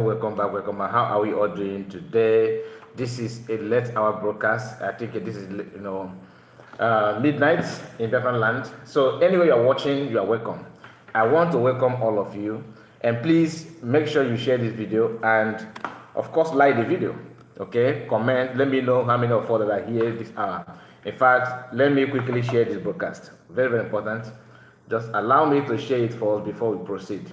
welcome back, welcome back. How are we all doing today? This is a late hour broadcast. I think this is midnight in Biafran land. So anyway you're watching, you are welcome. I want to welcome all of you, and please make sure you share this video and of course like the video. Okay, comment. Let me know how many of you that are here this hour. In fact, let me quickly share this broadcast. Very, very important. Just allow me to share it first before we proceed.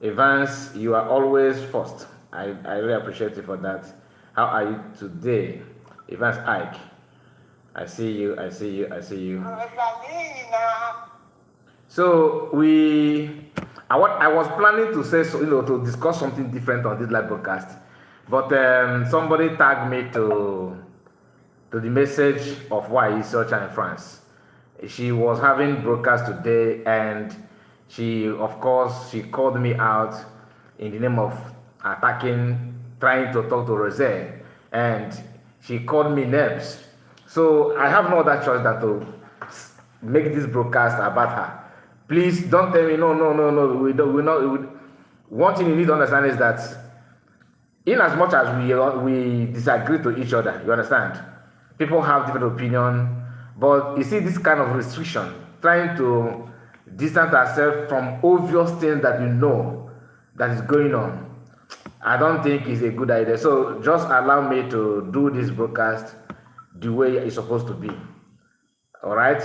Evans, you are always first. I really appreciate you for that. How are you today? Evans Ike. I see you. So I was planning to say to discuss something different on this live broadcast, but somebody tagged me to the message of why is such in France. She was having broadcast today, and she called me out in the name of trying to talk to Rose, and she called me names. So I have no other choice than to make this broadcast about her. Please don't tell me no. We not. One thing you need to understand is that in as much as we disagree to each other, you understand, people have different opinion, but you see this kind of restriction, trying to distance ourselves from obvious things that you know that is going on, I don't think is a good idea. So just allow me to do this broadcast the way it's supposed to be. All right,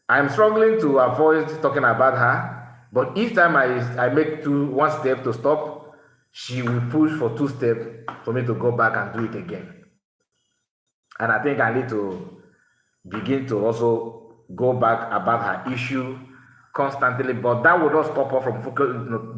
I'm struggling to avoid talking about her, but each time I make one step to stop, she will push for 2 steps for me to go back and do it again. And I think I need to begin to also go back about her issue constantly, but that will not stop her from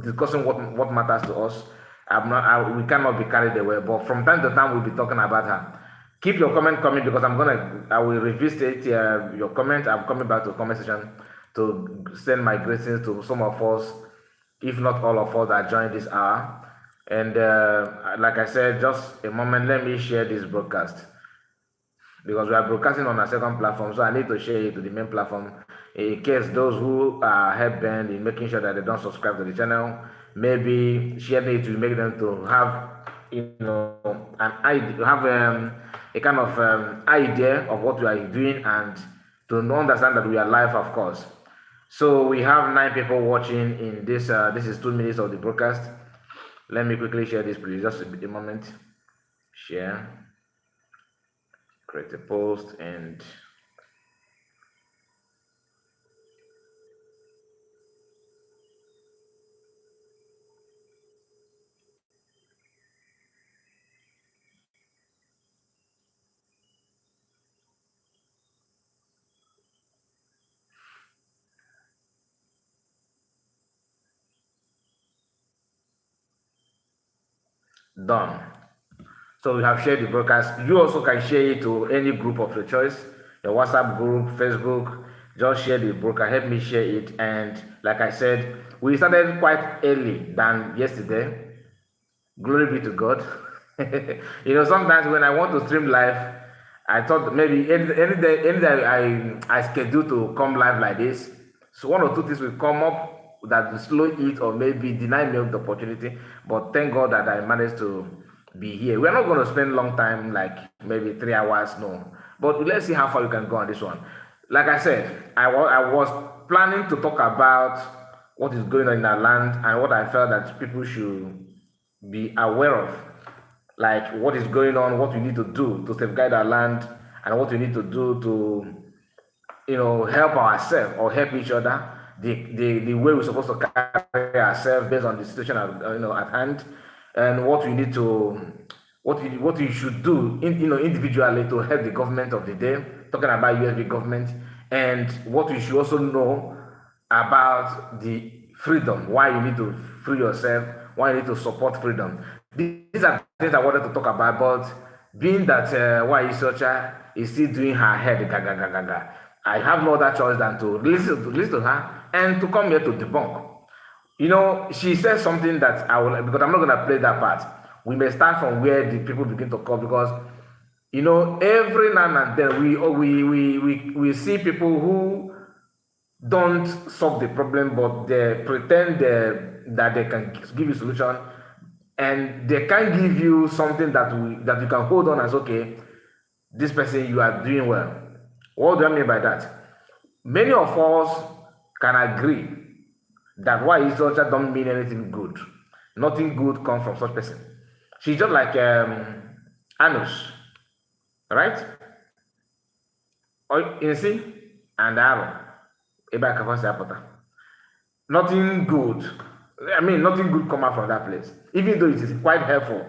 discussing what matters to us. We cannot be carried away, but from time to time we'll be talking about her. Keep your comment coming, because I will revisit your comment. I'm coming back to the comment section to send my greetings to some of us, if not all of us, that joined this hour. And like I said, just a moment, let me share this broadcast, because we are broadcasting on a second platform, so I need to share it to the main platform in case those who are headbent in making sure that they don't subscribe to the channel, maybe share it to make them to have an idea, have a kind of idea of what we are doing, and to understand that we are live, of course. So we have 9 people watching in this. This is 2 minutes of the broadcast. Let me quickly share this, please. Just a moment. Share. Create a post and done. So we have shared the broadcast. You also can share it to any group of your choice, your WhatsApp group, Facebook. Just share the broadcast. Help me share it. And like I said, we started quite early than yesterday. Glory be to God. Sometimes when I want to stream live, I thought maybe any day I schedule to come live like this, so 1 or 2 things will come up that will slow it or maybe deny me the opportunity. But thank God that I managed to be here. We're not going to spend long time, like maybe 3 hours, no. But let's see how far we can go on this one. Like I said, I was planning to talk about what is going on in our land and what I felt that people should be aware of, like what is going on, what we need to do to safeguard our land, and what we need to do to help ourselves or help each other, the way we're supposed to carry ourselves based on the situation at hand, and what we need to what we should do individually to help the government of the day, talking about USB government, and what we should also know about the freedom, why you need to free yourself, why you need to support freedom. These are things I wanted to talk about, but being that why Isocha is still doing her head gaga, I have no other choice than to listen to her and to come here to debunk. She says something that because I'm not gonna play that part. We may start from where the people begin to come, because every now and then we see people who don't solve the problem, but they pretend that they can give you solution, and they can give you something that you can hold on as, okay, this person, you are doing well. What do I mean by that? Many of us can agree that why is such don't mean anything good. Nothing good comes from such person. She's just like Anus, right? Or you see, and Aaron. Nothing good. I mean, nothing good come out from that place. Even though it is quite helpful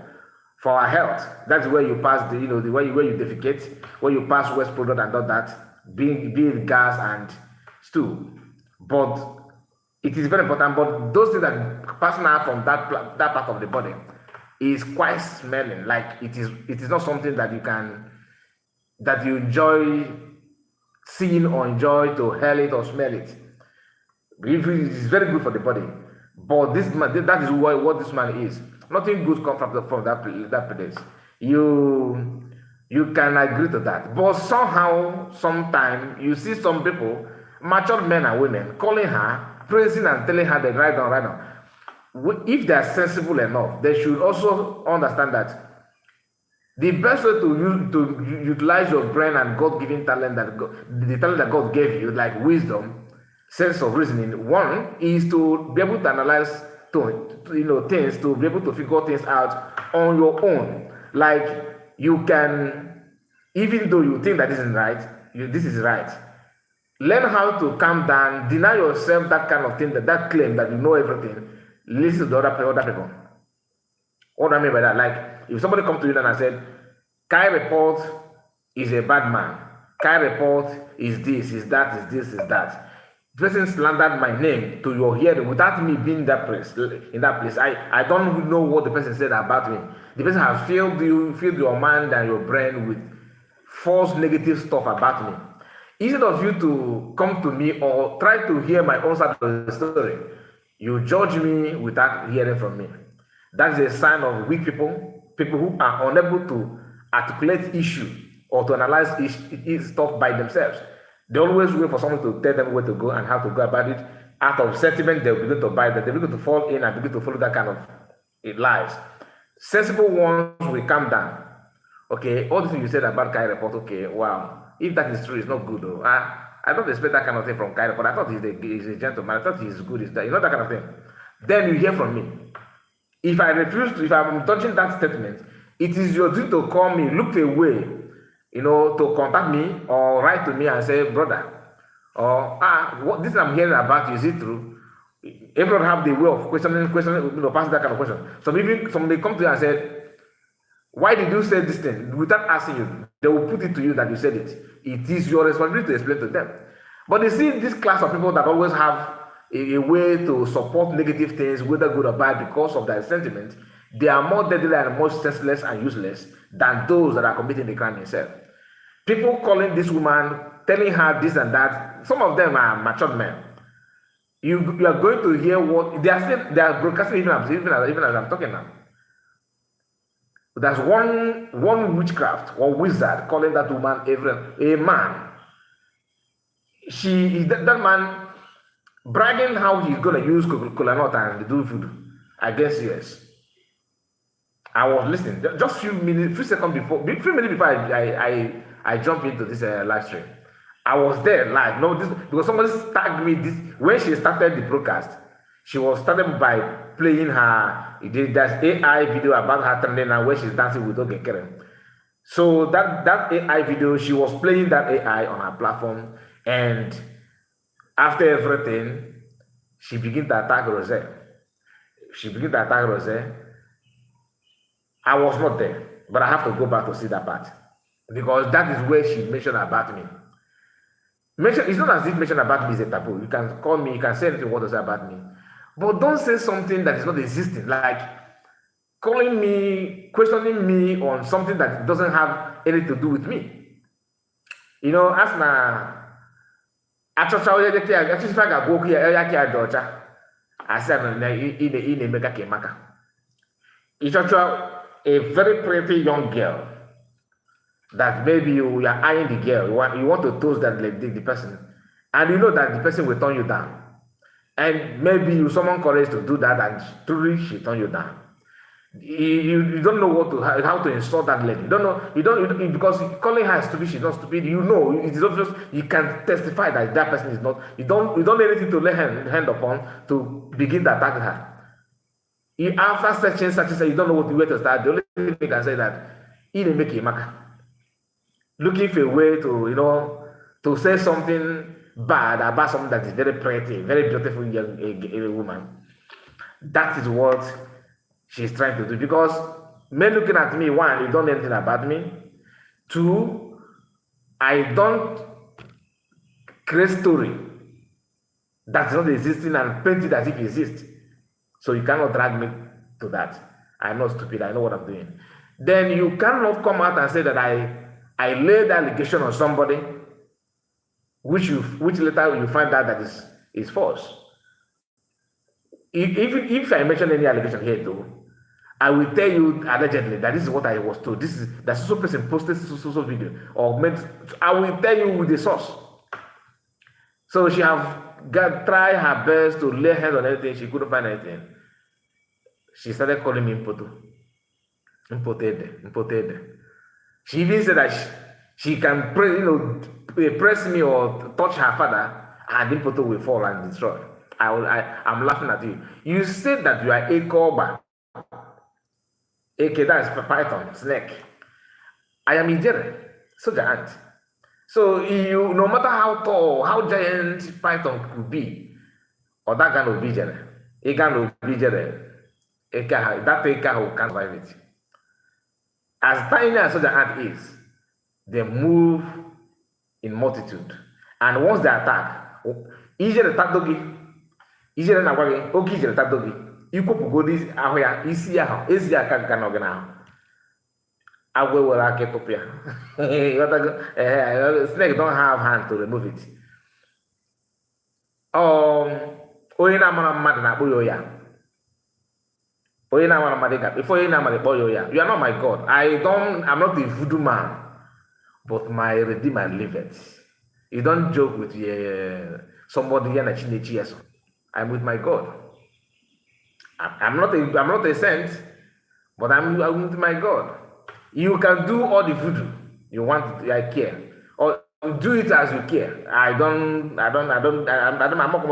for our health. That's where you pass the where you defecate, where you pass waste product and all that, being gas and stew. But it is very important. But those things that passing out from that part of the body is quite smelling. Like it is not something that you enjoy seeing or enjoy to hail it or smell it. It is very good for the body. But this man, that is what this man is. Nothing good comes from that place. You can agree to that. But somehow, sometime, you see some people, mature men and women, calling her, praising and telling her that right now. If they are sensible enough, they should also understand that the best way to utilize your brain and God-given talent, the talent that God gave you, like wisdom, sense of reasoning, one is to be able to analyze things, to be able to figure things out on your own. Like you can, even though you think that this isn't right, this is right. Learn how to calm down, deny yourself that kind of thing, that claim that you know everything. Listen to the other people. What do I mean by that? Like, if somebody come to you and I said, Kai Report is a bad man. Kai Report is this, is that, is this, is that. The person slandered my name to your hearing without me being in that place. I don't know what the person said about me. The person has filled your mind and your brain with false negative stuff about me. Instead of you to come to me or try to hear my own side of the story, you judge me without hearing from me. That is a sign of weak people who are unable to articulate issue or to analyze stuff by themselves. They always wait for someone to tell them where to go and how to go about it. Out of sentiment, they'll begin to buy that. They'll begin to fall in and begin to follow that kind of lies. Sensible ones will calm down. Okay, all the things you said about Kai Report, okay, wow. If that is true, it's not good though. I don't expect that kind of thing from Kai Report. I thought he's a gentleman. I thought he's good. He's not that kind of thing. Then you hear from me. If I'm touching that statement, it is your duty to call me, look away, to contact me or write to me and say, brother, or what this I'm hearing about you, is it true? Everyone have the way of questioning, pass that kind of question. Somebody come to you and say, why did you say this thing? Without asking you, they will put it to you that you said it. It is your responsibility to explain to them. But you see, this class of people that always have a way to support negative things, whether good or bad, because of their sentiment, they are more deadly and more senseless and useless than those that are committing the crime itself. People calling this woman, telling her this and that, some of them are matured men. You are going to hear what they are broadcasting even as I'm talking now. There's one witchcraft or wizard calling that woman a man. That man bragging how he's gonna use cola nut and do food against US. I was listening just few minutes before I jump into this live stream. I was there live. No, because somebody tagged me this when she started the broadcast. She was started by playing there's AI video about her trending and where she's dancing with Keren. So that AI video, she was playing that AI on her platform, and after everything, she began to attack Rose. I was not there, but I have to go back to see that part, because that is where she mentioned about me. It's not as if mention about me is a taboo. You can call me, you can say anything you want to say about me. But don't say something that is not existing, like calling me, questioning me on something that doesn't have anything to do with me. As na achọcha onye dịka ya, achọcha ife a ga-agwa okwu ya ya ka ya dị ọcha, asị na ị na-emeka ka ịmaka. Ịchọcha a very pretty young girl that maybe you are eyeing the girl, you want to toast that the person, and you know that the person will turn you down, and maybe you summon courage to do that, and truly she turn you down. You don't know how to insult that lady. You don't know. You don't because calling her stupid, she's not stupid. You know, it is obvious. You can testify that that person is not. You don't need anything to lay hand upon to begin to attack her. After searching, you don't know where to start. The only thing you can say that he didn't make a mark. Looking for a way to say something bad about something that is very pretty, very beautiful young a woman. That is what she's trying to do. Because men looking at me, one, you don't know anything about me. Two, I don't create story that's not existing and paint it as if it exists. So you cannot drag me to that. I'm not stupid. I know what I'm doing. Then you cannot come out and say that I laid allegation on somebody, which later you find out that is false. If I mention any allegation here, though, I will tell you allegedly that this is what I was told. That so person posted so video or meant. I will tell you with the source. So she have tried her best to lay hands on anything. She couldn't find anything. She started calling me imported. She even said that she can press me or touch her father, and impoto will fall and destroy. I'm laughing at you. You said that you are a koba. AK, that is python, snake. I am Ijere, soldier ant. So no matter how tall, how giant python could be, or that kind of Ijere, it can be Ijere. That AK can survive it. As tiny as soldier ant is, they move in multitude. And once they attack, Ijere attack doggy. Ijere na gwagi, oge Ijere attack doggy. Ikwopugodi ahụ ya, isi ahụ, ezi aka ga n'oge ahụ. Agwọ were aka tụpụ ya. Snake don't have hand to remove it. Onye na-amara mmadụ na-akpọ ya oya. Onye na-amara mmadụ ga before onye na-amara kpọ ya oya. You are not my God. I'm not a voodoo man, but my Redeemer liveth. You don't joke with somebody here na Chinechi yeso. I'm with my God. I'm not a saint, but I'm with my God. You can do all the voodoo you want. I care, or do it as you care. I'm not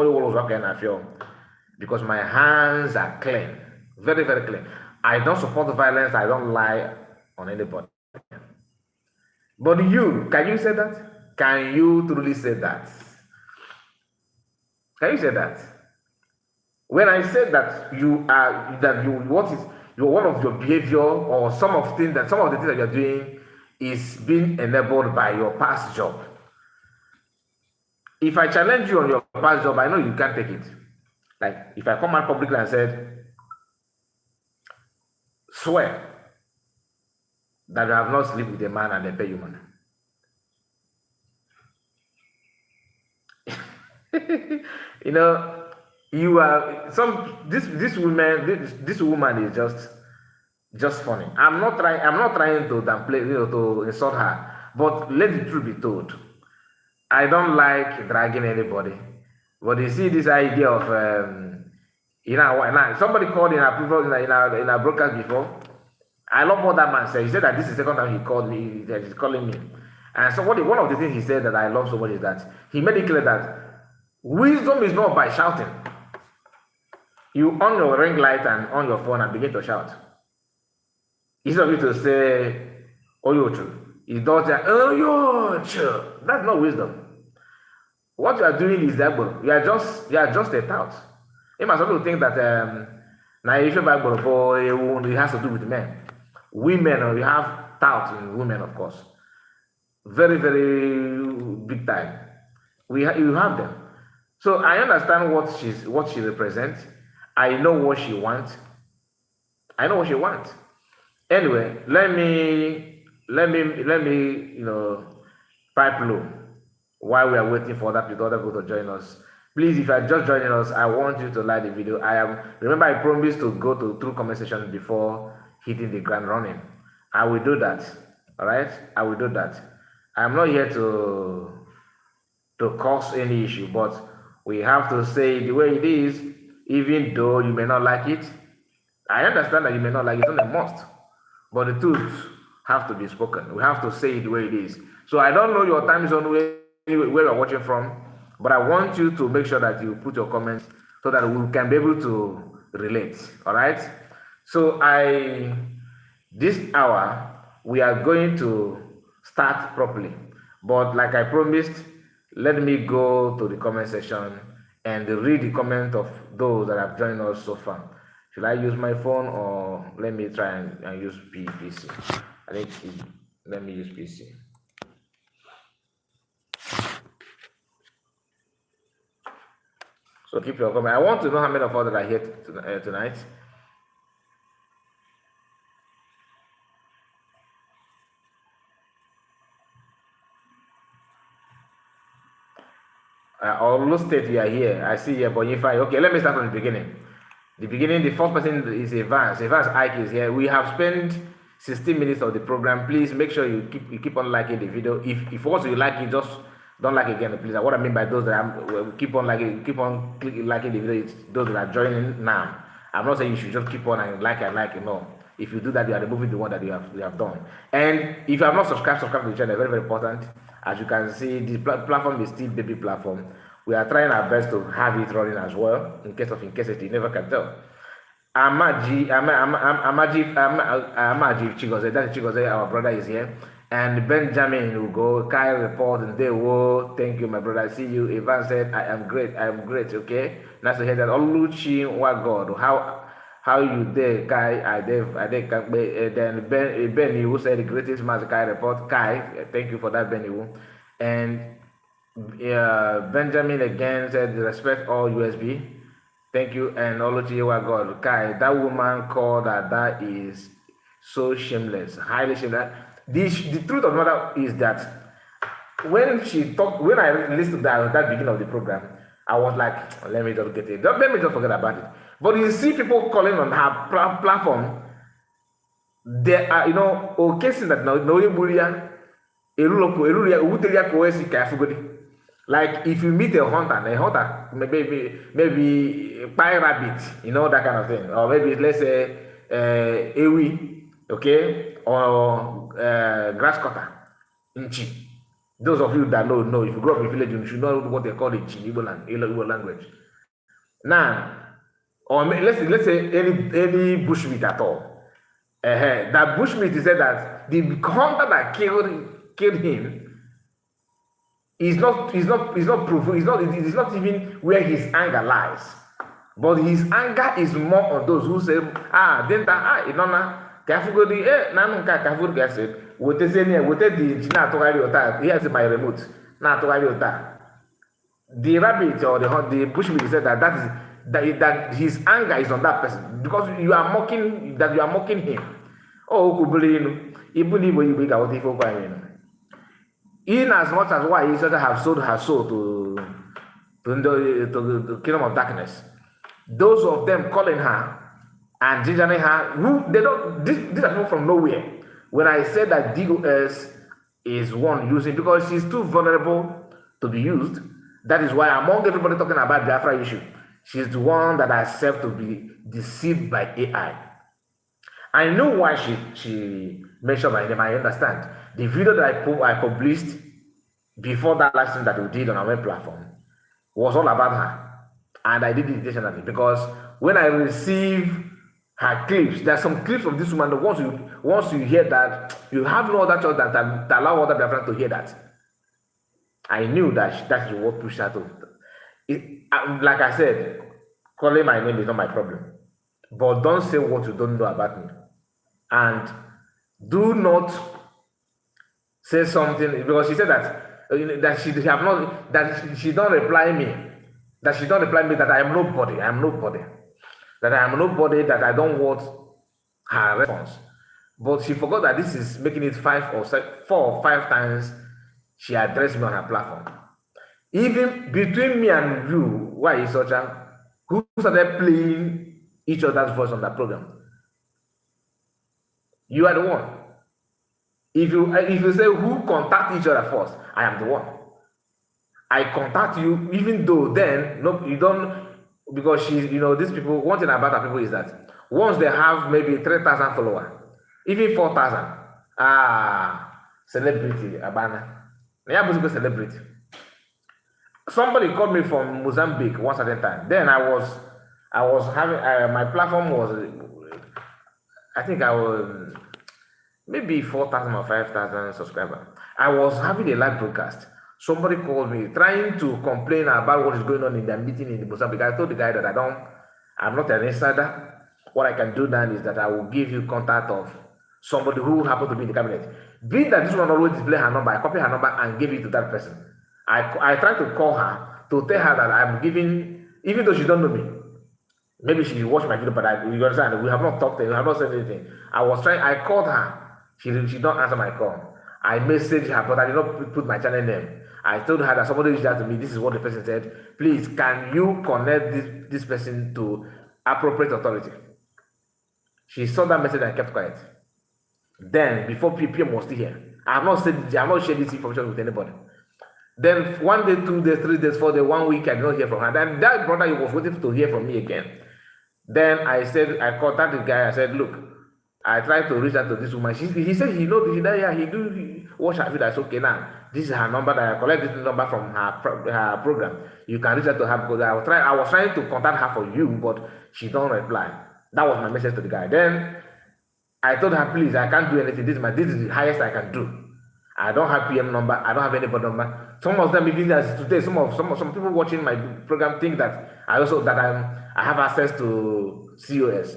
because my hands are clean, very very clean. I don't support violence. I don't lie on anybody. But can you say that? Can you truly say that? Can you say that? When I said that one of your behavior or some of the things that you're doing is being enabled by your past job. If I challenge you on your past job, I know you can't take it. Like if I come out publicly and said, swear that you have not slept with a man and they pay you money. You are this woman is just funny. I'm not trying to downplay, to insult her, but let the truth be told. I don't like dragging anybody, but you see this idea of somebody called in our broadcast before. I love what that man said. He said that this is the second time he called me. That he's calling me, and so one of the things he said that I love so much is that he made it clear that wisdom is not by shouting. You on your ring light and on your phone and begin to shout. Instead of you to say, Oyochu, it does that, Oyochu. That's not wisdom. What you are doing is that you are just a tout. You must also think that now if it has to do with men. Women, we have tout in women, of course. Very, very big time. You have them. So I understand what she represents. I know what she wants. Anyway, let me pipe low while we are waiting for other people to join us. Please, if you are just joining us, I want you to like the video. Remember I promised to go through comment section before hitting the ground running. I will do that. All right, I will do that. I'm not here to to cause any issue, but we have to say it the way it is, even though you may not like it. I understand that you may not like it, it's not a must, but the truth have to be spoken. We have to say it the way it is. So I don't know your time zone where you're watching from, but I want you to make sure that you put your comments so that we can be able to relate. All right. So this hour we are going to start properly, but like I promised, let me go to the comment section and read the comment of those that have joined us so far. Should I use my phone or let me try and use PC? I think let me use PC. So keep your comment. I want to know how many of us that are here tonight. All state you are here. I see here, but if okay, let me start from the beginning. The first person is Evans. Evans Ike is here. We have spent 16 minutes of the program. Please make sure you keep on liking the video. If also you like it, just don't like it again, please. What I mean by those that keep on liking the video, it's those that are joining now. I'm not saying you should just keep on and like. No. If you do that, you are removing the one that you have done. And if you have not subscribed to the channel, very, very important. As you can see, the platform is still baby platform. We are trying our best to have it running as well, in case you never can tell. Amaji Chigoze, that's Chigoze, our brother is here. And Benjamin will go, Kyle report, and they will, thank you, my brother, I see you. Ivan said, I am great, okay? Nice to hear that. Oluchi, what God, how you there, Kai? Then Benny who said the greatest match, Kai report. Kai, thank you for that, Benny. And Benjamin again said respect all USB. Thank you. And Olochi God, Kai, that woman called that is so shameless, highly shameless. The truth of the matter is that when I listened to that beginning of the program, I was like, let me just get it. Let me just forget about it. But you see people calling on her platform, there are, occasions that like if you meet a hunter maybe buy rabbit, that kind of thing, or maybe let's say ewi, okay, or grass cutter, inchi. Those of you that know, if you grow up in village, you should know what they call it in Igbo language. Now, or let's say any bushmeat at all. That bushmeat is said that the hunter that killed him is not proof. It is not even where his anger lies. But his anger is more on those who say, here's my remote. The rabbit or the bushmeat said that his anger is on that person because you are mocking him. In as much as why he said have sold her soul to the kingdom of darkness, those of them calling her and gingering her, these are not from nowhere. When I said that DOS is one using because she's too vulnerable to be used, that is why among everybody talking about the Biafra issue, she's the one that accepts to be deceived by AI. I know why she mentioned my name. I understand. The video that I published before that live stream that we did on our web platform was all about her. And I did it intentionally because when I receive her clips, there's some clips of this woman that once you hear that, you have no other choice than to allow other friends to hear that. I knew that is what pushed her to. Like I said, calling my name is not my problem. But don't say what you don't know about me. And do not say something because she said that she don't reply me. That she don't reply me that I am nobody. That I am nobody, that I don't want her response. But she forgot that this is making it 4 or 5 times she addressed me on her platform. Even between me and you, why is such who started playing each other's voice on that program? You are the one. If you say who contact each other first, I am the one. I contact you, even though then no, you don't, because these people. One thing about our people is that once they have maybe 3,000 followers, even 4,000, celebrity, abana. Yeah, musical celebrity. Somebody called me from Mozambique once at a time. Then I was having my platform was, I think I was maybe 4,000 or 5,000 subscribers. I was having a live broadcast. Somebody called me trying to complain about what is going on in their meeting in Mozambique. I told the guy that I'm not an insider. What I can do now is that I will give you contact of somebody who happened to be in the cabinet. Being that this one always display her number, I copy her number and give it to that person. I tried to call her to tell her that I'm giving, even though she don't know me. Maybe she watched my video, but you understand, we have not talked, we have not said anything. I called her. She don't answer my call. I messaged her, but I did not put my channel name. I told her that somebody reached out to me. This is what the person said. Please, can you connect this person to appropriate authority? She saw that message and kept quiet. Then, before PM was still here, I have not shared this information with anybody. Then 1 day, 2 days, 3 days, 4 days, 1 week, I did not hear from her. Then that brother, he was waiting to hear from me again. Then I contacted the guy. I said, look, I tried to reach out to this woman. He said he do watch her video. I said, okay, now this is her number. That I collect this number from her program. You can reach out to her because I was trying to contact her for you, but she don't reply. That was my message to the guy. Then I told her, please, I can't do anything. This is the highest I can do. I don't have PM number. I don't have anybody number. Some of them, even as today, some people watching my program think that I have access to COS.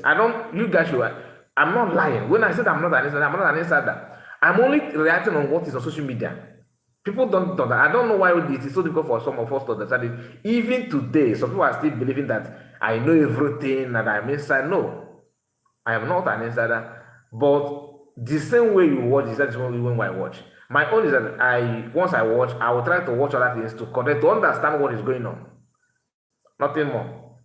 You guys should. I'm not lying. When I said I'm not an insider. I'm only reacting on what is on social media. People don't know that. I don't know why it is so difficult for some of us to understand it. Even today, some people are still believing that I know everything and I'm inside. No, I am not an insider. But the same way you watch is that the same way I watch. My own is that once I watch, I will try to watch other things to understand what is going on. Nothing more.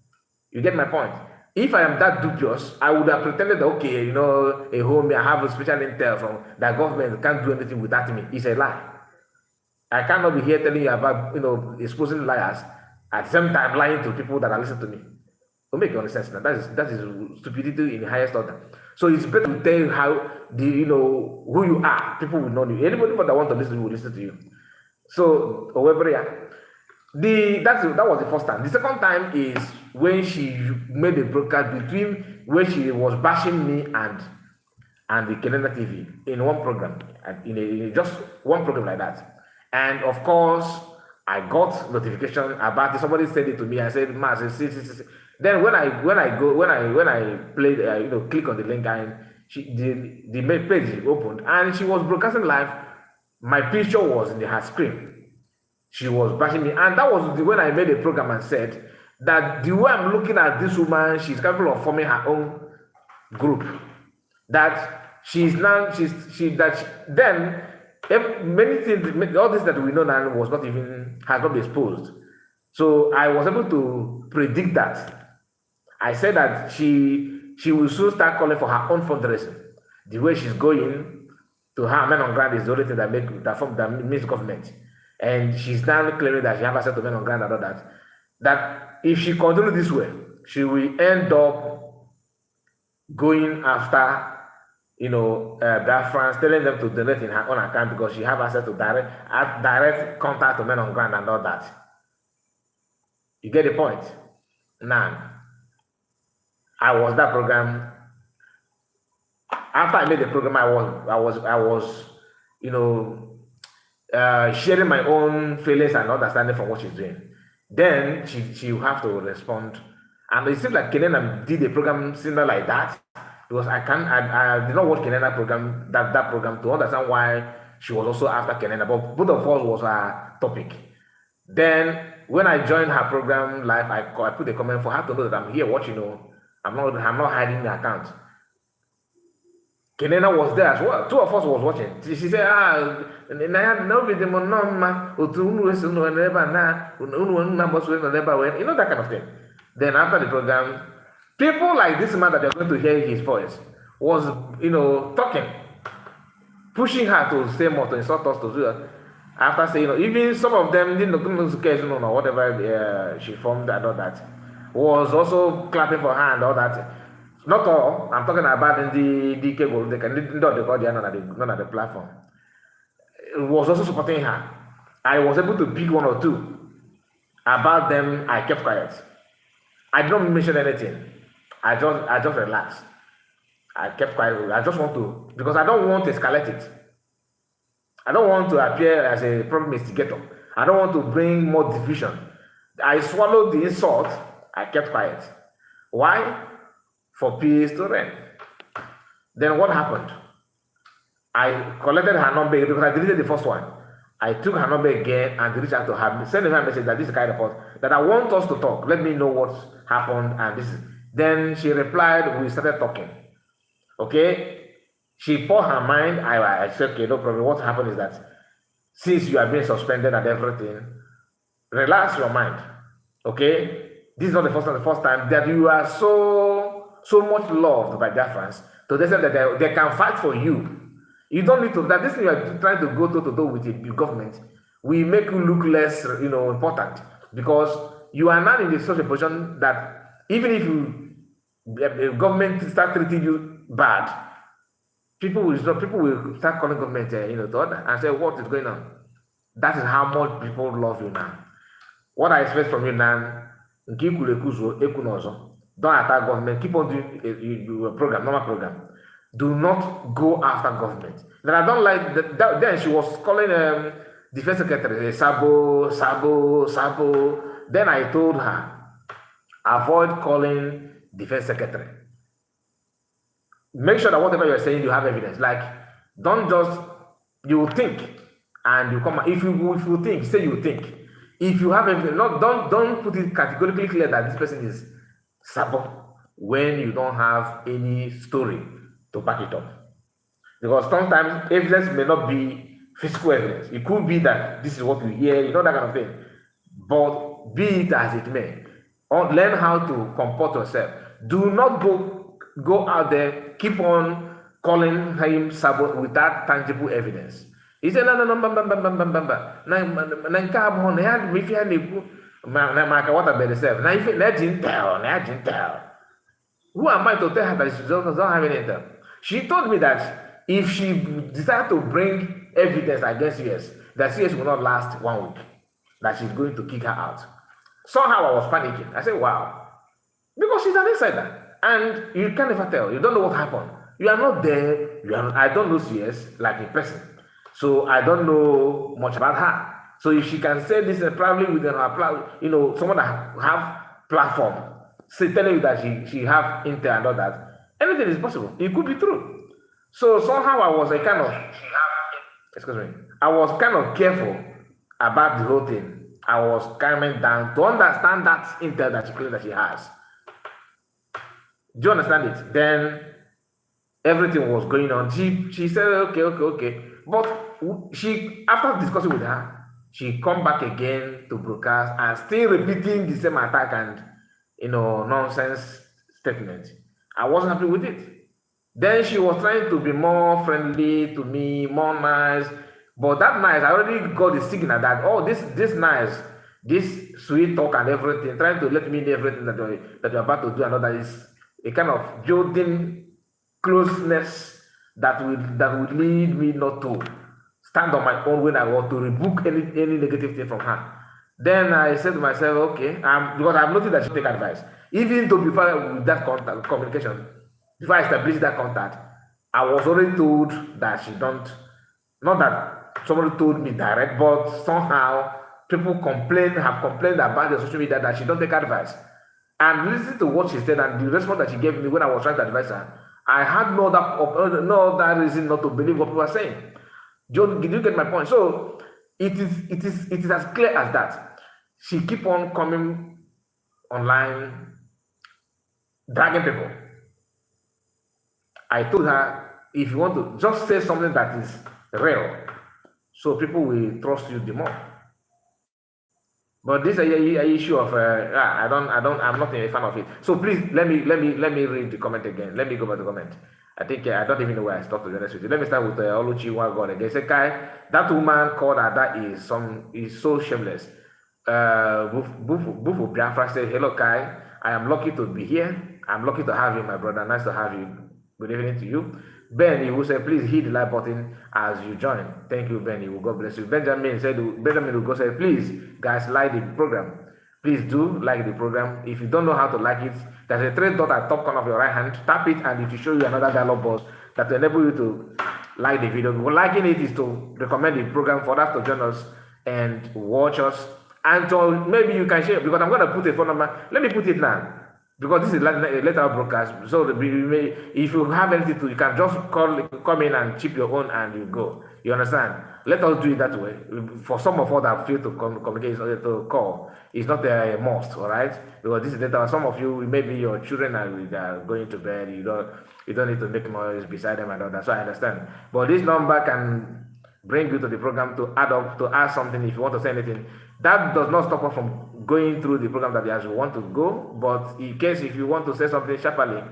You get my point? If I am that dubious, I would have pretended that, okay, a homie, I have a special intel from the government can't do anything without me. It's a lie. I cannot be here telling you about, exposing liars at the same time lying to people that are listening to me. Don't make any sense now. That is stupidity in the highest order. So it's better to tell you how who you are. People will know you. Anybody that want to listen to you will listen to you. So, however, that was the first time. The second time is when she made a broadcast between when she was bashing me and the Kenena TV in one program, in just one program like that. And of course, I got notification about it. Somebody said it to me. I said, "Ma, see." Then when I played, click on the link and the main page opened and she was broadcasting live. My picture was in her screen. She was bashing me, and that was when I made a program and said that the way I'm looking at this woman, she's capable of forming her own group. That many things, all this that we know now has not been exposed. So I was able to predict that. I said that she will soon start calling for her own fundraising. The way she's going to her men on ground is the only thing that means government. And she's now claiming that she has access to men on ground and all that. That if she continues this way, she will end up going after Biafrans, telling them to donate in her own account because she has access to direct contact to men on ground and all that. You get the point? Now, I was that program. After I made the program, I was sharing my own feelings and understanding from what she's doing. Then she will have to respond. And it seems like Kenena did a program similar like that. Because I did not watch Kenena program, that program, to understand why she was also after Kenena. But both of us was her topic. Then when I joined her program live, I put a comment for her to know that I'm here watching. I'm not hiding the account. Kenena was there as well. Two of us was watching. She said, you know, that kind of thing. Then after the program, people like this man that they're going to hear his voice was, talking, pushing her to say more, to insult us, to do that. After saying, even some of them didn't know or whatever she formed and all that, was also clapping for her and all that. Not all. I'm talking about in the cable. They can not the audience, not at the platform. It was also supporting her. I was able to pick one or two. About them, I kept quiet. I didn't mention anything. I just relaxed. I kept quiet. I just want to, because I don't want to escalate it. I don't want to appear as a problem instigator. I don't want to bring more division. I swallowed the insult. I kept quiet. Why? For peace to reign. Then what happened? I collected her number because I deleted the first one. I took her number again and reached out to her, sent her a message that this is the kind of report, that I want us to talk. Let me know what's happened and this is. Then she replied, we started talking. Okay? She poured her mind. I said, okay, no problem. What happened is that since you are being suspended and everything, relax your mind. Okay? This is not the first time that you are so much loved by Biafrans to the extent that they can fight for you. You don't need to, that this thing you are trying to go to with the government will make you look less, important, because you are now in such a position that even if government start treating you bad, people will start calling government, to order and say, what is going on? That is how much people love you now. What I expect from you now, don't attack government. Keep on doing your program, normal program. Do not go after government. Then I don't like that. Then she was calling defense secretary Sabo. Then I told her, avoid calling defense secretary. Make sure that whatever you're saying, you have evidence. Like, don't just, you think and you come. If you think, say you think. If you have evidence, don't put it categorically clear that this person is Sabo when you don't have any story to back it up. Because sometimes evidence may not be physical evidence. It could be that this is what you hear, that kind of thing. But be it as it may, learn how to comport yourself. Do not go out there, keep on calling him Sabo without tangible evidence. He said, no, what about yourself? Now, if you didn't tell. Who am I to tell her that she doesn't have any intel? She told me that if she decided to bring evidence against CS, that CS will not last 1 week, that she's going to kick her out. Somehow I was panicking. I said, wow. Because she's an insider. And you can never tell. You don't know what happened. You are not there. I don't know CS like a person. So I don't know much about her. So if she can say this probably within her, someone that have platform, say telling you that she have intel and all that, anything is possible. It could be true. So somehow I was I was kind of careful about the whole thing. I was calming down to understand that intel that she claims that she has. Do you understand it? Then everything was going on. She said, okay. But she, after discussing with her, she come back again to broadcast and still repeating the same attack and nonsense statement. I wasn't happy with it. Then she was trying to be more friendly to me, more nice. But that nice, I already got the signal that, this nice, this sweet talk and everything, trying to let me know everything that you're about to do, and all that is a kind of building closeness that would lead me not to stand on my own when I want to rebuke any negative thing from her. Then I said to myself, okay, because I've noticed that she take advice. Even though before with that communication, before I established that contact, I was already told that she don't, not that somebody told me direct, but somehow people have complained about the social media that she don't take advice. And listen to what she said and the response that she gave me when I was trying to advise her, I had no other reason not to believe what people are saying. Did you get my point? So it is as clear as that. She keep on coming online, dragging people. I told her, if you want to just say something that is real, so people will trust you the more. But this is a issue of I'm not a fan of it. So please let me read the comment again. Let me go back to the comment. I think I don't even know where I stopped, to be honest with you. Let me start with Oluchi God again. Say, Kai, that woman called Ada is so shameless. Bufu Biafra said, hello Kai, I am lucky to be here. I'm lucky to have you, my brother. Nice to have you. Good evening to you. Ben, you will say, please hit the like button as you join. Thank you, Ben. God bless you. Benjamin will go say, please, guys, like the program. Please do like the program. If you don't know how to like it, there's a three dot at top corner of your right hand. Tap it and it will show you another dialog box that will enable you to like the video. Liking it is to recommend the program for us to join us and watch us. And so maybe you can share, because I'm going to put a phone number. Let me put it now, because this is a later broadcast. So if you have anything to, you can just come in and chip your own and you go. You understand? Let us do it that way. For some of us that feel to communicate, to call, it's not a must, all right? Because this is later. Some of you, maybe your children are going to bed. You don't need to make noise beside them and all that. So I understand. But this number can bring you to the program to add something if you want to say anything. That does not stop us from going through the program that as you want to go. But in case if you want to say something sharply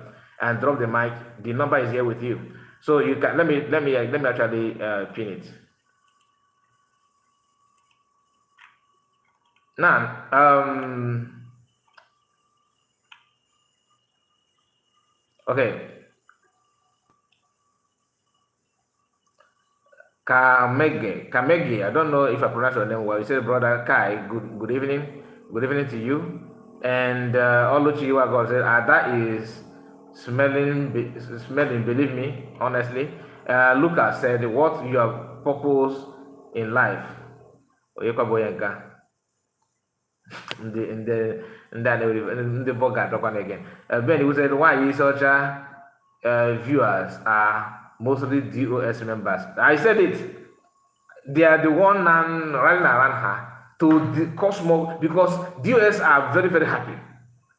and drop the mic, the number is here with you. So you can let me actually pin it. Now, okay. Kamege, I don't know if I pronounce your name well. You said, brother Kai, good evening. Good evening to you. And Oluchi God said, that is smelling, believe me, honestly. Lucas said, what your purpose in life? The bugger talk on again. Ben, who said, why is such viewers are mostly DOS members? I said it. They are the one running around her to cause more, because DOS are very, very happy.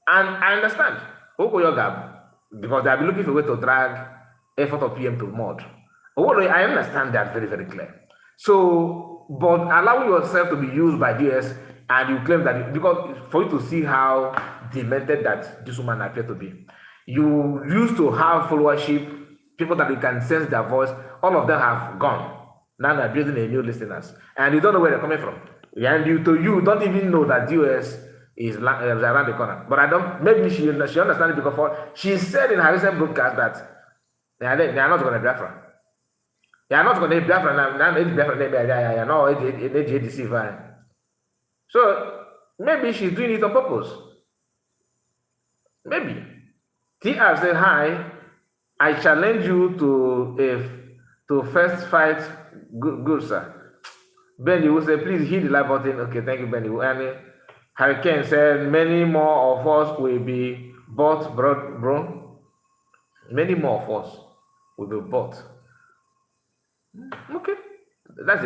And I understand. Because they have been looking for a way to drag effort of PM to mod. I understand that very, very clear. So, but allowing yourself to be used by DOS, and you claim that, because for you to see how demented that this woman appeared to be, you used to have followership, people that you can sense their voice, all of them have gone. Now they're building a new listeners, and you don't know where they're coming from. And you don't even know that DOS is around the corner. But I don't. Maybe she understands it, because she said in her recent broadcast that they are not going to Biafra. They are not going to Biafra now. Biafra. No, deceive. So maybe she's doing it on purpose. Maybe. TR said, hi, I challenge you to first fight. Good sir. Benny will say, please hit the like button. Okay, thank you, Benny. And Hurricane said, many more of us will be bought, bro. Many more of us will be bought. Okay. Let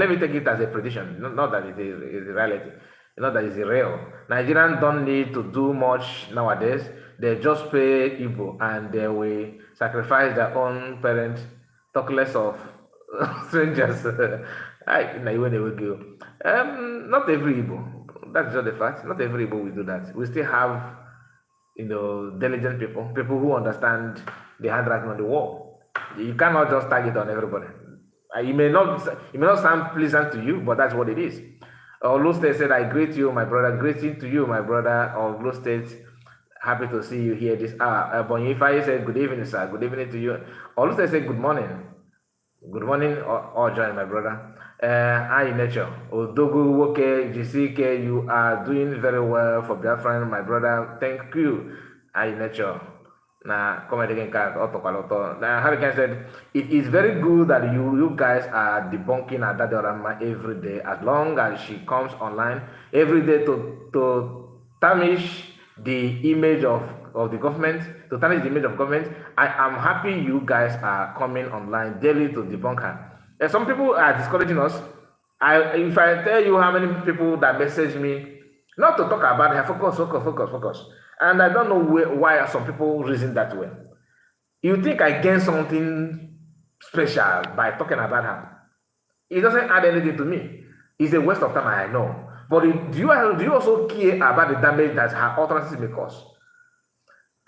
me take it as a prediction, not that it is a reality, not that it's real. Nigerians don't need to do much nowadays. They just pay Igbo and they will sacrifice their own parents, talk less of strangers. Not every Igbo. That's just the fact. Not every Igbo will do that. We still have, diligent people who understand the handwriting on the wall. You cannot just tag it on everybody. It may not sound pleasant to you, but that's what it is. Olu State said, I greet you, my brother. Greeting to you, my brother. Olu State, happy to see you here this hour. Bonyifa said, good evening, sir. Good evening to you. Olu State said, good morning. Good morning, all join, my brother. Hi, nature. Odogu Woke, GCK, you are doing very well for Biafran, my brother. Thank you. Hi, nature. Now, comment again, Hurricane said, it is very good that you guys are debunking Adadorama every day, as long as she comes online every day to tarnish the image of the government, to tarnish the image of government. I am happy you guys are coming online daily to debunk her. And some people are discouraging us. If I tell you how many people that message me, not to talk about her, focus. And I don't know why some people reason that way. You think I gain something special by talking about her? It doesn't add anything to me. It's a waste of time, I know. But do you also care about the damage that her utterances may cause?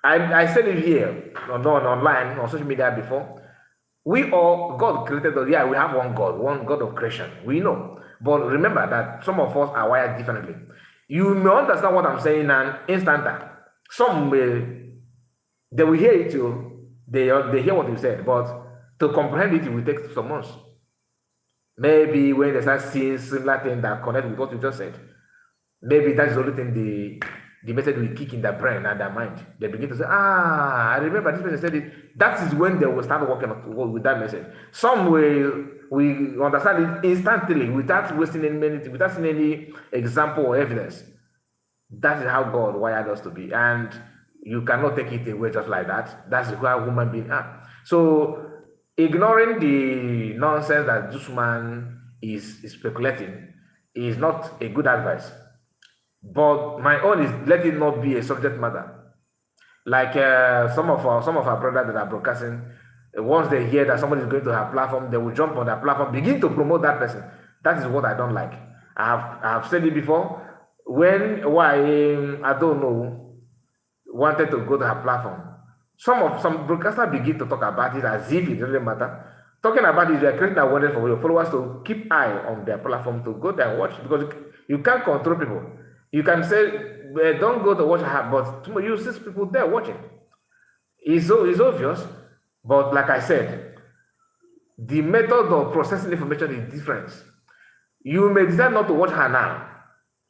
I said it here online on social media before. We all, God created us. Yeah, we have one God of creation. We know. But remember that some of us are wired differently. You may understand what I'm saying and instant. Some may, they will hear it too. They hear what you said, but to comprehend it will take some months. Maybe when they start seeing similar things that connect with what you just said, maybe that's the only thing the message will kick in their brain and their mind. They begin to say, I remember this person said it. That is when they will start working with that message. Some will we understand it instantly without wasting any minute, without seeing any example or evidence. That is how God wired us to be. And you cannot take it away just like that. That's how human beings are. So ignoring the nonsense that this man is speculating is not a good advice. But my own is let it not be a subject matter. Like some of our brothers that are broadcasting, once they hear that somebody is going to her platform, they will jump on their platform, begin to promote that person. That is what I don't like. I have said it before. When I don't know, wanted to go to her platform, some broadcasters begin to talk about it as if it doesn't matter. Talking about it, they are creating awareness for your followers to keep eye on their platform, to go there and watch, because you can't control people. You can say, don't go to watch her, but you see people there watching. It's obvious, but like I said, the method of processing information is different. You may decide not to watch her now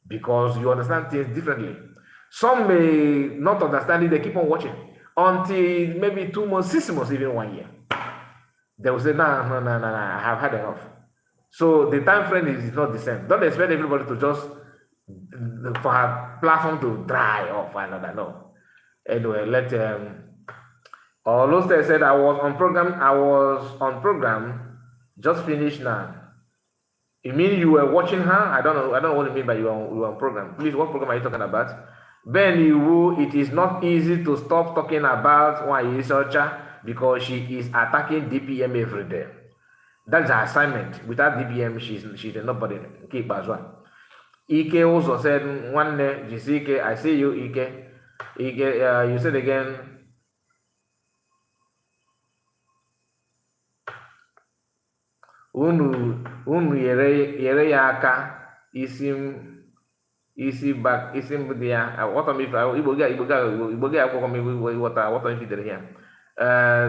because you understand things differently. Some may not understand it, they keep on watching until maybe 2 months, 6 months, even 1 year. They will say, no, I have had enough. So the time frame is not the same. Don't expect everybody to just, for her platform to dry off another. No. Anyway, Loste said I was on program, just finished now. You mean you were watching her? I don't know what you mean by you were on program. Please, what program are you talking about? Ben Iwu, it is not easy to stop talking about Wanyisocha because she is attacking DPM every day. That's her assignment. Without DPM, she's a nobody. Keep as well. Ike also said, one Jisike, I see you, Ike. Ike, you said again, unu yere ya aka isi mbụ dị ya. What am if Igbo ga akwụkwọ m what am if here.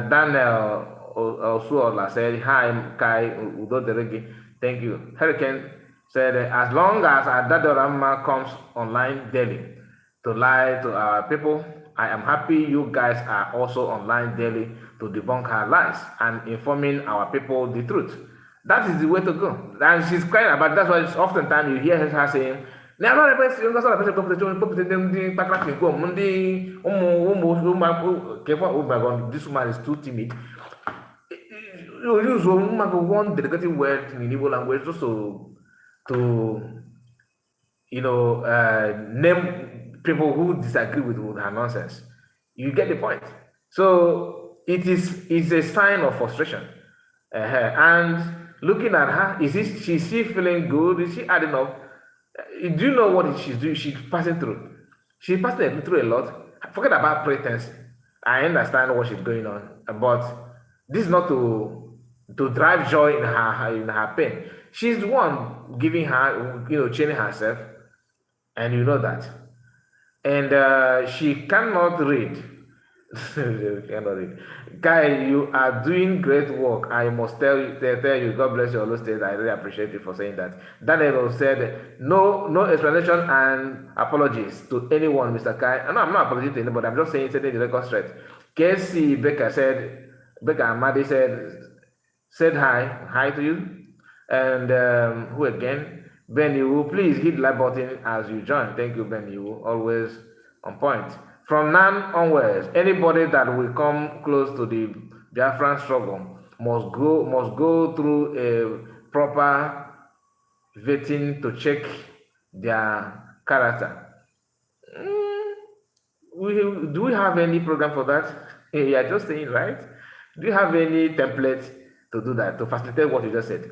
Daniel Osuola said, hi, Kai Udo Deregi. Thank you. Hurricane said, as long as Adadorama comes online daily to lie to our people, I am happy you guys are also online daily to debunk her lies and informing our people the truth. That is the way to go. And she's crying about that's why oftentimes you hear her saying, this woman is too timid. You use one dedicated word in Igbo language just to name people who disagree with her nonsense. You get the point. So it's a sign of frustration. And looking at her, is she feeling good? Is she adding up? Do you know what she's doing? She's passing through. She's passing through a lot. Forget about pretense. I understand what she's going on, but this is not to drive joy in her pain. She's the one giving her, chaining herself, and you know that. And she cannot read. Guy, you are doing great work. I must tell you, God bless you, all state. I really appreciate you for saying that. Daniel said, no explanation and apologies to anyone, Mr. Kai. No, I'm not apologizing to anybody. I'm just saying, setting the record straight. Casey Becca Amadi said hi to you. And who again? Ben Yu, please hit the like button as you join. Thank you, Ben Yu. Always on point. From now onwards, anybody that will come close to the Biafran struggle must go through a proper vetting to check their character. Do we have any program for that? You are just saying, right? Do you have any template to do that, to facilitate what you just said?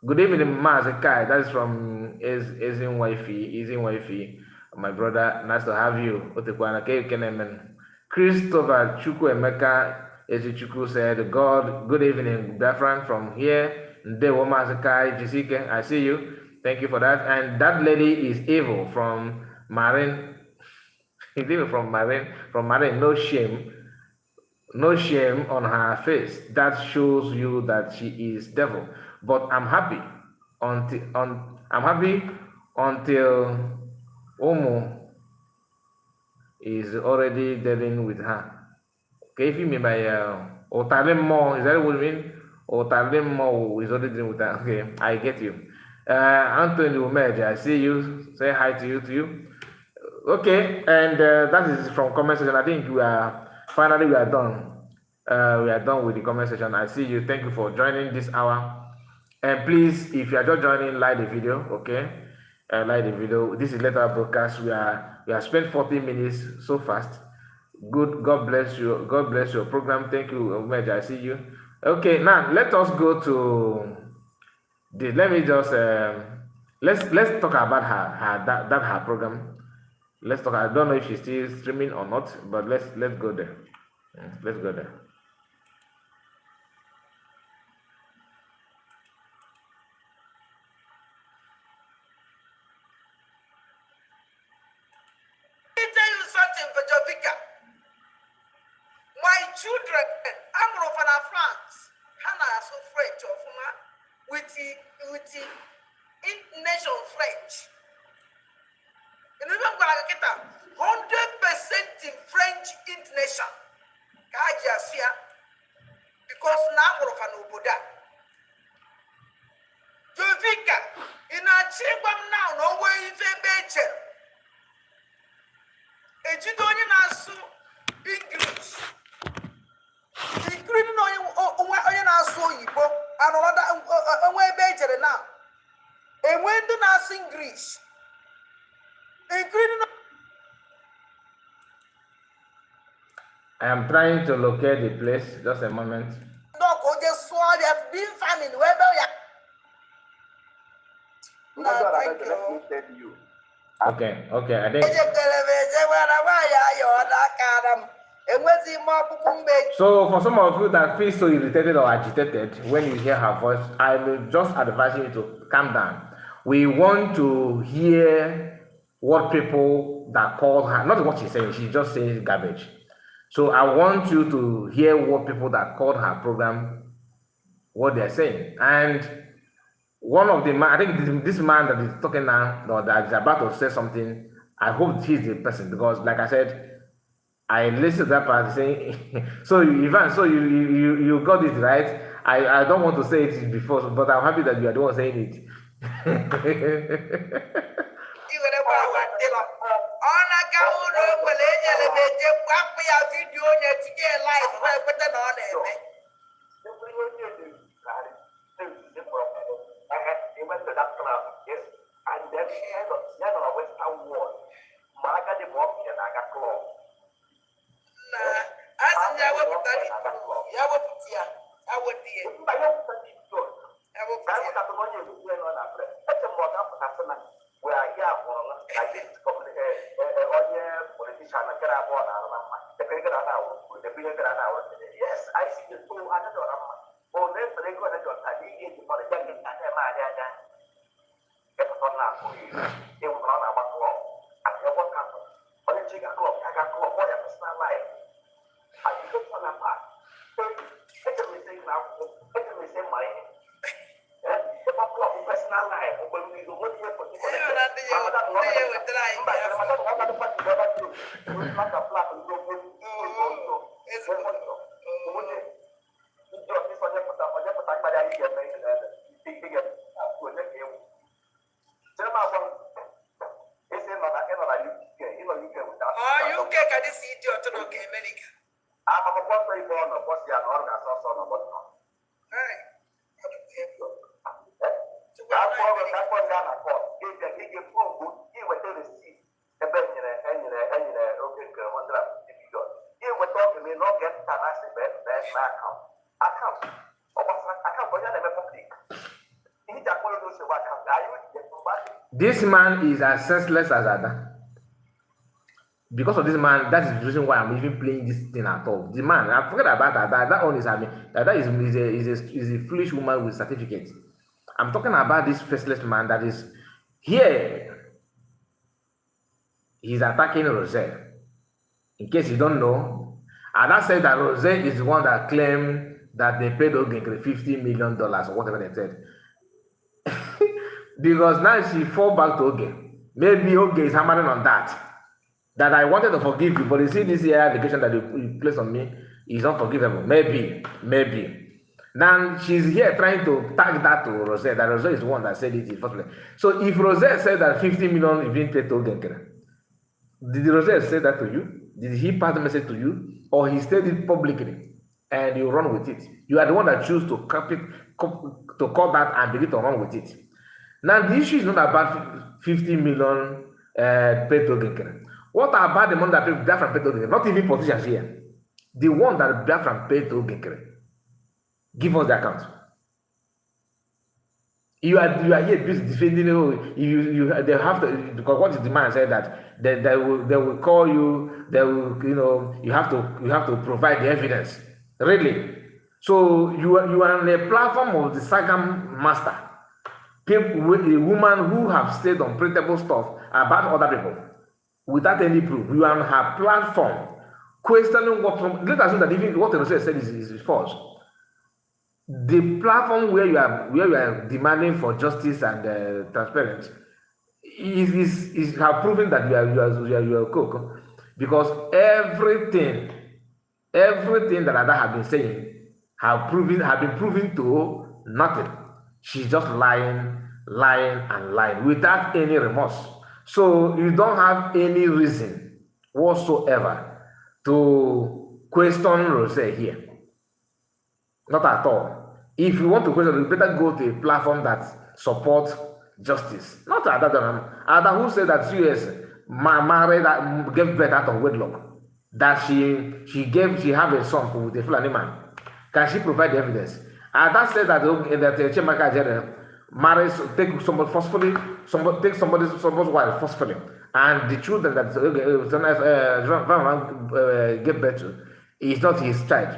Good evening, Mazakai. That is from Izin Wifey. Izin Wifey, my brother. Nice to have you. Otekwana Kenemen. Christopher Chukwemeka Ezichuku said, God, good evening, Biafran from here. Ndewo Mazakai Jisike, I see you. Thank you for that. And that lady is evil from Marin. He's evil from Marin. From Marin, no shame. No shame on her face. That shows you that she is devil. But I'm happy until Omo is already dealing with her. Okay, if you mean by Otalim Mo, is that what you mean? Otalim Mo is already dealing with her. Okay, I get you. Anthony Umeja, I see you. Say hi to you. Okay, and that is from comment section. I think we are done. We are done with the comment section. I see you. Thank you for joining this hour. And please, if you are just joining, like the video. Okay, like the video. This is later broadcast. We are spent 40 minutes so fast. Good. God bless you. God bless your program. Thank you, Omeja. I see you. Okay, now let us go to the. Let me just let's talk about her program. Let's talk. I don't know if she's still streaming or not, but let's go there. Let's go there. Let me tell you something, Vajovika. My children, I'm from France. Hannah is so French of with the nation French. And remember, 100% in French intonation. Kajasia, because now we're from Oboda. Jovika, in a chamber now, no way if a better. And you don't know English. Including on our soul, and other way better now. And when do not sing English, including. I am trying to locate the place. Just a moment. No, go just swallow. They have been famine. Where do you? No, thank you. Okay, I think. So for some of you that feel so irritated or agitated when you hear her voice, I will just advise you to calm down. We want to hear what people that call her, not what she's saying, she just says garbage. So I want you to hear what people that called her program, what they're saying. And one of the man, I think this man that is talking now, or that is about to say something, I hope he's the person, because like I said, I listened to that part saying, so Ivan, so you got it right. I don't want to say it before, but I'm happy that you are the one saying it. Yes, I see the two other. Oh, let's break on the Tadi for the young and Maria. Get on now, you will run about clock. At your work, on the chicken clock, I got clock, what a personal life. I took on a part. It's a mistake now, it's a mistake, my. The clock personal life, when we do what you have put in This man is as senseless as Ada. Because of this man, that is the reason why I'm even playing this thing at all. The man, I forget about Ada. That one is, I mean, Ada is a foolish woman with certificates. I'm talking about this faceless man that is here. He's attacking Rose. In case you don't know, Ada said that Rose is the one that claimed that they paid Ogenkere $50 million or whatever they said. Because now she fall back to Oge. Maybe Oge is hammering on that. That I wanted to forgive you, but you see this here allegation that you placed on me is unforgivable. Maybe. Now she's here trying to tag that to Rose. That Rose is the one that said it in the first place. So if Rose said that 50 million is being paid to Ogenkere, did Rose say that to you? Did he pass the message to you? Or he said it publicly and you run with it? You are the one that choose to call that and begin to run with it. Now the issue is not about 50 million paid to Ogenkere. What about the money that Biafran paid to Ogenkere? Not even politicians here. The one that Biafran paid to Ogenkere. Give us the account. You are here busy defending they have to, because what is the man said that they will call you, they will, you have to provide the evidence. Really. So you are on a platform of the Sagam master. People, a woman who have said unprintable stuff about other people without any proof. You are on her platform questioning what let's assume that even what the said is false. The platform where you are demanding for justice and transparency is have proven that you are a cook, because everything that Ada have been saying have been proven to nothing. She's just lying without any remorse. So you don't have any reason whatsoever to question Rose here. Not at all. If you want to question, you better go to a platform that supports justice. Not Ada who said that US married, gave birth out of wedlock. That she have a son with a Fulani man. Can she provide the evidence? Ada said that Chemaka marries, take somebody forcefully, take somebody's wife forcefully, and the children that gave birth to is not his child.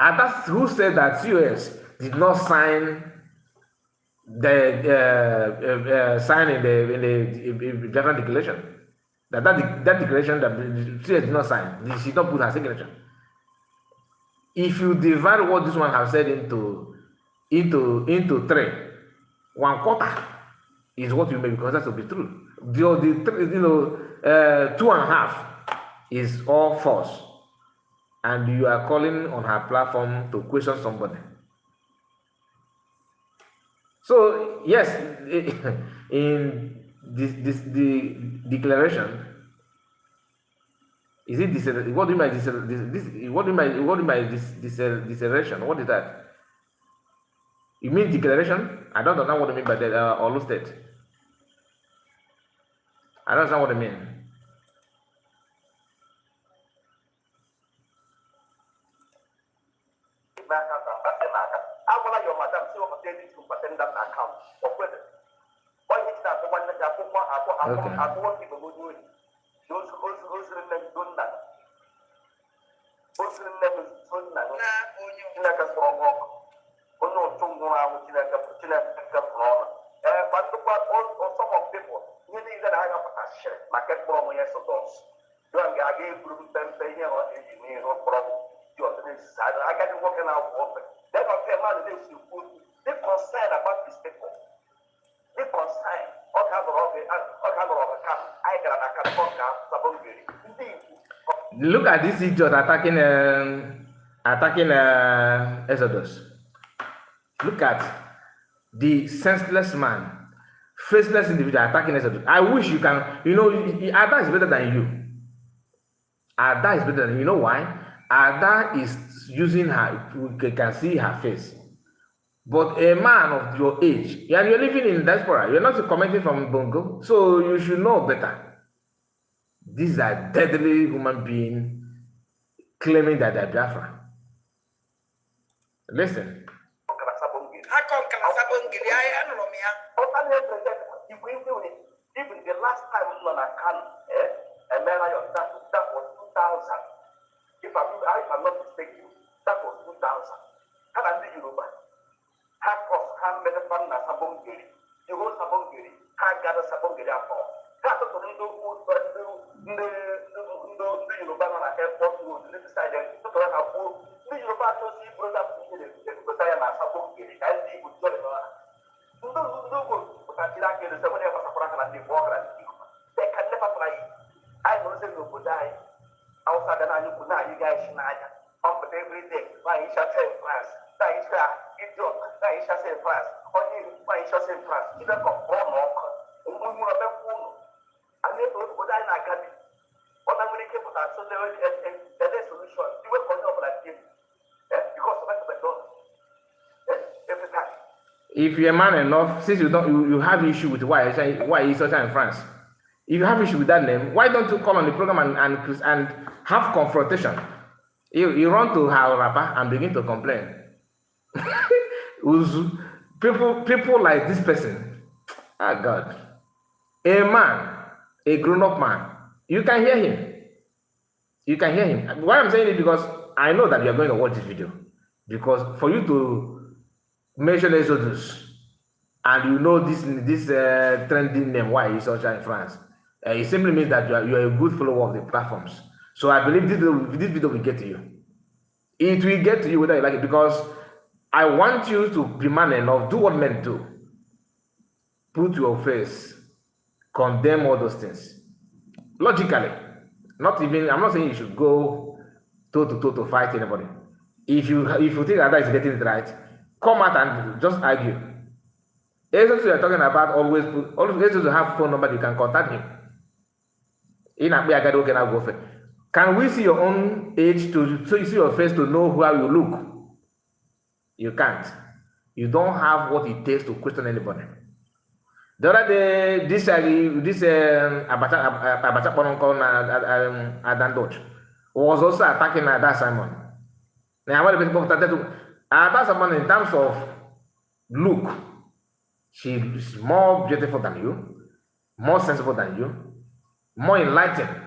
And that's who said that US did not sign the sign in the General Declaration. That declaration that US did not sign, she did not put her signature. If you divide what this one has said into 3, 1/4 is what you may be considered to be true. The 2.5 is all false. And you are calling on her platform to question somebody. So yes, in the declaration, is it what do you mean what do you mean declaration? What is that? You mean declaration? I don't know what I mean by that. Olu state. I don't know what I mean. Look at this idiot attacking Exodus. Look at the senseless man, faceless individual attacking Exodus. I wish you can, Ada is better than you. Ada is better than you. You know why? Ada is using her, you can see her face. But a man of your age, and you're living in diaspora, you're not commenting from Bongo, so you should know better. These are deadly human beings claiming that they're Biafra. Listen. nọ na Kano emela ya that was 2000 if I'm not mistaken that was 2000 ha na ndị Yoruba ha mmekọta na Sabongeri iwu Sabongeri ha gara Sabongeri afọ ha tụtụrụ ndị Yoruba nọ na airport road ndị side tụtụrụ ha kwuo ndị Yoruba achọzi ibroda pụta ya na Sabongeri ka ndị Igbo jọrọ ndị ugwu pụtachiri aka elu sebe onye gbasakwara aka na ndị Igbo ọgara ndị Igbo ka nne patara yi anyị nọrọzi n'obodo anyị Hausa ga na-anyị kwu na-anyị ga-esi n'anya ọpụta everyday nwaanyị chasa in France nwaanyị cha idiot nwaanyị chasa in France onye Igbo nwaanyị chasa in France ibe ka ọkpọrọ na ọkụ nwụrụ ọbekwa ụlọ anyị eto obodo anyị na-agabi ọ na nwere ike pụta ede solution iwepụ onye ọbụla dị because of every time. If you're a man enough, since you have issue with why is such in France, if you have issue with that name, why don't you call on the program and have confrontation? You run to her rapper and begin to complain. people like this person, oh God, a man, a grown-up man, you can hear him. You can hear him. Why I'm saying it because I know that you are going to watch this video. Because for you to mention Exodus and you know this trending name, why is such in France, it simply means that you are a good follower of the platforms. So I believe this video will get to you. It will get to you whether you like it, because I want you to be man enough, do what men do. Put your face, condemn all those things. Logically. Not even, I'm not saying you should go toe to fight anybody. If you think that is getting it right, come out and just argue. Essentially, you're talking about always have phone number, you can contact him. Can we see your own age so you see your face to know how you look? You can't. You don't have what it takes to question anybody. The other day, this Abacha Adan Dodge was also attacking Ada Simon. Now, what the people started to Ada Simon in terms of look, she's more beautiful than you, more sensible than you, more enlightened,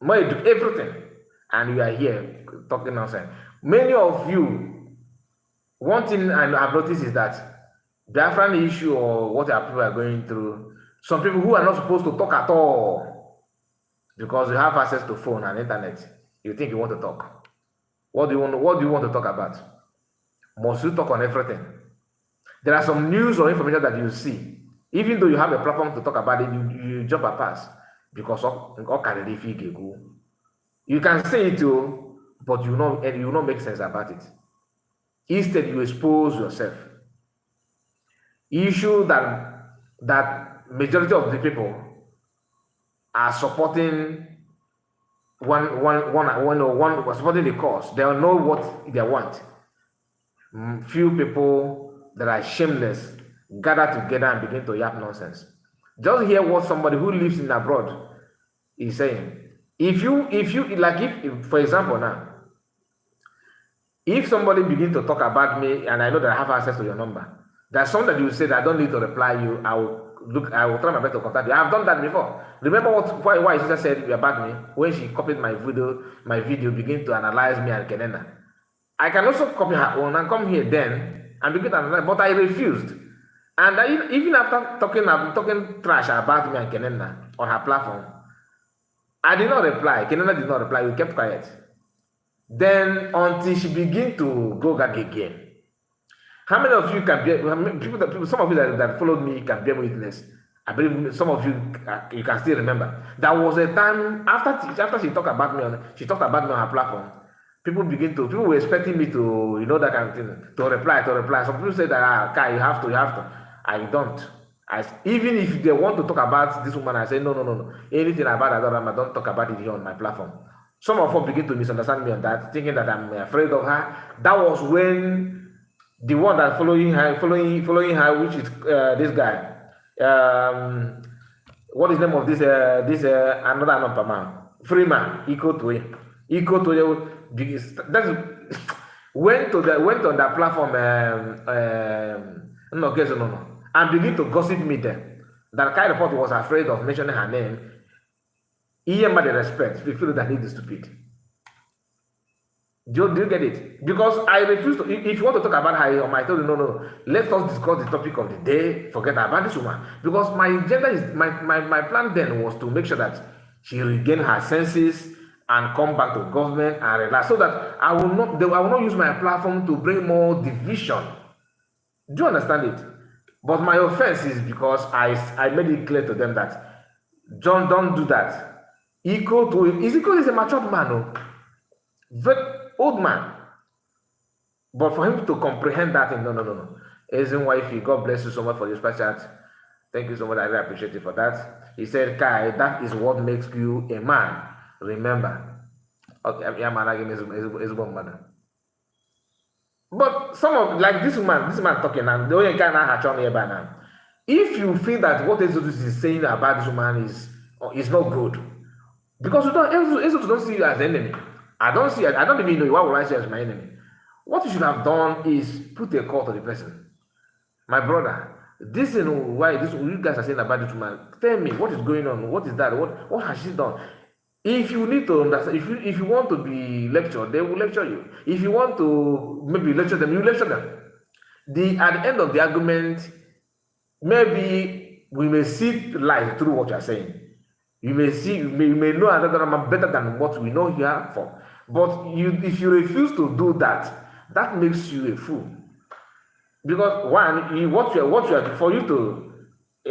more everything, and you are here talking nonsense. Many of you, one thing I've noticed is that Biafran issue or what our people are going through, some people who are not supposed to talk at all because you have access to phone and internet, you think you want to talk. What do you want to talk about? Must you talk on everything? There are some news or information that you see, even though you have a platform to talk about it, you jump a pass because you can say it too, but you know make sense about it. Instead, you expose yourself. Issue that majority of the people are supporting supporting the cause. They know what they want. Few people that are shameless gather together and begin to yap nonsense. Just hear what somebody who lives in abroad is saying. If for example now, if somebody begin to talk about me and I know that I have access to your number, there's some that you say that I don't need to reply you. I will try my best to contact you. I've done that before. Remember why she said about me when she copied my video, begin to analyze me and Kenena. I can also copy her own and come here then and begin to analyze, but I refused. And even after talking trash about me and Kenena on her platform, I did not reply. Kenena did not reply. We kept quiet. Then until she began to go back again. How many of you can bear? Some of you that followed me can bear witness. I believe some of you can still remember. There was a time after she talked about me on her platform. People were expecting me to that kind of thing to reply. Some people said that Kai, you have to. I don't. Even if they want to talk about this woman, I say no. Anything about Adorama, don't talk about it here on my platform. Some of them begin to misunderstand me on that, thinking that I'm afraid of her. That was when the one that following her, which is this guy. What is the name of this another number man? Freeman, equal to him. That's went on that platform. And begin to gossip me there. that kind of report was afraid of mentioning her name. Ian the respect, we feel that he is stupid. Do you get it? Because I refuse to. If you want to talk about her, I told you no. Let us discuss the topic of the day. Forget about this woman. Because my agenda is my plan then was to make sure that she regain her senses and come back to government and relax, so that I will not use my platform to bring more division. Do you understand it? But my offense is because I made it clear to them that John, don't do that. Ezekiel is a matured man, no? Very old man. But for him to comprehend that, no. Isn't wifey, God bless you so much for your special chat. Thank you so much. I really appreciate it for that. He said, Kai, that is what makes you a man. Remember. Okay, yeah, man, I give his one man. But some of like this man talking now, the only guy now had shown here by now. If you feel that what Exodus is saying about this woman is not good, because Exodus don't see you as enemy. I don't even know you. Why would I say as my enemy? What you should have done is put a call to the person. My brother, this is why you guys are saying about this woman. Tell me what is going on. What is that? What has she done? If you need to understand, if you want to be lectured, they will lecture you. If you want to maybe lecture them, you lecture them. At the end of the argument, maybe we may see light through what you are saying. You may know another man better than what we know here for. But if you refuse to do that, that makes you a fool. Because for you to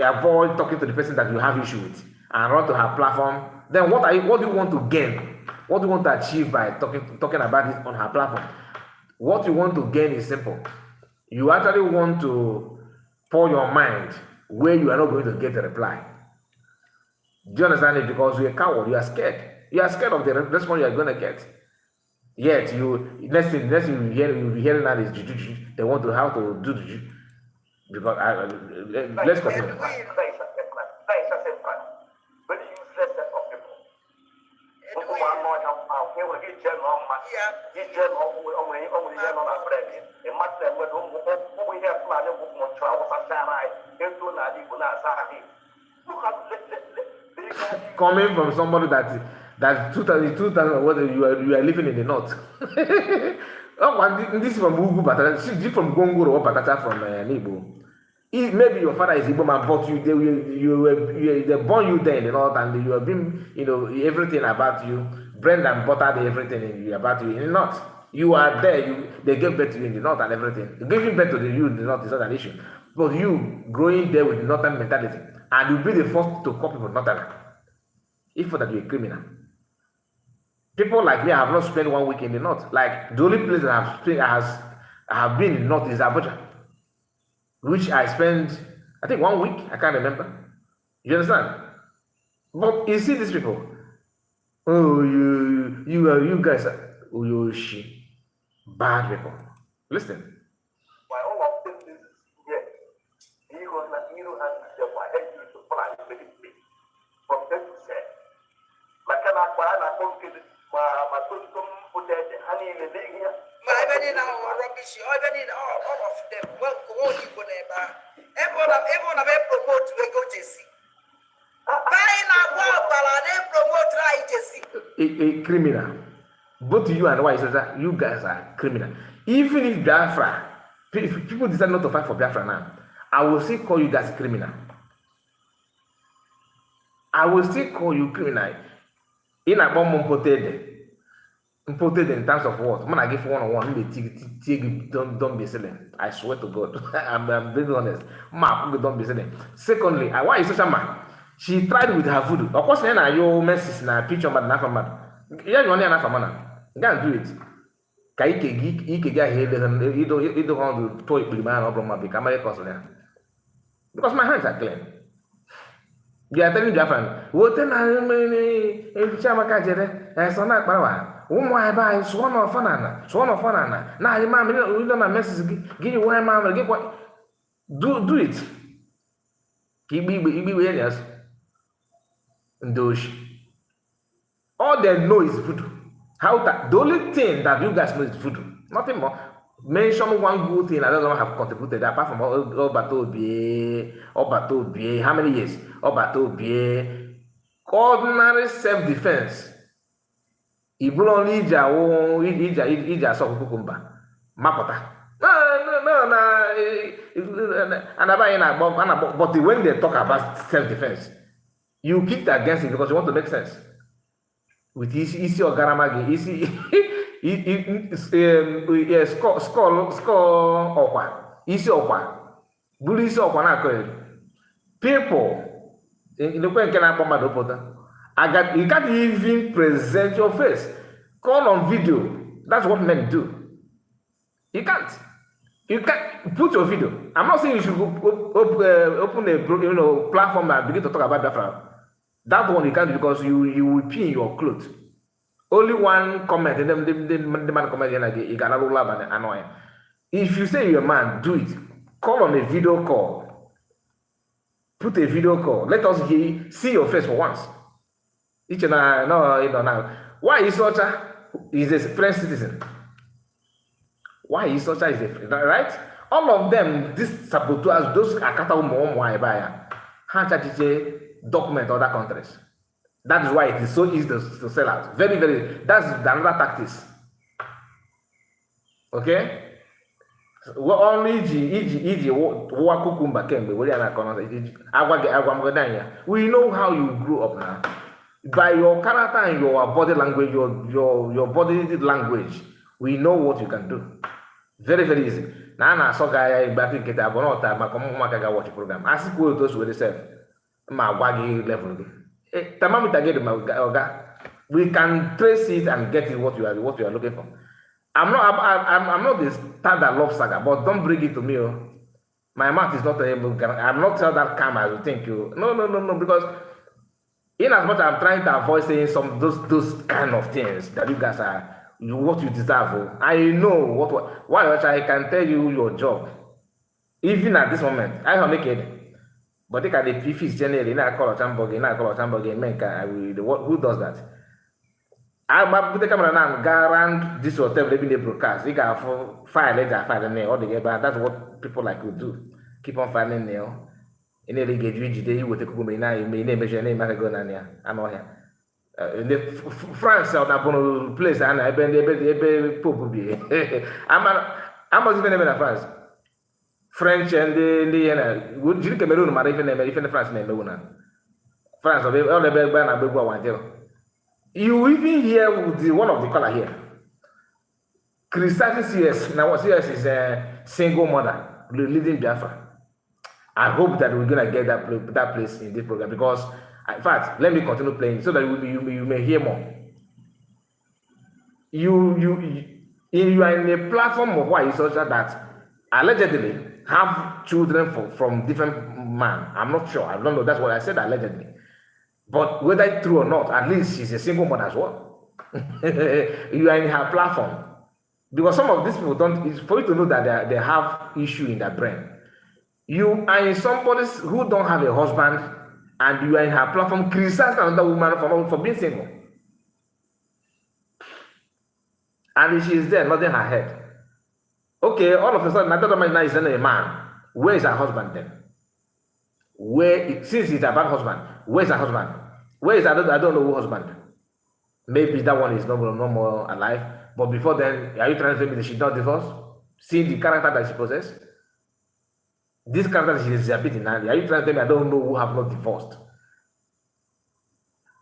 avoid talking to the person that you have issue with and run to her platform, then what do you want to gain? What do you want to achieve by talking about it on her platform? What you want to gain is simple. You actually want to pour your mind where you are not going to get a reply. Do you understand it? Because you're a coward, you are scared. You are scared of the response you are going to get. Yet next thing you'll be hearing that is juju. They want to how to do juju. Because let's continue. Coming from somebody that's 2000 whether you are living in the north. This is from Ugu Batata, she from Gongoro or Batata from Nibo. Maybe your father is Igbo man, but they born you there in the north, and you have been, everything about you, bread and butter, everything about you in the north. You are there, they gave birth to you in the north and everything. Giving birth to you in the north is not an issue. But you growing there with the northern mentality, and you'll be the first to call people northern. If for that you're a criminal. People like me, I have not spent 1 week in the north. Like the only place that I have been in the north is Abuja, which I spent, I think 1 week. I can't remember. You understand? But you see these people. Oh, you guys are bad people. Listen. A criminal. Both you and why that you guys are criminal. Even if Biafra, if people decide not to fight for Biafra now, I will still call you guys criminal. I will still call you criminal. In a bomb imported in terms of what? Man, I give 1-on-1. Don't be silly. I swear to God. I'm being honest. Don't be silly. Secondly, why is such a man? She tried with her voodoo. Of course, then you message na picture man na man. Yeah, you want na man. Go and do it. Ike ga hele you don't want to toy with man or from my camera because my hands are clean. They are telling their friend, what then I Chamaka Jere, so not Bawa. Why buy swan of Fanana? Now, your mamma, you don't have message, give you one mamma, get what? Do it. Keep me with us. Dosh. All they know is voodoo. The only thing that you guys know is voodoo. Nothing more. Mention one good thing that doesn't have contributed apart from Obatobie, how many years? Obatobie, ordinary self-defense. Ibulu only ija asọ kukumba mapụta. No, and but when they talk about self-defense, you kicked against it because you want to make sense. With isi ọgarama gị score ọkwa isi ọkwa buru isi ọkwa na-akọ elu people ndekwe nke na-akpọ mmadụ pụta you can't even present your face, call on video. That's what men do. You can't put your video. I'm not saying you should open a platform and begin to talk about Biafra. That one you can't do because you will pee in your clothes. Only one comment, and then the man comment like you got a love and annoying. If you say you're a man, do it. Call on a video call. Put a video call. Let us see your face for once. Each and now. Why is Socha is a French citizen? Why is Socha is a right? All of them, these saboteurs, those Akata Umoya, Hancha document other countries. That is why it is so easy to sell out. Very, very. That's another tactics. Okay. Only iji wakukumba kembe we know how you grew up now. By your character and your body language, your body language, we know what you can do. Very, very easy. Now, so guy back in Keta Bonota, Makamaka watch program. Ask you those with yourself. My waggy level. We can trace it and get it what you are looking for. I'm not the star that loves saga, but don't bring it to me. My mouth is not able. I'm not that calm as you think you. No, because in as much as I'm trying to avoid saying some those kind of things that you guys are what you deserve. I know why I can tell you your job. Even at this moment, I have make it. But they can the fifth generally, I call a Chamberlain, who does that? I'm put the camera now, guarantee this or whatever they broadcast. They got file all together. That's what people like to do. Keep on filing nail. In any get you will take you may name your name, I go here. I'm not here. In the France, on a place, and I've been Pope be. I'm even in France. French and the would you Cameroon, even France name France of all the big band, I will go and tell. You even hear with one of the color here. Christianity CS, now what CS is a single mother leading Biafra. I hope that we're gonna get that place in this program because, in fact, let me continue playing so that you may hear more. You are in a platform of why is social that allegedly have children from different man. I'm not sure. I don't know. That's what I said allegedly. But whether it's true or not, at least she's a single mother as well. You are in her platform. Because some of these people don't, it's for you to know that they have issue in their brain. You are in somebody who don't have a husband and you are in her platform criticizing another woman for being single. And she is there nodding her head. Okay, all of a sudden, I don't know is a man. Where is her husband then? Since it's about husband, where's her husband? Where is I don't know who husband. Maybe that one is no more alive. But before then, are you trying to tell me that she's not divorced? Seeing the character that she possesses? This character that she is exhibiting now, are you trying to tell me I don't know who have not divorced?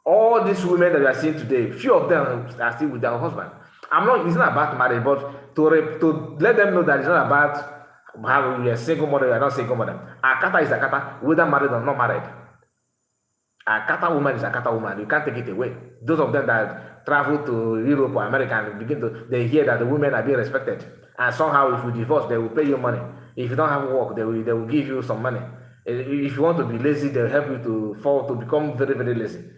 All these women that we are seeing today, few of them are still with their husband. It's not about marriage, but to let them know that it's not about how you're a single mother, you're not a single mother. Akata is Akata, whether married or not married. Akata woman is Akata woman. You can't take it away. Those of them that travel to Europe or America and they hear that the women are being respected. And somehow if you divorce, they will pay you money. If you don't have work, they will give you some money. If you want to be lazy, they'll help you to become very, very lazy.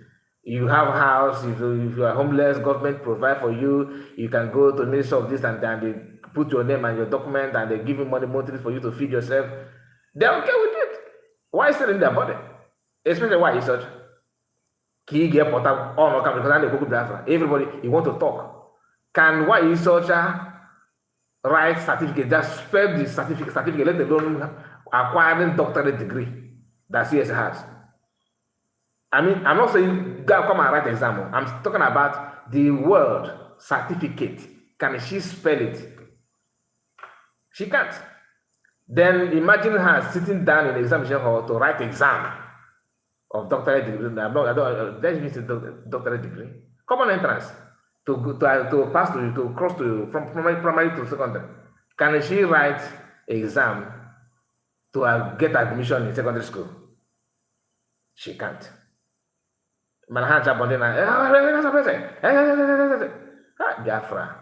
You have a house, if you are homeless, government provide for you. You can go to the ministry of this and they put your name and your document and they give you money monthly for you to feed yourself. They're okay with it. Why is it in their body? Especially why is such? Key get put up on because I go to Biafra. Everybody, you want to talk. Can why is such write certificate, just spell the certificate, let alone acquiring doctorate degree that CS has. I mean, I'm not saying come and write exam. I'm talking about the word certificate. Can she spell it? She can't. Then imagine her sitting down in the examination hall to write exam of doctorate degree. Let's use doctorate degree. Common entrance to pass to cross to from primary to secondary. Can she write exam to get admission in secondary school? She can't. Biafra.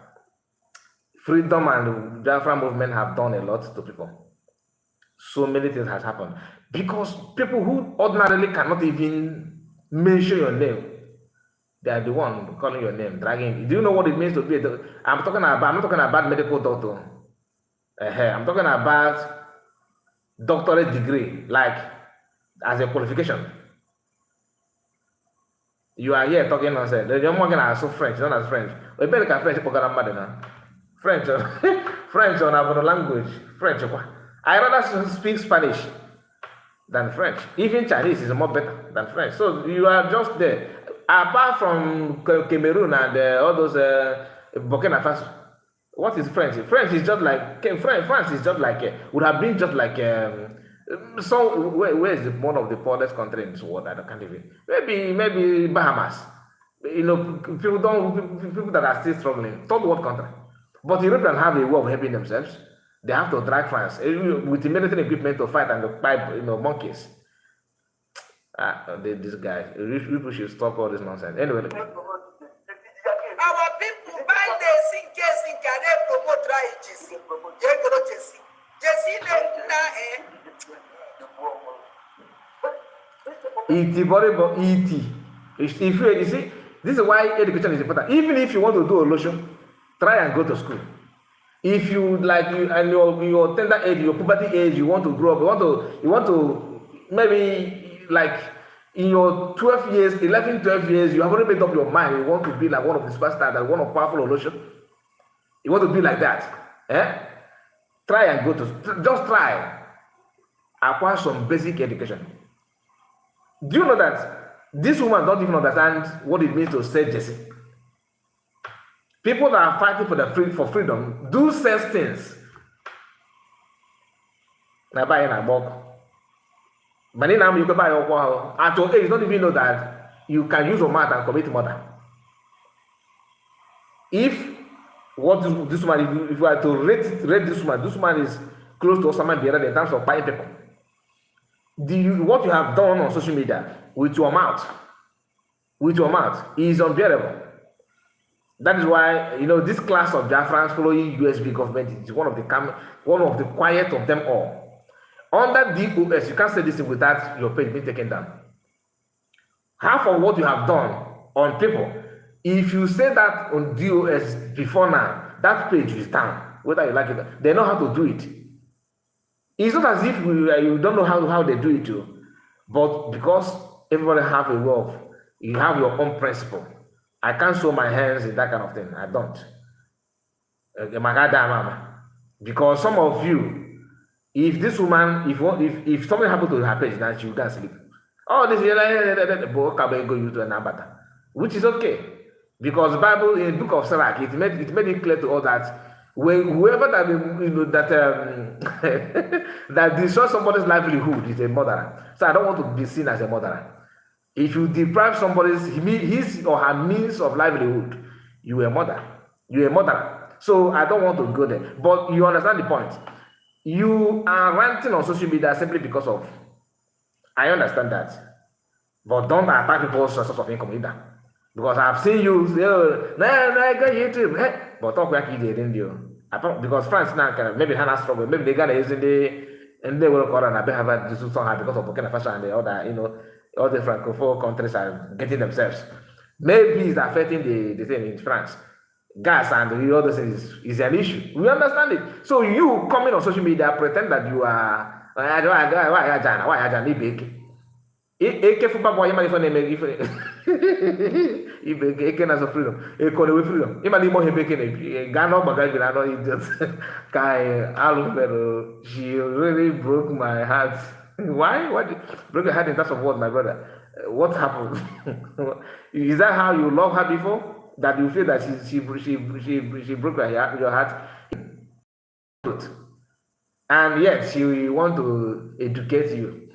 Freedom and Biafra movement have done a lot to people. So many things has happened. Because people who ordinarily cannot even mention your name, they are the one calling your name, dragging you. Do you know what it means to be a doctor? I'm not talking about medical doctor. I'm talking about doctorate degree, like as a qualification. You are here talking nonsense. The young man are so French, not as French. We better can French French, French on our language. French. I rather speak Spanish than French. Even Chinese is more better than French. So you are just there. Apart from Cameroon and all those Burkina Faso, what is French? French is just like France is just like would have been just like so where is one of the poorest countries in this world? I can't even. Maybe Bahamas. You know, people that are still struggling. Third world country. But Europeans have a way of helping themselves. They have to drag France with the military equipment to fight and to fight, monkeys. These guys, people should stop all this nonsense. Anyway. Our people buy this in case in can they promote dry Jesse. They go to Jesse. Jesse E.T. If you see, this is why education is important. Even if you want to do a lotion, try and go to school. If you like and your tender age, your puberty age, you want to grow up, you want to maybe like in your 12 years, 11, 12 years, you have already made up your mind. You want to be like one of the superstars, like one of powerful Olosho. You want to be like that. Try and just try. Acquire some basic education. Do you know that this woman don't even understand what it means to say Jesse? People that are fighting for freedom do say things. Now buy a book. But now you can buy your wall. At your age, you don't even know that you can use your mouth and commit murder. If this woman, if you are to rate this woman is close to Osama bin Laden in terms of buying people. What you have done on social media with your mouth is unbearable. That is why this class of Biafrans following USB government is one of the quiet of them all. Under DOS, you can't say this without your page being taken down. Half of what you have done on people, if you say that on DOS before now, that page is down, whether you like it. They know how to do it. It's not as if you don't know how they do it too, but because everybody have a way of, you have your own principle. I can't show my hands in that kind of thing. I don't. Because some of you, if this woman, if something happened to her page, then she will go and sleep. Oh, this is which is okay. Because the Bible in the book of Sirach, it made it clear to all that when whoever that that destroys somebody's livelihood is a murderer. So I don't want to be seen as a murderer. If you deprive somebody's his or her means of livelihood, you are a murderer. You're a murderer. So I don't want to go there. But you understand the point. You are ranting on social media simply because of. I understand that. But don't attack people's sources of income either. Because I've seen you say, go YouTube. Hey, but talk like you did in you. Because France now maybe Hannah struggle, maybe they got using and they will call and I have to do something because of Burkina Faso and the other, all the Francophone countries are getting themselves. Maybe it's affecting the thing in France. Gas and the other things is an issue. We understand it. So you coming on social media, pretend that you are why eke na-azọ freedom eko na-ewe freedom ịma na ime ọhịa ebe eke na-ebi gaa n'ọgba gaa bi na anọ idiot ka alụ mere she really broke my heart. Why? What broke your heart in terms of what, my brother? What happened? Is that how you love her before? That you feel that she broke your heart? And yet she want to educate you.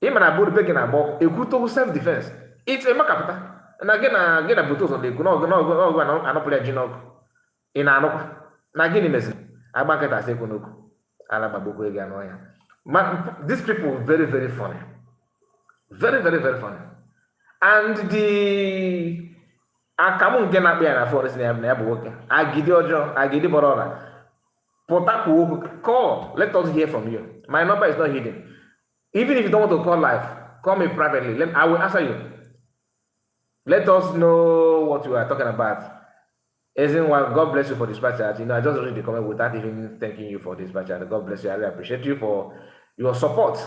Him and Abu begin about a good self-defense. It's a makapata. And again, a butos on the no, I don't play a ginog in Anoka. Nagin in this. I bank it as a kunuk. Alababuko again. Man, these people very, very funny. Very, very, very funny. And the Akamun get up there and forest never working. I give you a job, I give you Borona. Potaku, call. Let us hear from you. My number is not hidden. Even if you don't want to call live, call me privately. I will answer you. Let us know what you are talking about. As in, well, God bless you for dispatch chat. You know, I just read the comment without even thanking you for dispatch chat. God bless you. I really appreciate you for your support.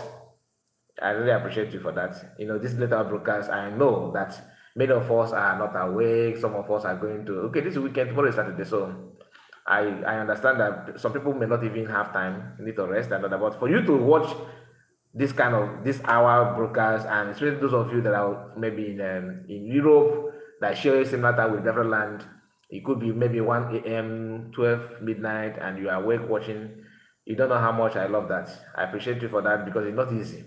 I really appreciate you for that. You know, this later broadcast, I know that many of us are not awake. Some of us are going to, okay, this weekend, tomorrow is Saturday, so I understand that some people may not even have time, need to rest and all that. But for you to watch this hour broadcast, and especially those of you that are maybe in Europe that share a similar time with different land, it could be maybe 1 a.m., 12 midnight, and you are awake watching. You don't know how much I love that. I appreciate you for that because it's not easy.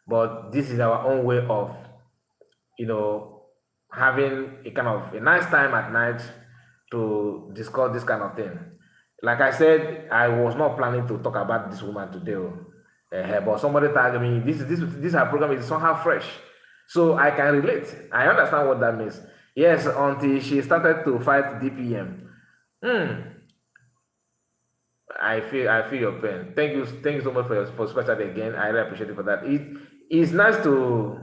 But this is our own way of, you know, having a kind of a nice time at night to discuss this kind of thing. Like I said, I was not planning to talk about this woman today, but somebody tagged me. This her program is somehow fresh, so I can relate. I understand what that means. Yes, until she started to fight DPM. I feel your pain. Thank you so much for special again. I really appreciate it for that. It's nice to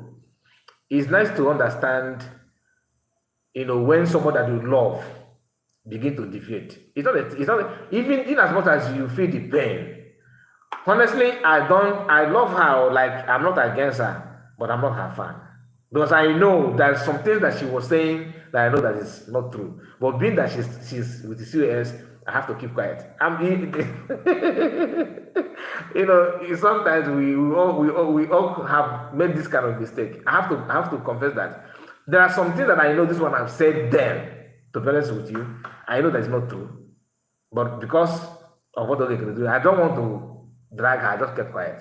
understand, you know, when someone that you love begin to defeat. It's not even in as much as you feel the pain. Honestly, I love her, like I'm not against her, but I'm not her fan. Because I know there's some things that she was saying that I know that is not true. But being that she's with the COS, I have to keep quiet. You know, sometimes we all have made this kind of mistake. I have to confess that there are some things that I know this one I've said then. To be honest with you, I know that it's not true, but because of what they're going to do, I don't want to drag her. I just kept quiet.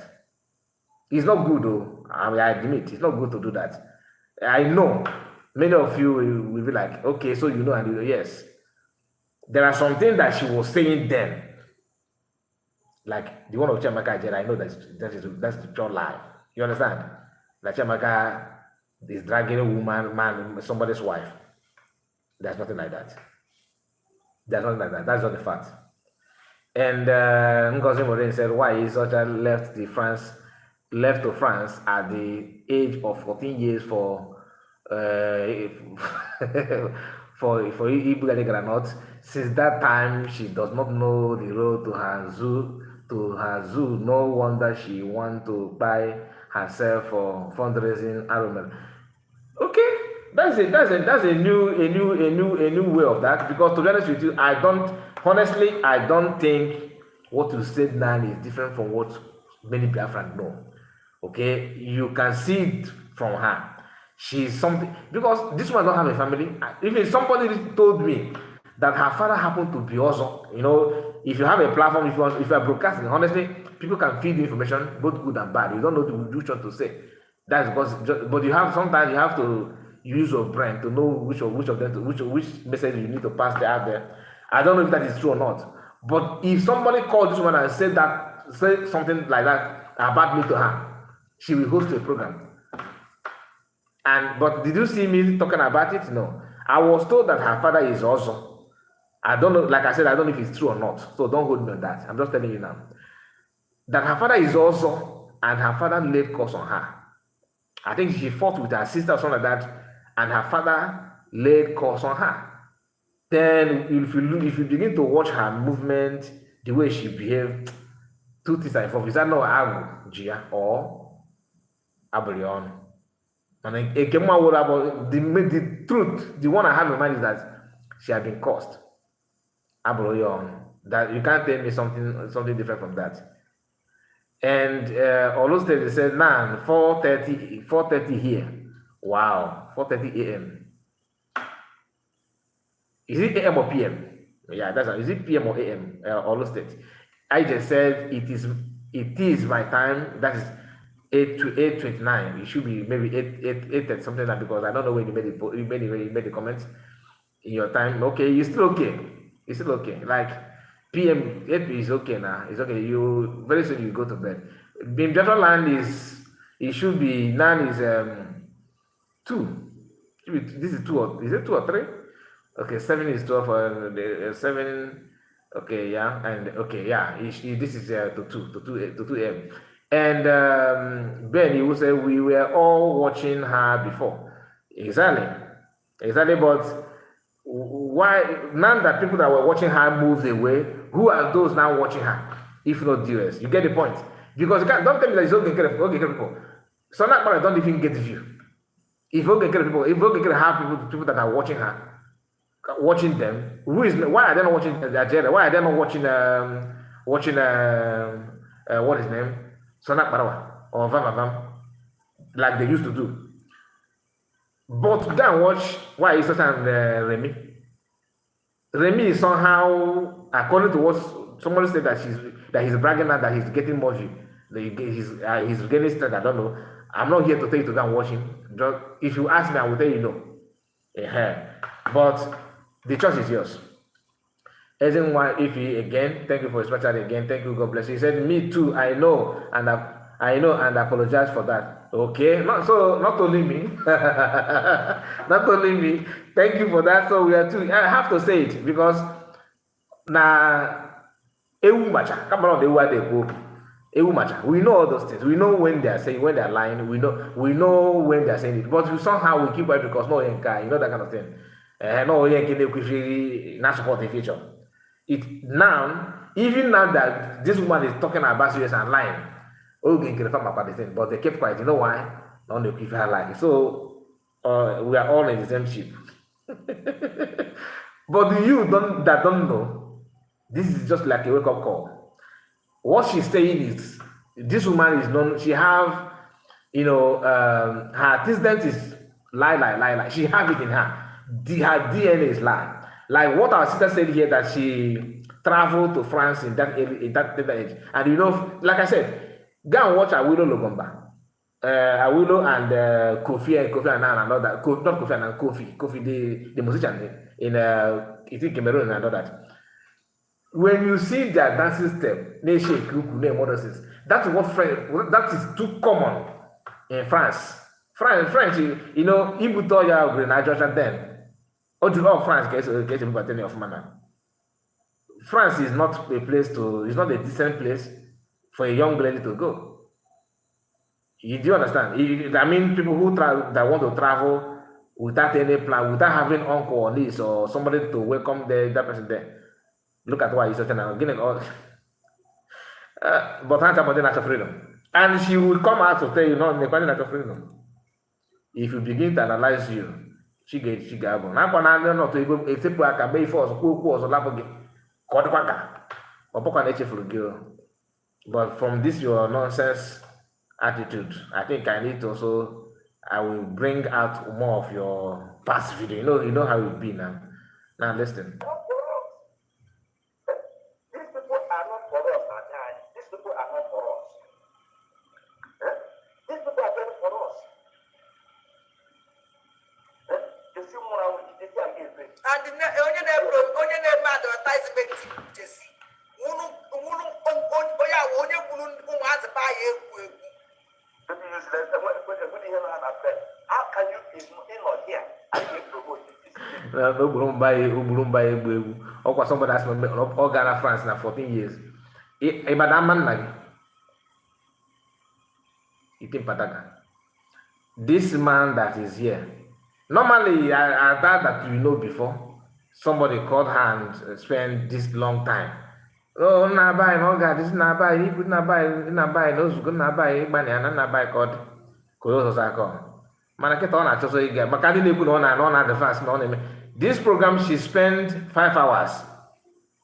It's not good though. I mean, I admit it's not good to do that. I know many of you will be like, okay, so you know, and yes, there are some things that she was saying then, like the one of Chiamaka Ajera. I know that's the pure lie. You understand? That Chiamaka is dragging a man, somebody's wife. There's nothing like that. There's nothing like that. That's not the fact. And Ngozi Morin said, why is Ocha left to France at the age of 14 years for for Ibugali Granot? Since that time, she does not know the road to her zoo. No wonder she want to buy herself for fundraising argument. Okay, that's a new way of that. Because to be honest with you, I don't think what you said now is different from what many Biafran know. Okay, you can see it from her. She's something, because this one don't have a family. Even somebody told me that her father happened to be also, you know, if you have a platform, if you are broadcasting, honestly, people can feed you information, both good and bad. You don't know which one to say. That's because, but sometimes you have to use your brain to know which of them, which message you need to pass out there. I don't know if that is true or not. But if somebody called this woman and said something like that about me to her, she will host a program. But did you see me talking about it? No. I was told that her father is also. I don't know, like I said, I don't know if it's true or not. So don't hold me on that. I'm just telling you now. That her father is also, and her father laid curse on her. I think she fought with her sister or something like that, and her father laid curse on her. Then if you begin to watch her movement, the way she behaved, two things are involved. Is that not Agu, Gia, or Aburion? And the truth, the one I have in mind is that she had been cursed. That you can't tell me something different from that. And Olu State, they said, nah, 4:30 here. Wow, 4:30 a.m. Is it a.m. or p.m.? Yeah, that's right. Is it p.m. or a.m.? Olu State. I just said it is my time. That is 8 to 8:29. It should be maybe 8:30, something like that, because I don't know when you made the comment in your time. Okay, you're still okay. It's still okay. Like PM 8 is okay now. It's okay. You very soon you go to bed. In Jeffrey land it should be now is 2. This is 2 or is it 2 or 3? Okay, 7 is 12 7. Okay, yeah, and okay, yeah. This is to 2 a.m. And Ben, you will say we were all watching her before. Exactly, but why now that people that were watching her moved away, who are those now watching her if not viewers? You get the point, because you can't, don't tell me that it's okay people. So that part don't even get view. If okay have people that are watching her, watching them, why are they not watching Nigeria? Why are they not watching what is his name, Sonak Barawa or Vam like they used to do? But go and watch why is such an Remy. Remy is somehow, according to what somebody said, that he's bragging that he's getting more view. He's getting started. I don't know. I'm not here to tell you to go and watch him. Just, if you ask me, I will tell you no. But the choice is yours. Ezenwa Ifi again, thank you for his special again. Thank you, God bless you. He said, me too, I know and apologize for that. Okay, not only me, not only me. Thank you for that. So we are too. I have to say it because na ewu macha. Come on, ewu macha. We know all those things. We know when they are lying. We know when they are saying it. But somehow we keep quiet because no yenka, you know that kind of thing. No yenka they not support the future. Even now that this woman is talking about serious and lying, about the thing, but they kept quiet. You know why? Now they keep her lying. So we are all in the same ship. But you that don't know, this is just like a wake-up call. What she's saying is, this woman is known. She have, her antecedent is lie. She have it in her. Her DNA is lie. Like what our sister said here, that she traveled to France in that age. And like I said, go and watch Awilo Logomba. Awilo and Kofi Annan and all that. Not Kofi Annan, Kofi, the musician in Cameroon and all that. When you see their dancing step, they shake, that's that is too common in France. French, Ibuto ya Grenadier then. France gets of manner. France is not a place it's not a decent place for a young lady to go. Do you understand? I mean, people that want to travel without any plan, without having uncle or niece or somebody to welcome that person there. Look at why he's such an getting all. But how about the natural freedom? And she will come out to tell you, no, the natural freedom. If you begin to analyze you, she ga abụ nakwa na ndị nọtụ ego etepụ aka mee ife ọzọ kwuo ọzọ lapụ gị ka ọ dịkwa ka ọ bụkwa na echefuru gị. But from this your nonsense attitude, I think I will bring out more of your past video. You know how it be now. Now listen. These people are not for us, these people are not for us. These people are very for us. And onye na-eme advertisement Jesi onye gburu ụmụazị ba ya egwu. How can you be not here and you promote this? Ogburu mba ya egwu. Ọkwa somebody asị ọ gara France na 14 years. Ịbada ama nna gị. Ite mpataga. This man that is here, normally, I that you know before, somebody called her and spent this long time. Oh, nabai, no God, this nabai, he could nabai, no good nabai, money, and nabai called Koyoso Sako. mana kịta ọ na-achọsọ ịga maka ndị na-ekwu na ọ na advance na ọ na-eme. This program she spent 5 hours.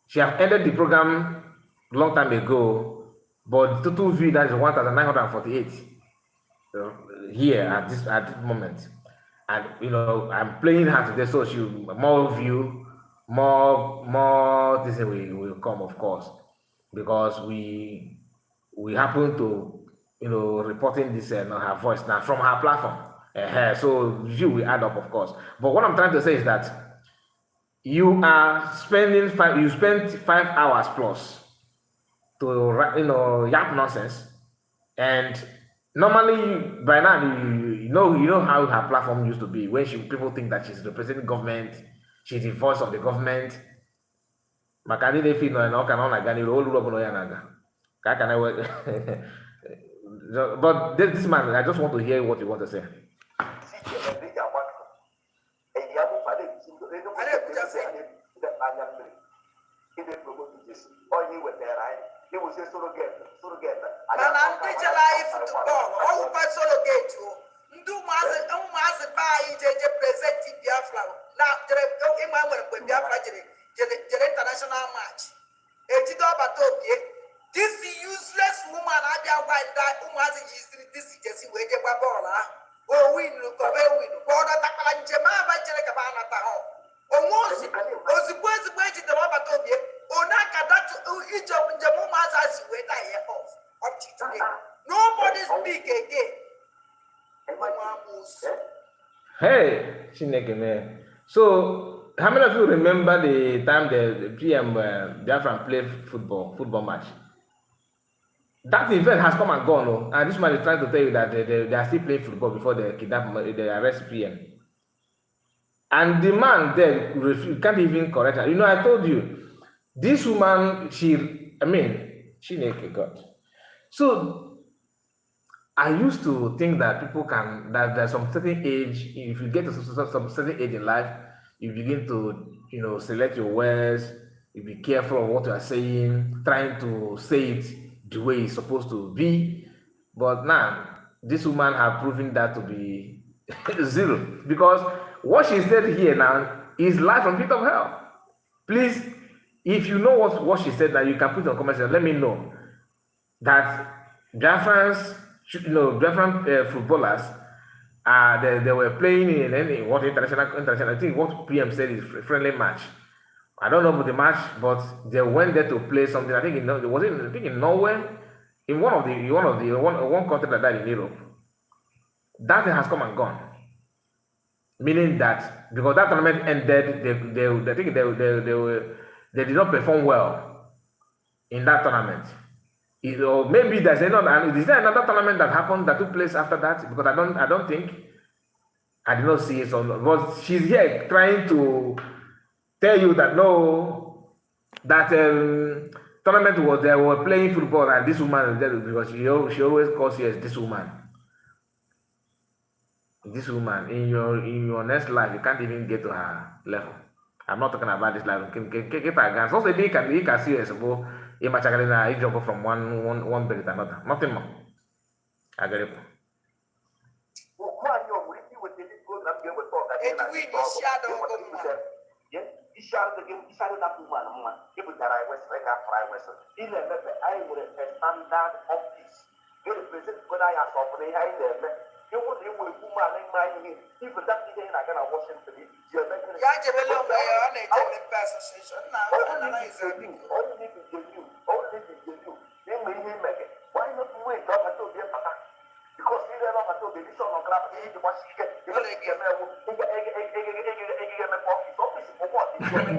She have ended the program long time ago, but the total view that is 1,948 here at this moment. And I'm playing her today, so she more view, more this will come, of course, because we happen to reporting this her voice now from her platform. So view will add up, of course. But what I'm trying to say is that you are spending you spent 5 hours plus to yap nonsense, and normally by now you know how her platform used to be when people think that she's representing government, she's the voice of the government. Maka ndị na-efe na ọ ka na ọ na-aga n'iru olu ọbụla ya na-aga ka aka na-ewe. But this man, I just want to hear what you want to say. Mana ndị jere anyị futbọọlụ ọwụkwa sologeti ndị ụmụazị be anyị jeje prezenti Biafra na ịma nwere mgbe Biafra jere international match ejide ọbata obie this useless woman abịa gwa ndị ụmụazị jiziri disi jesi wee je gba bọọlụ ahụ o winu kọba ewinu ka ọ natakwara njem aba jere ka ba anata ha onwe ozugbo ejidere ọbata obie onye aka datu ije njem ụmụazị asị wee die here off up to today. Nobody speak again. Hey, Chineke, man. So, how many of you remember the time the PM Biafran played football match? That event has come and gone, oh, and this man is trying to tell you that they are still playing football before they kidnap, they arrest PM. And the man there can't even correct her. I told you, this woman, Chineke, God. So I used to think that people that there's some certain age, if you get to some certain age in life, you begin to select your words, you be careful of what you are saying, trying to say it the way it's supposed to be. But now this woman has proven that to be zero, because what she said here now is live from pit of hell. Please, if you know what she said, now you can put on comment section. Let me know that Biafran footballers, they were playing in what international. I think what PM said is a friendly match. I don't know about the match, but they went there to play something. I think in Norway, in one country like that in Europe. That has come and gone. Meaning that because that tournament ended, they did not perform well in that tournament. Or maybe is there another tournament that happened that took place after that? Because I don't think, I did not see it. But she's here trying to tell you that no, that tournament was they were playing football and this woman is there because she always calls you as this woman. This woman in your next life, you can't even get to her level. I'm not talking about this life. Get her guns. Also, you can see as well. You jump from one bed to another. Nothing more. I get it.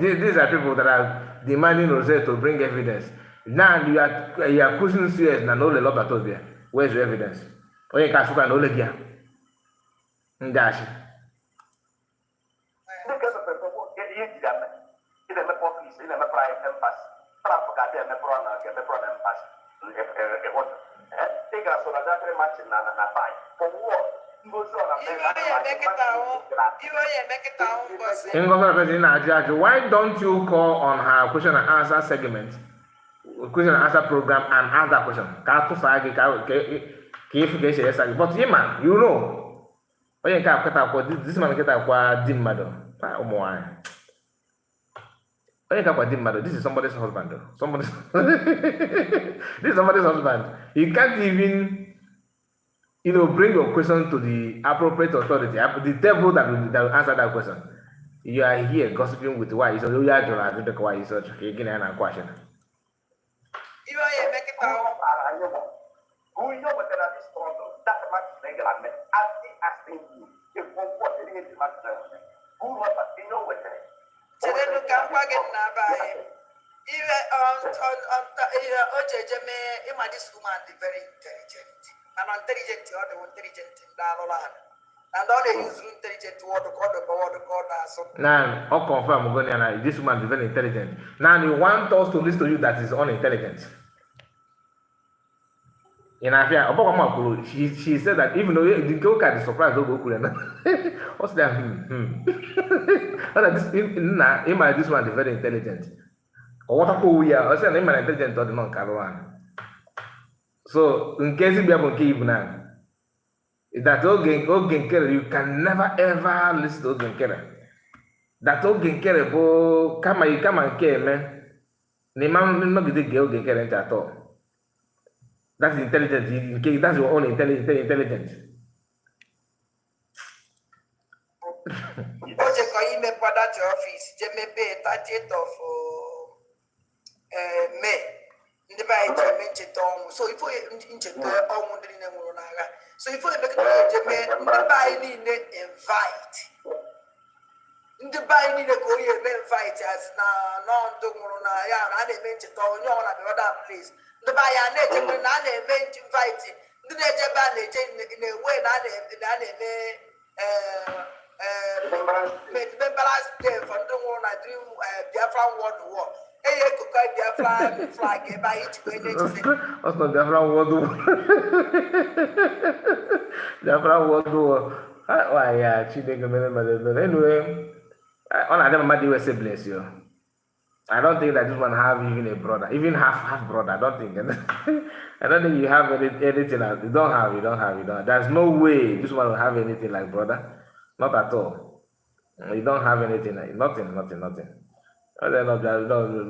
These are people that are demanding Rosette to bring evidence. Now you are accusing serious na no le love at all there. Where's your evidence? Oye ka suka no le gia. Ndashi. Why don't you call on her question and answer segment, question and answer program and ask that question? But man, onye nke a kịta akwa this man kịta akwa di mmadụ ụmụ nwanyị onye nke akwa di mmadụ this is somebody's husband though. This is somebody's husband. You can't even bring your question to the appropriate authority, the devil that will answer that question. You are here gossiping with why so you are doing the why so again and question. You are making power. Who you know what that is struggle? That much legal and asking you if what it is much who was you know what it is. Today look at wagon now by even on OJM, this woman is very intelligent. And intelligent or the intelligent in Dalolan. And all they use intelligent word to call the word so. Now, I'll confirm this woman is very intelligent. Now you want us to listen to you that is unintelligent. In Afia, she said that even though the girl is surprised, don't go cool enough. What's that? This one is very intelligent. Or what we are, I said, I'm intelligent or the non-Caroline. So, in case you be able to keep now, that Ogen Kere, you can never ever listen to Ogen Kere. That Ogen Kere, come and care, man. The man not get Ogen Kere at all. That's intelligent. That's your own intelligence. Oje ko ime pada to office, je me pay 30th of May. Ndị be anyị ji eme ncheta ọnwụ so ifo ncheta ọnwụ ndị niile nwụrụ n'agha so ifo emekọta eji eme ndị be anyị niile invite ndị be anyị niile ka onye eme invite as na ndụ nwụrụ na ya na a na-eme ncheta onye ọbụla bịa that place ndị be anyị a na-echekwa na a na-eme invite ndị na-eje ebe a na-eje na-enwe na a na-eme remembrance day for ndị nwụrụ na dream Biafra World War. Flag What's not Biafra World War? Biafra World War. Why, yeah, anyway, on Adam USA bless you. I don't think that this one have even a brother, even half brother. I don't think. I don't think you have anything. You don't have. There's no way this one will have anything like brother. Not at all. You don't have anything. Nothing. I don't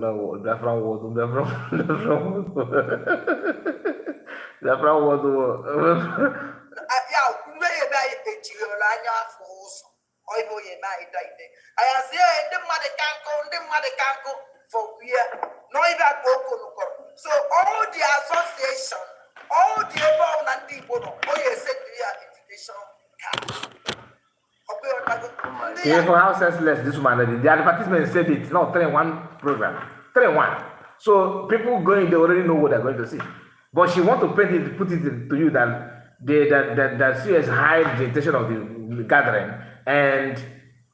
know. Biafra World War. For we are not even so all the association, all the above and people, all you said invitation card. Yeah, for how senseless this man, the advertisement said it. No, 3-in-1 program. 3-in-1. So people going, they already know what they're going to see. But she want to put it to you that that she has hide the intention of the gathering and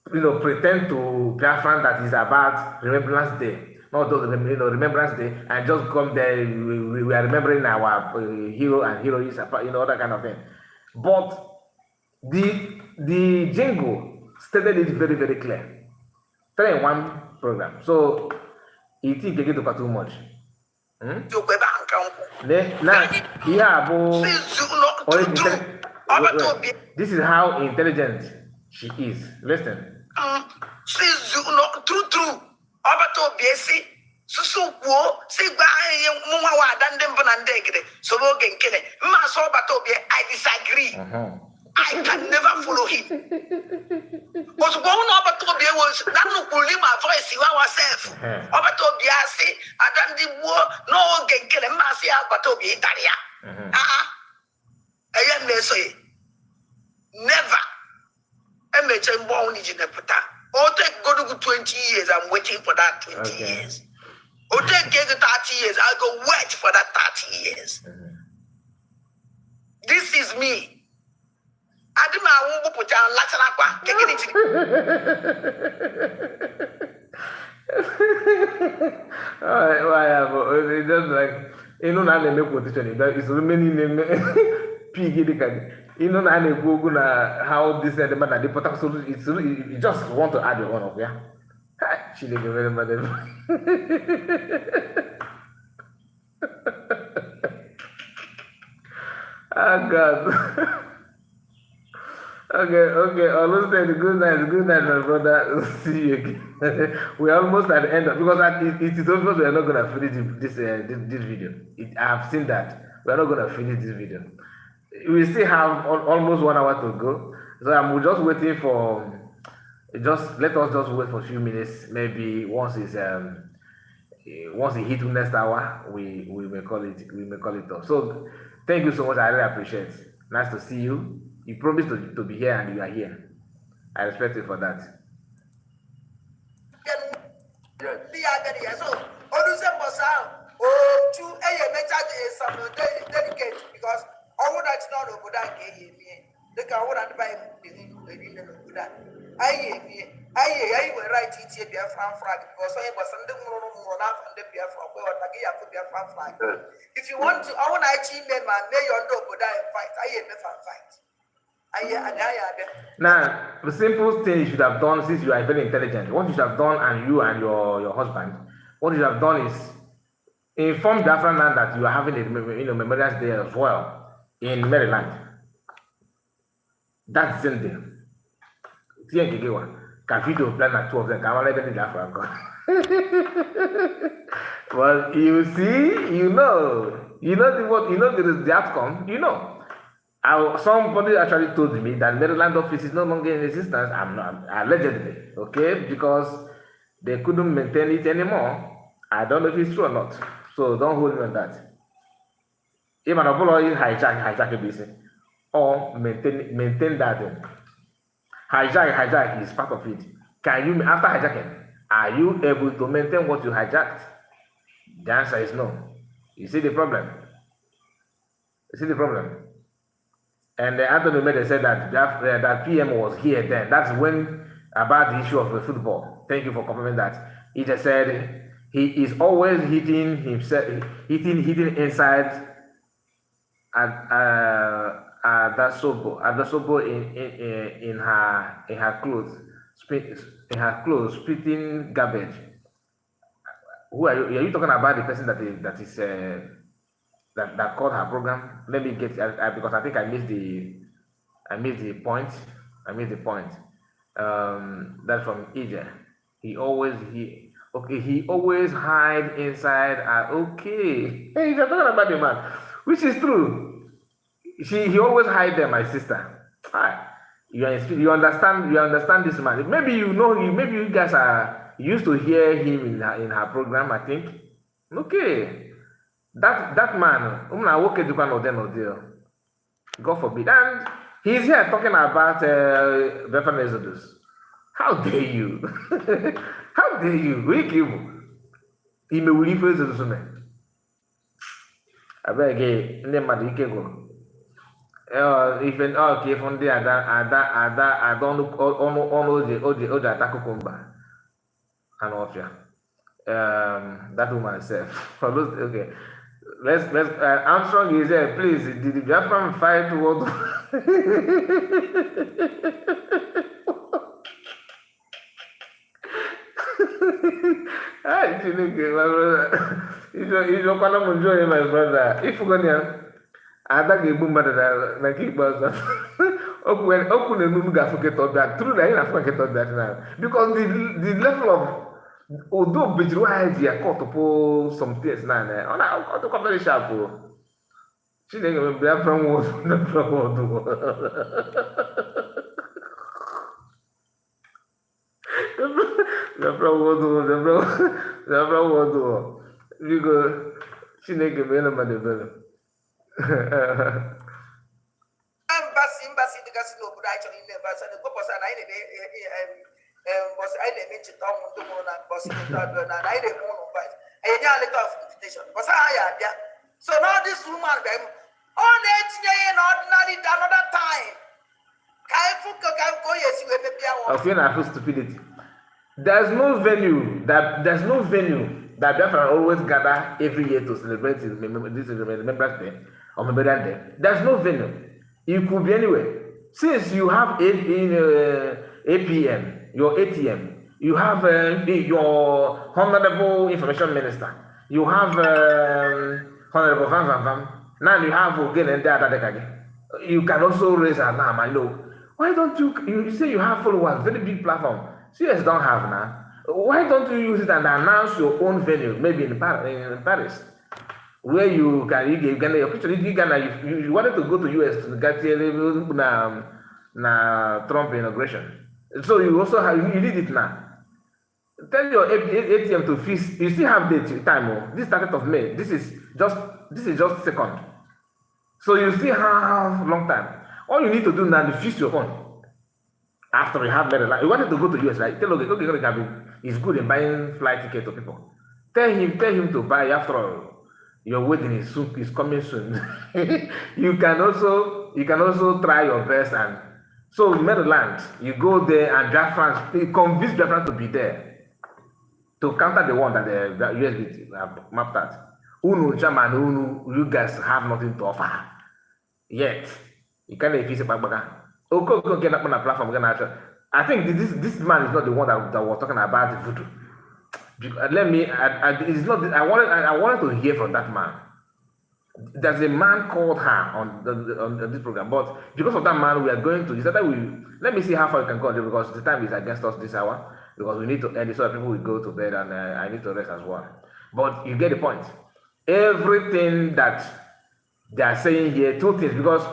pretend to Biafran that is about Remembrance Day. Not those Remembrance Day, and just come there. We are remembering our hero and heroines, that kind of thing. But the jingle stated it very, very clear. 3-in-1 program. So it is getting too much. This is how intelligent she is. Listen. True. Obato biesi susu kwuo si gba mwa wa dande mbona ndegede so oge nkele mma so obato bie I disagree. I can never follow him. But one obato bie was that no could leave my voice you ourselves. Obato biasi adandi wo no oge nkele mma si obato bie italia. Ayen mesoye. Never. Emeche mbo oni jineputa. I'll take go to 20 years. I'm waiting for that 20 years. I'll take 30 years. I'll go wait for that 30 years. This is me. Adima won't put down Latinaqua. It's just like now they make quotation. It's remaining piggy. I Google how this and that the potential you just want to add your own up, yeah. She didn't very much. Oh God. Okay. Almost there. Good night, my brother. See you again. We're almost at the end it is obvious we are not gonna finish this video. I've seen that we are not gonna finish this video. We still have almost 1 hour to go, so I'm just waiting for. Just let us just wait for a few minutes. Maybe once it hit next hour, we may call it off. So thank you so much. I really appreciate. Nice to see you. You promised to be here and you are here. I respect you for that. So, oh, to a message is some delicate because all that's not over that game. The car would buy the I will write it here, dear flag, because I was under more and the beer from where I flag. If you want to, I want to achieve them and may your dog would die and fight. I am the fight. Now, the simple thing you should have done, since you are very intelligent, what you should have done, and you and your husband, what you should have done is inform the African land that you are having a Memorial Day as well in Maryland. That's the same thing. Can video plan at 2 of them? Can I let them Africa? Well, you see, the outcome, somebody actually told me that Maryland office is no longer in existence. Allegedly, okay, because they couldn't maintain it anymore. I don't know if it's true or not. So don't hold me on that. If an employee hijack a business or maintain that. Hijack is part of it. Can you, after hijacking, are you able to maintain what you hijacked? The answer is no. You see the problem? And Anthony Mede said that PM was here then. That's when, about the issue of the football. Thank you for confirming that. He just said he is always hitting himself, hitting inside at the sobo in her clothes, spitting garbage. Who are you? Are you talking about the person that called her program? Let me get because I think I missed the point. That's from EJ. He always hide inside. Okay, hey, you're talking about the man, which is true. He always hide there, my sister. You understand this man. Maybe maybe you guys are used to hear him in her program, I think. Okay. That man, God forbid. And he's here talking about Bethlehem Exodus. How dare you? How dare you? We kill he may leave Exodus. I beg you, even okay from there I don't look all the attack kumba and offer that woman self. Okay, let's Armstrong is there, please. Did the Biafran fight what? I think my brother, you don't call him enjoy my brother. If you're gonna ada ga-egbu mmadụ na nke ikpeazụ okwu na-eme ga-afụ nkịta ọbịa tru na anyị na-afụ nkịta ọbịa na because the level of odo bejiri nwaanyị ji ya kọtụpụ some things na ọ na-ọtụkwa very sharp Chineke mebe ya from ọdụ biko Chineke mee na mmadụ ebere embassy the gas no but actually never said the purpose and I was I mentioned down the moon and boss and I didn't want to fight. I had a little of invitation. Was I yeah. So now this woman them on an ordinary another time. Okay, now for stupidity. There's no venue that Biafra always gather every year to celebrate this Remembrance Day or Memorial Day. There's no venue. It could be anywhere. Since you have APM, your ATM, you have your Honorable Information Minister, you have Honorable Van. Now you have again and you can also raise an arm and look. Why don't you say you have followers, very big platform. CS don't have now. Why don't you use it and announce your own venue, maybe in Paris, where you can you wanted to go to US to get Trump inauguration. So you also have you did it now. Tell your ATM to fix. You still have date time. Oh. This 30th of May. This is just second. So you still have long time. All you need to do now is fix your own. After you have Maryland, you wanted to go to US, right? Tell okay, he's good in buying flight ticket to people. Tell him to buy. After all, your wedding is coming soon. you can also try your best and so Maryland, you go there and Biafran, convince Biafran to be there to counter the one that the USB have mapped out. German, you guys have nothing to offer yet. You can't if it's okay, get up on a platform. I think this man is not the one that was talking about voodoo. Let me. It's not. I wanted to hear from that man. There's a man called her on this program, but because of that man, we are going to. Let me see how far we can go because the time is against us this hour. Because we need to end it so that people will go to bed and I need to rest as well. But you get the point. Everything that they are saying here, two things, because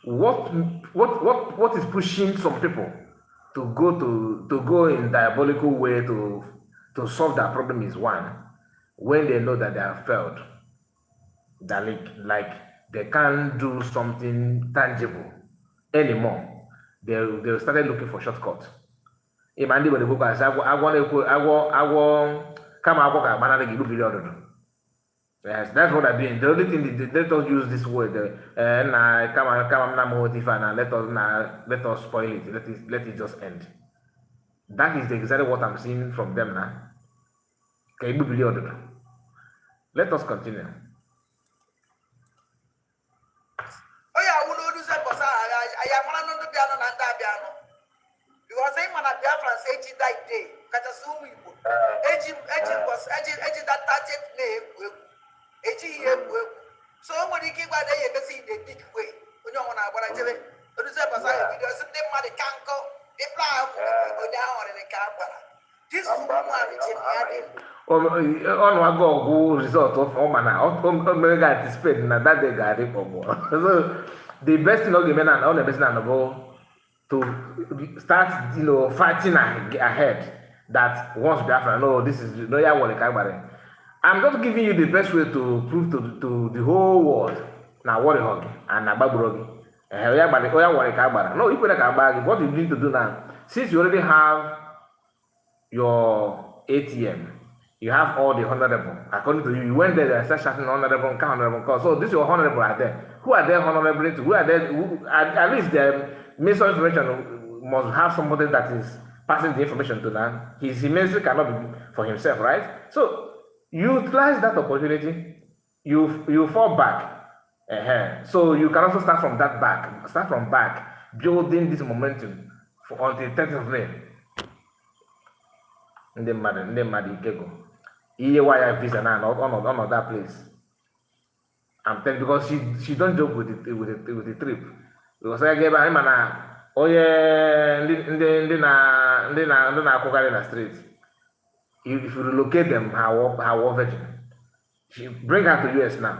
what is pushing some people to go in diabolical way to solve that problem is one, when they know that they have failed, that like they can't do something tangible anymore. They started looking for shortcuts. Ịma ndị nwere kwekwa asị agwọ kama agwọ ka agbanarị gị gbubiri ọdụdụ. Yes, that's what I'm doing. The only thing let us use this word let us spoil it. Let it just end. That is exactly what I'm seeing from them now. Ka igbubiri ọdụdụ. Let us continue. Because I'm gonna Biafran say she died day. Katasumu Igbo. Eji that 30th May. Eji so when you keep out there, you can see the big way. When you want to tell it, you say Basaya video, something money can't go. They fly go down in the camera. This woman is in on go result of Omana. Omega anticipate na that they got it. So the best thing argument and all the best and about to start, fighting ahead. That once Biafra, no, this is no ya worry. I'm just giving you the best way to prove to the whole world. Now worry hug and na baburogi. No, if what you need to do now, since you already have your ATM, you have all the honorable. According to you, you went there and started shouting honorable, call. So this is your honorable are there. Who are there honorable? Who are there? At least the minister of information must have somebody that is passing the information to them. His ministry cannot be for himself, right? So utilize that opportunity. You fall back. So you can also start from that back. Start from back, building this momentum until 30th of May. Ndị mmadụ ikego ihe wire visa na on that place. I'm telling you because she don't joke with the trip. Because I gave him ndị na-akwụkarị na street. If you relocate them, her war virgin. She bring her to US now.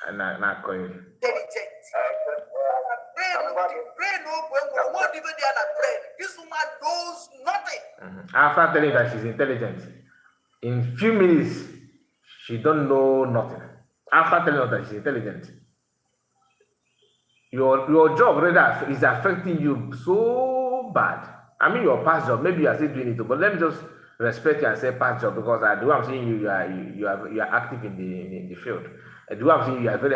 And not going. This woman knows nothing. After telling that she's intelligent, in few minutes she don't know nothing. After telling her that she's intelligent, your job rather is affecting you so bad. I mean your past job, maybe you are still doing it, but let me just respect you and say past job because the way I'm seeing you are active in the field. The way I'm seeing you are very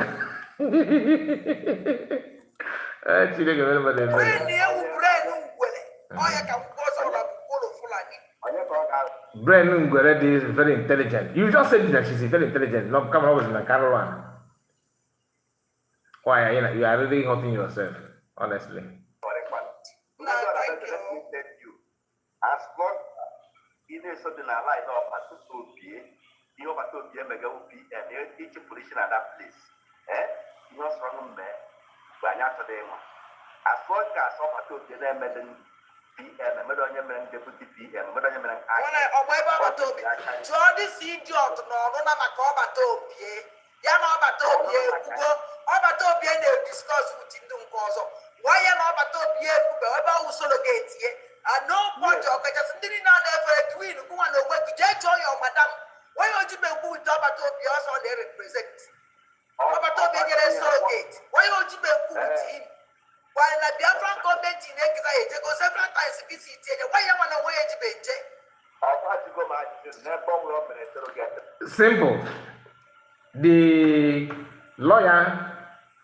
Brain is very intelligent. You just said that she's very intelligent. Not come over in the caravan. Why you are really hurting yourself, honestly. As God, it is something I like of to be, you have to be a mega and each position at that place. You know, strong man, but not today. As broadcast ọbata obi na-emede PM emede onye mere deputy PM emede onye mere ọgba ebe ọbata obi tụọ dịsi idiot na ọrụ na maka ọbata obi ya na ọbata obi ekwugo ọbata obi na-ediskọs with ndị nke ọzọ gwa ya na ọbata obi ekwube ebe ọ usoro ga-etinye no point ọkachasị ndị niile a na-efere twin gụnwa na onwe gị jee chọọ ya madam onye ojibe ekwu wite ọbata obi ọsọ na-represent ọbata obi nyere surrogate onye ojibe ekwu with him while na Biafran gọọmenti na-ekesa ya ejego several times visit enye nwa ya nwana onwe ya ejibe nje simple. The lawyer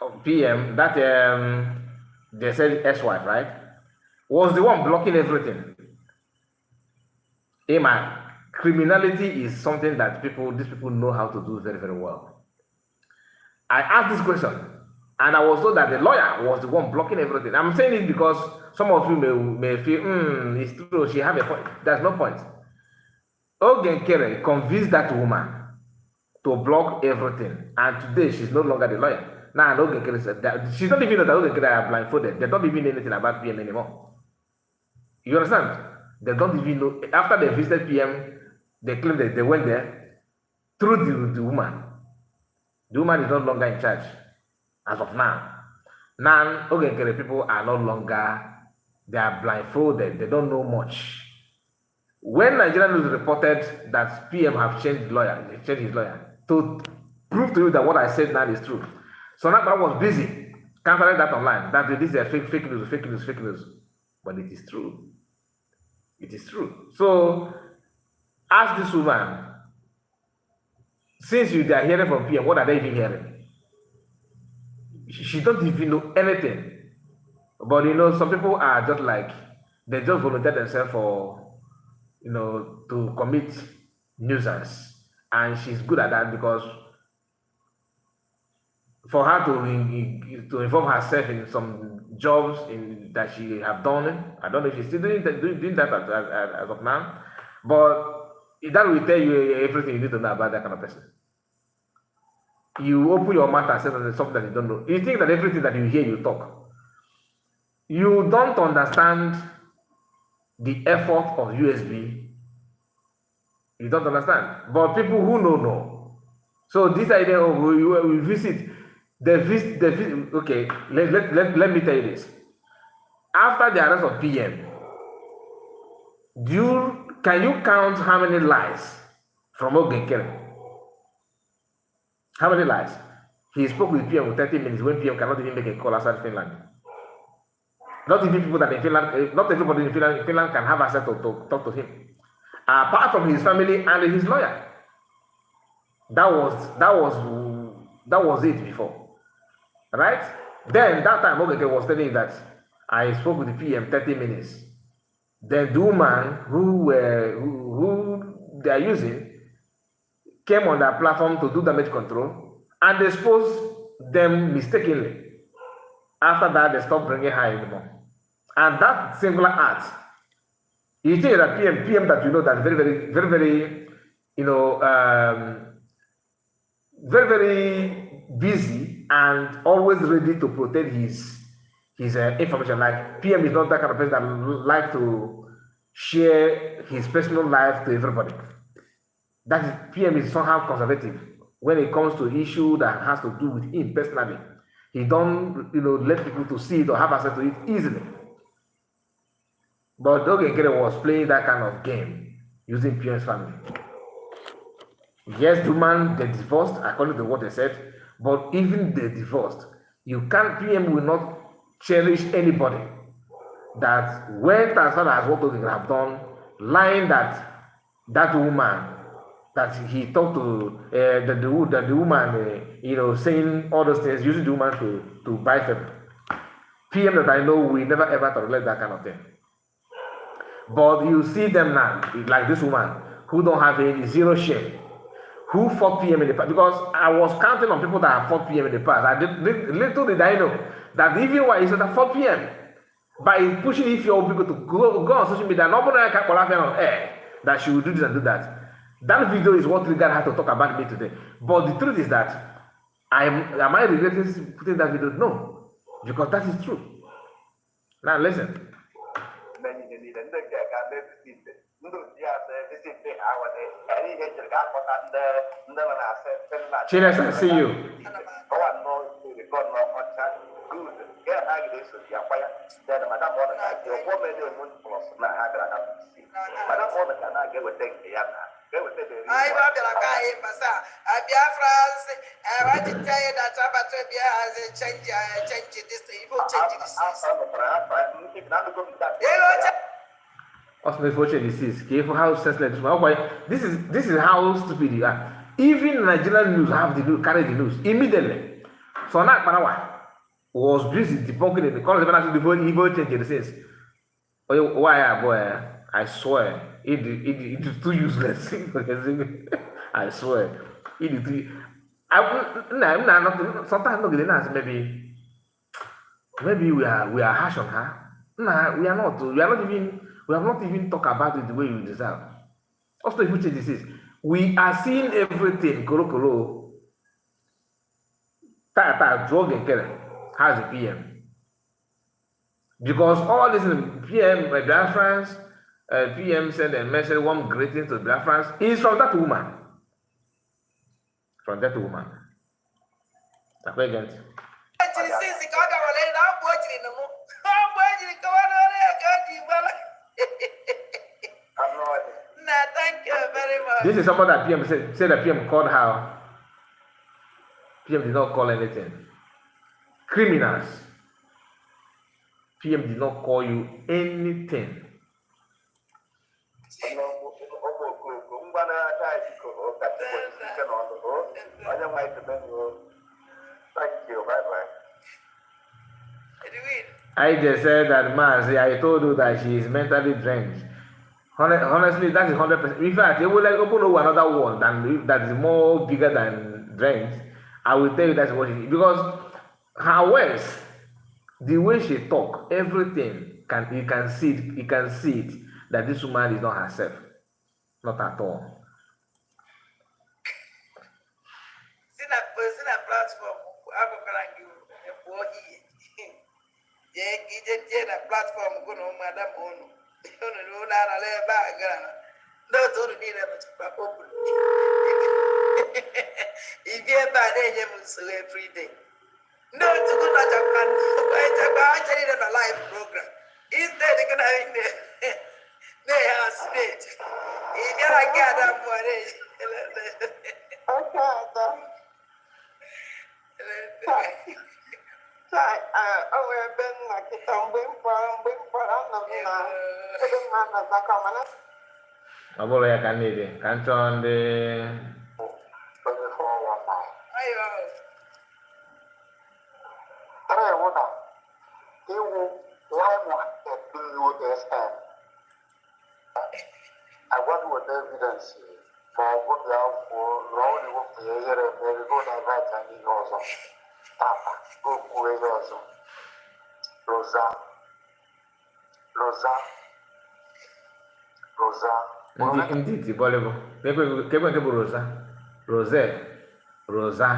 of PM that they said ex-wife, right, was the one blocking everything. Emma, criminality is something that these people know how to do very, very well. I asked this question, and I was told that the lawyer was the one blocking everything. I'm saying it because some of you may feel, it's true, she have a point. There's no point. Ogen Kere convinced that woman to block everything, and today she's no longer the lawyer. Now, Ogen Kere said that she don't even know that Ogen Kere are blindfolded. They don't even know anything about PM anymore. You understand? They don't even know. After they visited PM, they claim that they went there through the woman. The woman is no longer in charge as of now. Now, Ogen Kere people are no longer, they are blindfolded. They don't know much. When Nigerian news reported that PM have changed his lawyer to prove to you that what I said now is true. So now I was busy countering that online, that this is a fake news. But it is true. It is true. So ask this woman, since they are hearing from PM, what are they even hearing? She don't even know anything. But some people are just like, they just volunteer themselves for, to commit nuisance. And she's good at that because for her to involve herself in some jobs that she have done, I don't know if she's still doing that as of now, but that will tell you everything you need to know about that kind of person. You open your mouth and say something that you don't know. You think that everything that you hear, you talk. You don't understand the effort of USB. You don't understand. But people who know. So this idea of we visit, okay, let me tell you this. After the arrest of PM, can you count how many lies from Ogen Kere? How many lies? He spoke with PM for 30 minutes when PM cannot even make a call outside Finland. Not even people that in Finland, not everybody in Finland can have access to talk to him. Apart from his family and his lawyer. That was it before. Right? Then that time Ogeke was telling that I spoke with the PM 30 minutes. Then the woman who they are using came on that platform to do damage control and exposed them mistakenly. After that, they stopped bringing her anymore. And that singular act, you think that PM that that very, very busy and always ready to protect his information. Like PM is not that kind of person that like to share his personal life to everybody. That is, PM is somehow conservative when it comes to issue that has to do with him personally. He don't let people to see it or have access to it easily. But Ogen Kere was playing that kind of game using PM's family. Yes, the man, they divorced according to what they said, but even they divorced, PM will not cherish anybody that went as far as what Ogen Kere have done, lying that woman that he talked to, the woman, saying all those things, using the woman to buy favor. PM that I know will never ever tolerate that kind of thing. But you see them now, like this woman, who don't have any zero shame, who fought PM in the past, because I was counting on people that have fought PM in the past. Little did I know that even while he said that 4 PM, by pushing if your people to go on social media, nobody can on air that she will do this and do that. That video is what triggered her to talk about me today. But the truth is that am I regretting putting that video? No, because that is true. Now listen. Many need and the cat visit. Chiles, I see you. I France. I want to tell you that Abatobia has a change this thing. You will change this. How senseless this is how stupid you are. Even Nigerian news have the carry the news immediately. So now Panawa was busy debunking the call the evil change the sense. Why boy? I swear it is too useless. I swear it is too. I'm not. Sometimes not getting answer. Maybe we are harsh on her. Nah, we are not. We have not even talked about it the way you deserve. Also, if you change this, we are seeing everything. Koro. Tata drug and killer has a PM. Because all this PM Biafrans, PM sent a message, one greeting to Biafrans is from that woman. From that woman. Again. Thank you very much. This is somebody that PM said that PM called her. PM did not call anything. Criminals. PM did not call you anything. Thank you, bye-bye. I just said that, I told you that she is mentally drained. Honestly, that is 100%. In fact, you will like open another one that is more bigger than drained. I will tell you that's what it is. Because her words, the way she talk, everything, you can see it that this woman is not herself. Not at all. Platform madam onu no na le background no to ni le open if you bad every day no to go to Japan actually a live program instead you gonna in they are state if you like that money Abolo ya kanidi, kantonde. I want what evidence for what you have for Rowdy of the air and very good advice and he also. Papa, go away also. Rosa. Indeed, Bolebo. Kebo Rosa.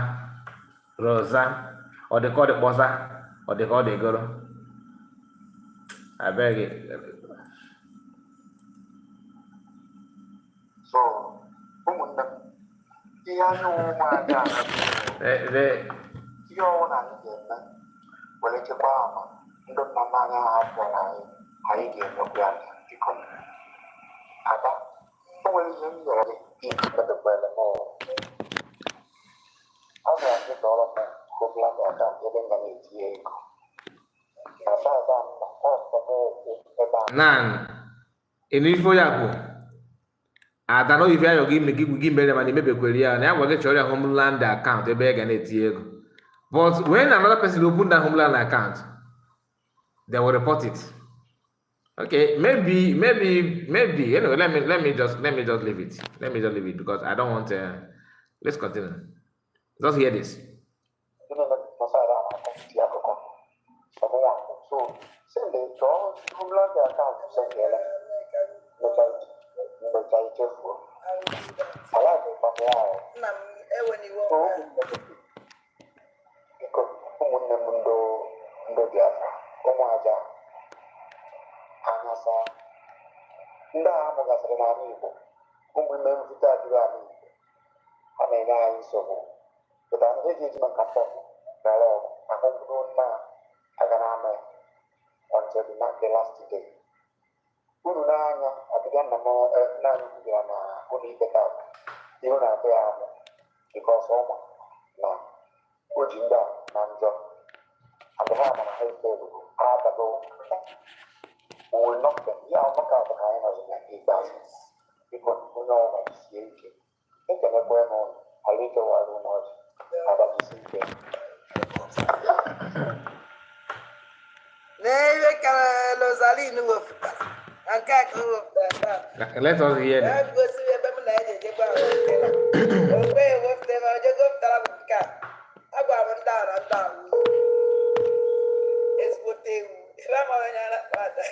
Or they call it Bosa, or they call it girl. I beg it. So, Nan, in info yako. I don't know if you give me money, maybe query, and I will get your homeland account, a bag and a. But when another person open that homeland account, they will report it. Okay, maybe. Anyway, let me just leave it. Let me just leave it because I don't want to. Let's continue. Just hear this. n'ala Igbo ụmụ ime mvute adịghị ala Igbo ha na-enye anyị nsogbu pụta ndị ga-eji maka mpọ gara ọgụ maka mkpụrụ nna aga na-ama ya until the last day. Unu n'anya abịa nna anyị kwubara na ụlọ ikpe taa ihu na-atụ ya amụ because ọma na o ji ndị a na njọ and ha mana ha ife ebubo ha adago will not them ya ọmaka bụ ka anyị nọzi na ikpeazụ biko onye ọma sie ike ekelekwa m ụlọ ghara ikewara ụmụ ọjị agbajisi ike n'ebe ka Rosaline wepụtara nke a ka o wepụtara Let us hear ya them. gosi ebe m na-eji ejekwa ogbe ewepụta ebe onye gopụtara m nke a agwara m ndị ara ndị ahụ ezigbote ewu ebe amawanye ara kpata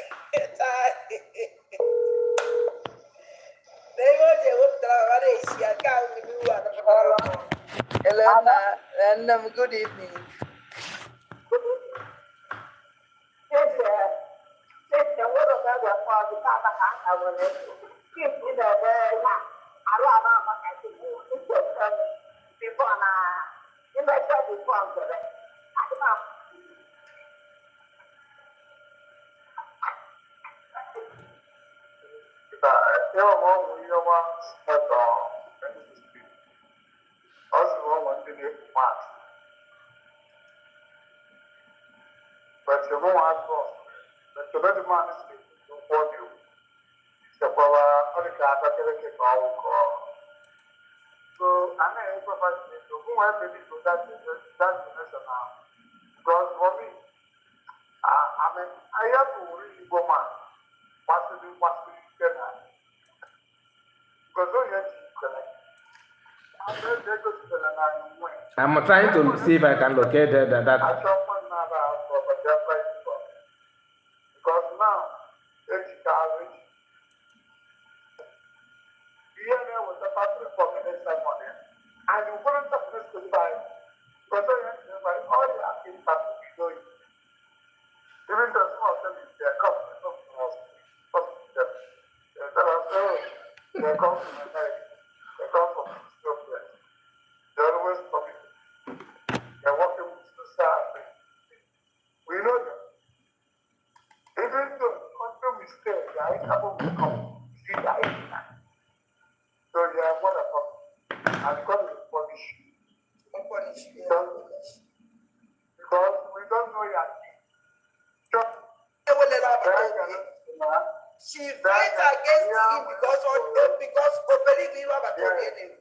n'ebe o ji ewepụtara ma na-esi ya nke ahụ mmiri iwu adọpụtara hello nna m good evening But you won't ask for the better man is for you. The power of the car, but the call. So I'm a professional to who I believe to that generation now. Because for me, I mean, I have to really go man. What to do, get at. Because don't you connect. I'm trying to see if I can locate that. I shall find another house for their price. Because now, it's college. Vienna was a pastor for minister money. And you wouldn't have this to buy. Because I by all the asking pastor to show you. Even the small thing is their company, something else. They come from America. They come from Ethiopia. They're always coming. They're working with society. We know them. Even though country mistake, they are able to come. See the idea. So they are wonderful. And God will punish you. Because we don't know your name. She fights against him because opening him up at the beginning.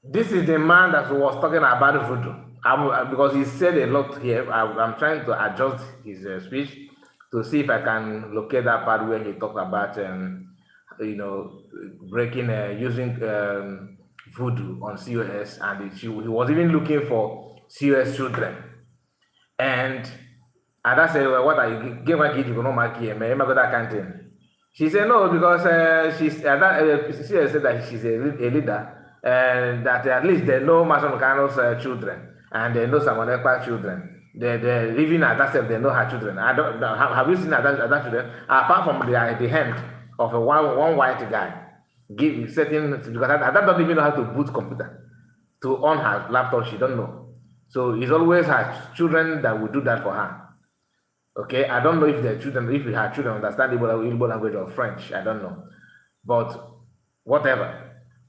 This is the man that was talking about voodoo. Because he said a lot here. I'm trying to adjust his speech to see if I can locate that part where he talked about, breaking, using voodoo on COS, and he was even looking for COS children. And I said, well, what are you give my kid? You know, my kid, man, that canteen. She said no because COS said that she's a leader. And that at least they know Masonokano's children and they know Samonepa's children. They're living at that they know her children. I don't have you seen that children? Apart from the hand of a one white guy, setting because that doesn't even know how to boot computer to on her laptop. She don't know. So it's always her children that will do that for her. Okay, I don't know if her children understand Igbo language or French. I don't know, but whatever.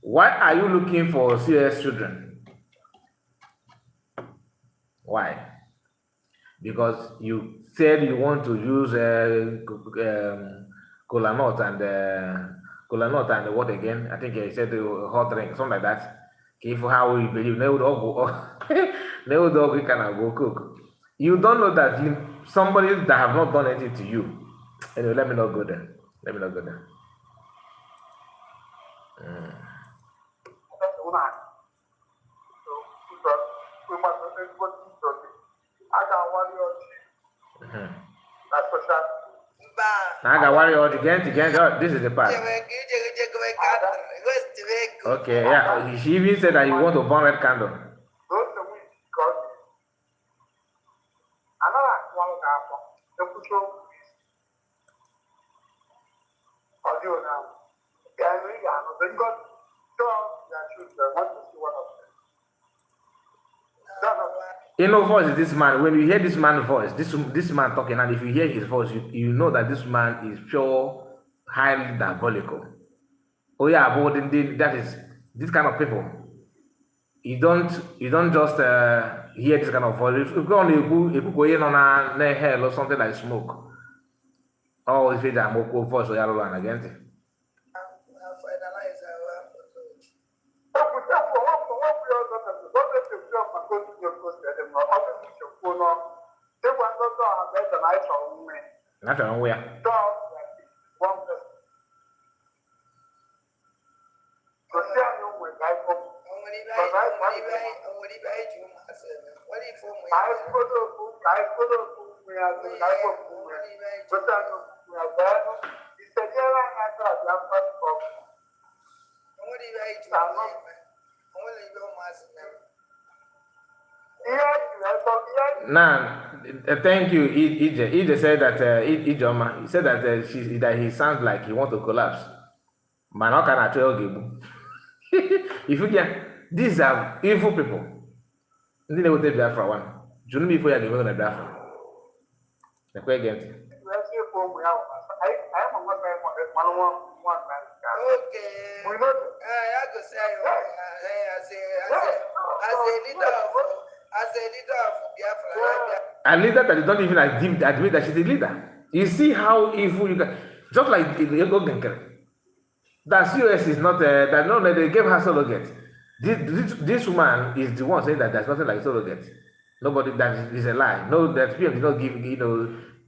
Why are you looking for CS children? Why? Because you said you want to use cola nut and what again? I think you said hot drink, something like that. If how you believe no dog no dog you can go cook. You don't know that somebody that have not done anything to you. Anyway, let me not go there. Let me not go there. Now I got worry all again. This is the part. Okay, yeah. She even said that you want to burn red candle. You know, voice is this man. When you hear this man's voice, this man talking, and if you hear his voice, you know that this man is pure, highly diabolical. Oh yeah, but that is this kind of people. You don't just hear this kind of voice. If you go on a hell or something like smoke, oh, if it's a moko voice or yellow and again. Natural where? Now, thank you, EJ. EJ said that Ijoma, he said that that he sounds like he want to collapse. Man, how can I tell you? If you get these are evil people. Ndị na-eweta Biafra one. Jụrụ m ifo ya ga-eme na Biafra. Ekwe gị ntị. A leader that you don't even admit that she's a leader. You see how evil you can. Just like that COS is not that no, they gave her surrogate. This woman is the one saying that there's nothing like surrogate. Nobody, that is a lie. No, that PM did not give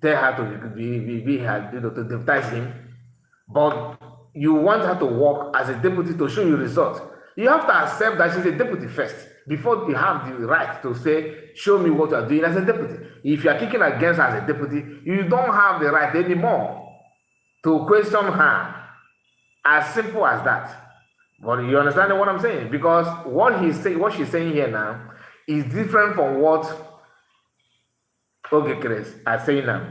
tell her to be her to deputize him. But you want her to work as a deputy to show you results. You have to accept that she's a deputy first before you have the right to say, show me what you are doing as a deputy. If you are kicking against her as a deputy, you don't have the right anymore to question her. As simple as that. But you understand what I'm saying? Because what she's saying here now is different from what Ogekres are saying now.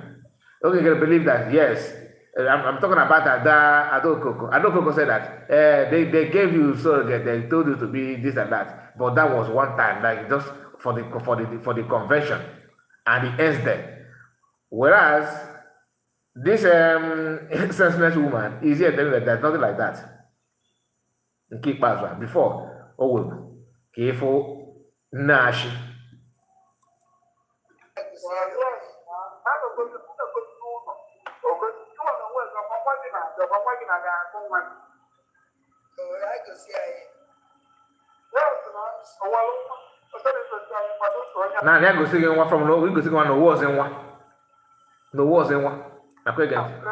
Ogekres believe that yes, I'm talking about Adokoko. Adokoko said that they gave you surrogate, they told you to be this and that, but that was one time, like just for the convention, and it ends there. Whereas this senseless woman is here telling that there's nothing like that. Keep password before careful Nash. Now they go see one from no, we go see one no wars in one. No wars in one. I quite get it.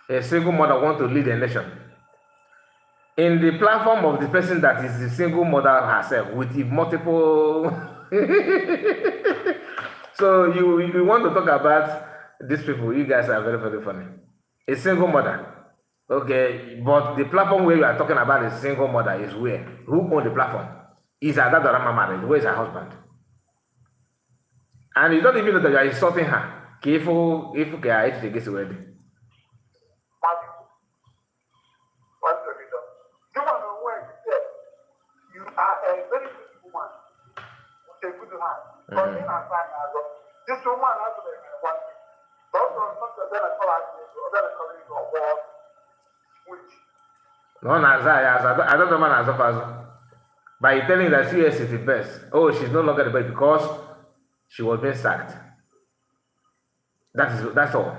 A single mother want to lead a nation. In the platform of the person that is the single mother herself with the multiple. So you want to talk about these people? You guys are very, very funny. A single mother. Okay, but the platform where you are talking about a single mother is where? Who owns the platform? Is her dad or married? Where is her husband? And you don't even know that you are insulting her. Careful, if you get ready. good hand. Because in our time, this woman has to be one thing. Those are not the better colors of war, which. No, I don't know, man, as by telling that CS is the best. Oh, she's no longer the best because she was being sacked. That's all.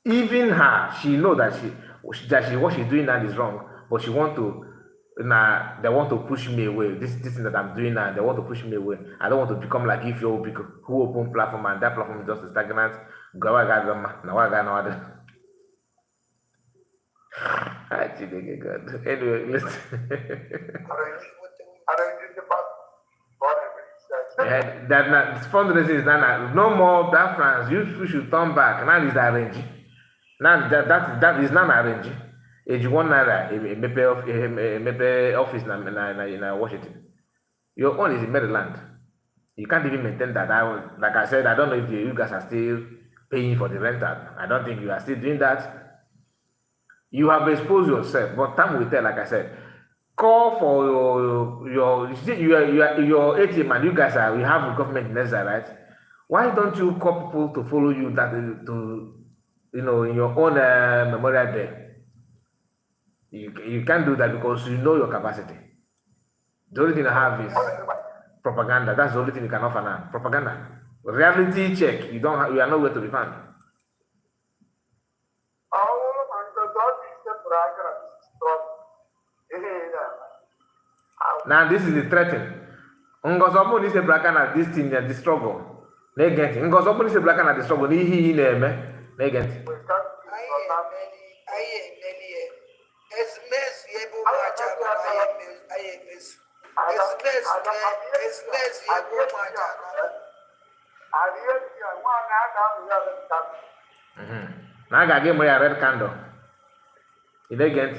Even her, she know that what she's doing now is wrong, but she want to. Nah, they want to push me away. This thing that I'm doing now, they want to push me away. I don't want to become like if you who open platform and that platform is just stagnant. Go I got them now. I got no other. Actually, God. Anyway, listen. That fundraising is not no more that France. You should turn back. Now is arranging. Now that is not arranging. Age 1 naira a office in Washington. Your own is in Maryland. You can't even maintain that. Like I said, I don't know if you guys are still paying for the rental. I don't think you are still doing that. You have exposed yourself, but time will tell. Like I said, call for your ATM, and you guys we have government in exile, right? Why don't you call people to follow you in your own Memorial Day? You can't do that because you know your capacity. The only thing I have is propaganda. That's the only thing you can offer now. Propaganda. Reality check. You are nowhere to be found. Now this is the threatening. Ngozobu is a black and this thing the struggle. Negent. Ngozobu is a black and the struggle. He Negent. Now I got give me a red candle. You Negent.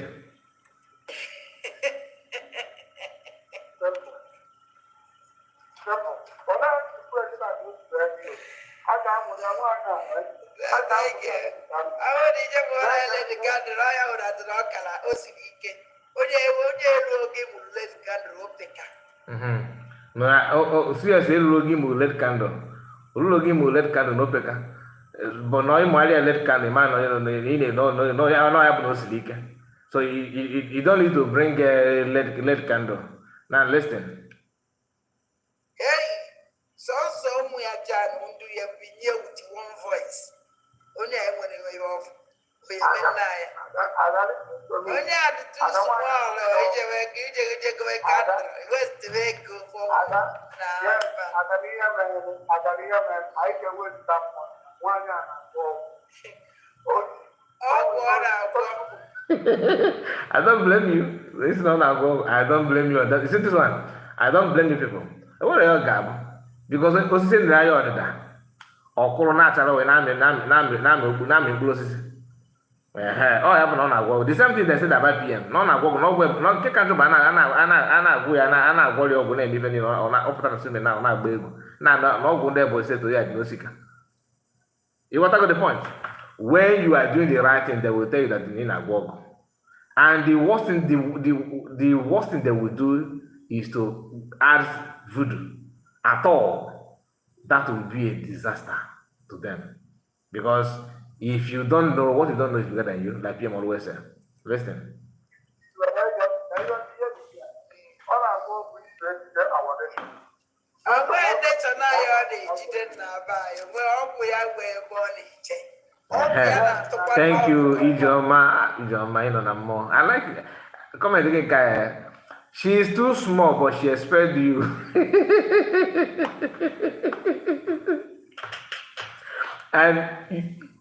Seriously, Logi will let candle. Logi will let candle no peka. But no, you might let candle, man. No, so you don't need to bring let candle. Now listen. Hey, so we are done. Do you have been here with one voice? Only I want to go off. We are midnight. Only I had to small. Where's the vehicle for? I don't blame you. This is not I don't blame you on that. You see this one? I don't blame you people. What are you gab? Because it was in the order. Or corona charo and I'm osisi. Oh, I have none agwo. The same thing they said about PM. None agwo, no web, not take out ana go your go name even on opera to now na gbego. Now no go there boy say to you no sika. You want to go the point? When you are doing the right thing, they will tell you that you need agwo. And the worst thing they will do is to add voodoo at all. That will be a disaster to them. Because if you don't know, what you don't know is bigger than you, like PM always say. Listen. Thank you, Ijoma. You know more. I like it. Come and take a she is too small, but she expects you. And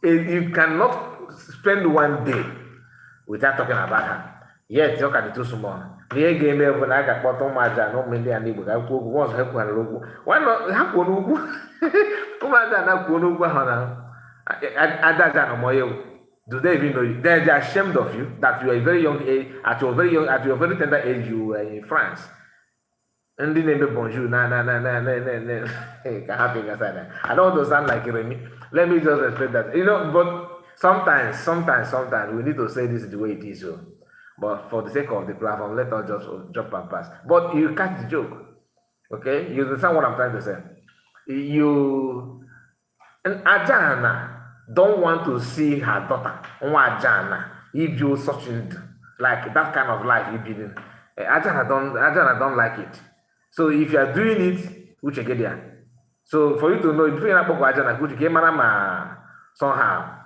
you cannot spend one day without talking about her. Yet, you can be too small. The game when I got bottom maja, no million neighbor. I could once help one logo. Why not have one logo? Come on, I could look at do they even know you? They're ashamed of you that you are a very young age, at your very tender age, you were in France. And then name bonjour, nah. Hey, I don't want to sound like Remy. Let me just respect that. But sometimes we need to say this is the way it is. But for the sake of the platform, let us just drop and pass. But you catch the joke. Okay, you understand what I'm trying to say? You and Ajana don't want to see her daughter. Ajana, if you such like that kind of life you been Ajana don't like it. So if you are doing it, which get there. So for you to know, if you're not Ajana, which came somehow.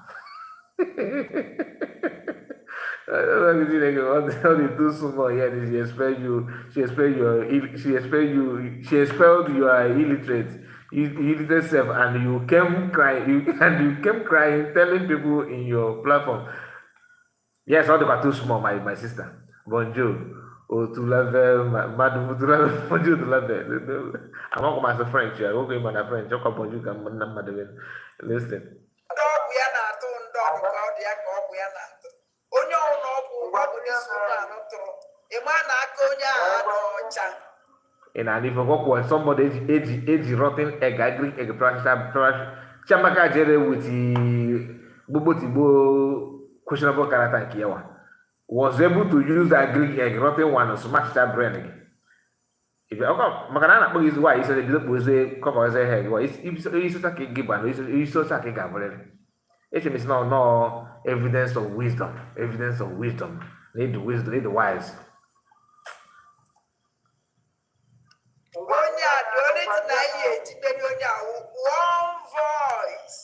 All the too small here. She expelled your illiterate self, and you came crying. Telling people in your platform. Yes, all the too small, my sister. Bonjour. Oh, to level, madam, to level, bonjour, to level. I'm not going to French. I won't go in my French. Talk about you, can listen. ndị ọgwụ ya na-atụ ndị ọgwụ ka ọ dị ya ka ọgwụ ya na-atụ onye ọrụ ọgwụ ọgwụ n'isi ụmụanụ tụrụ ịma na aka onye ahụ adị ọcha. And if you work with somebody age rotten egg, agri egg Chamaka Jere with the Bobo Tibo questionable character Kiawa was able to use that Greek egg rotten one to smash that brain again. If you Makana is why he said the cover his head, it's such a gibbon, it's such a gabble. It's no evidence of wisdom, need the wisdom, need the wise. Onye a dị onye dị na ihe ejidere onye ahụ one voice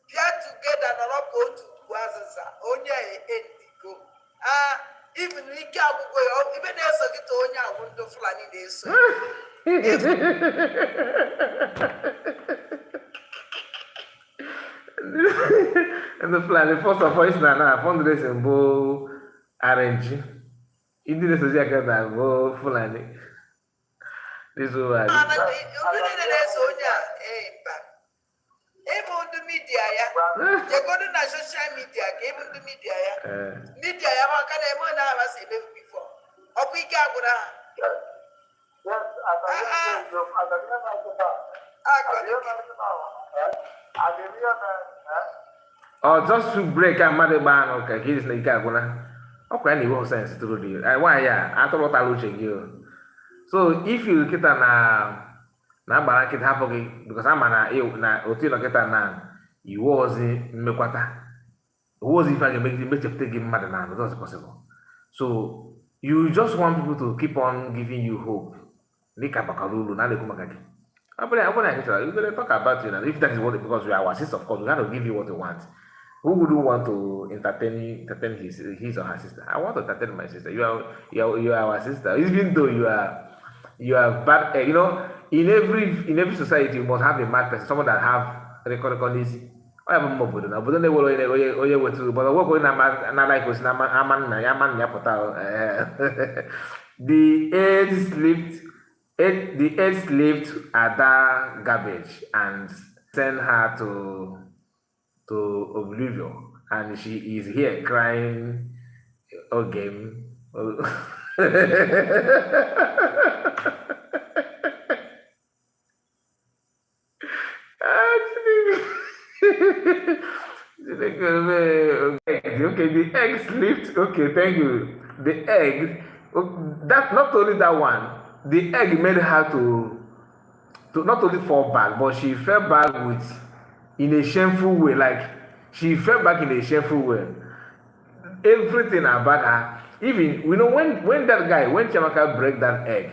bịa together nọrọ ka otu ugwu azịza onye endigo even ike agwụgwọ ya ibe na-eso gị ta onye ahụ ndị Fulani na-eso And the Fulani first of all is na fundraising bo arrange. Ndị na-esozi aka na bo Fulani. This one. Ndị na-eso onye a mba ịbụ ndị midia ya jegodu na soshal midia ka ịbụ ndị midia ya midia ya maka na eme na abasi eme bifo ọkụ ike agwụrụ Just to break a mother ban or Kakis Nikaguna. Okay, any more sense to do. Why, yeah, I thought I would check you. So if you get na barakit happen because I'm na otilo get na you was mekwata. Was if I can make take mother now, that's possible. So you just want people to keep on giving you hope. Nika bakalulu na lekumagaki. I you better talk about it, and if that is what because we are our sister, of course, we have to give you what you want. Who wouldn't want to entertain his or her sister? I want to entertain my sister. You are our sister, even though you are bad. You know, in every society, you must have a mad person, someone that have record easy. I have a mobile now, but then they will but what going on like was Naman Yapota. The eggs slipped at that garbage and sent her to oblivion, and she is here crying again. Okay, the egg slipped. Okay, thank you. The egg, that not only that one, the egg made her to not only fall back, but she fell back in a shameful way. Like she fell back in a shameful way. Everything about her, even when that guy, when Chamaka break that egg,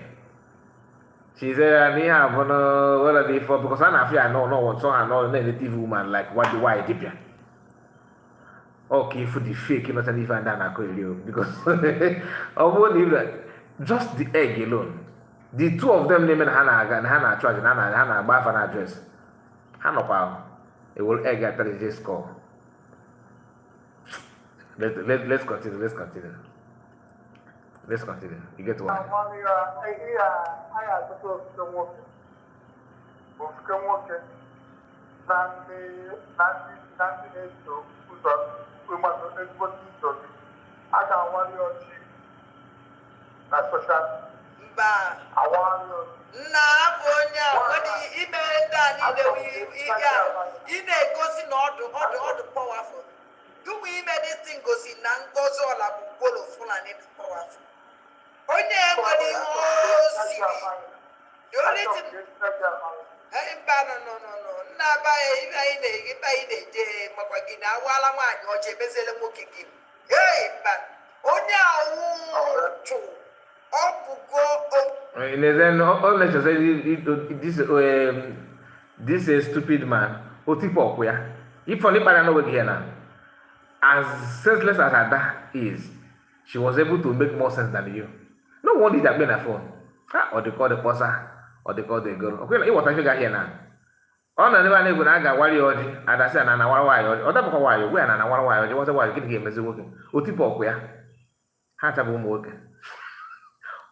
she said, what are they for? Because I know what so I know native woman like what the white deep. Okay, for the fake, not even that because just the egg alone. The two of them named Hannah and Hannah Charge and Hannah Bath an address. Hannah Power. It will egg after the just score. Let's continue. You get one. Mba nna abụ onye a ime ndị a niile ị na-egosi na ọdụ powerful tupu ime dị ngosi na ngozi ọla bụ gbolo Fulani dị powerful onye nwere ihe o siri The only thing, no. Nabaya, if I did, Mapagina, while I'm on your Jebezela Mukiki. Hey, but Onya, and then all let's just say this is stupid man. Otipo where if only para no here now. As senseless as Ada is, she was able to make more sense than you. No wonder that been a phone. Or they call the posa, or they call the girl. Okay, what I figure here now. On the never able to get wali odi, and I said, and I want why, or that why, where and I want why, or what why getting him as working. Otipo where? Hat a boom work.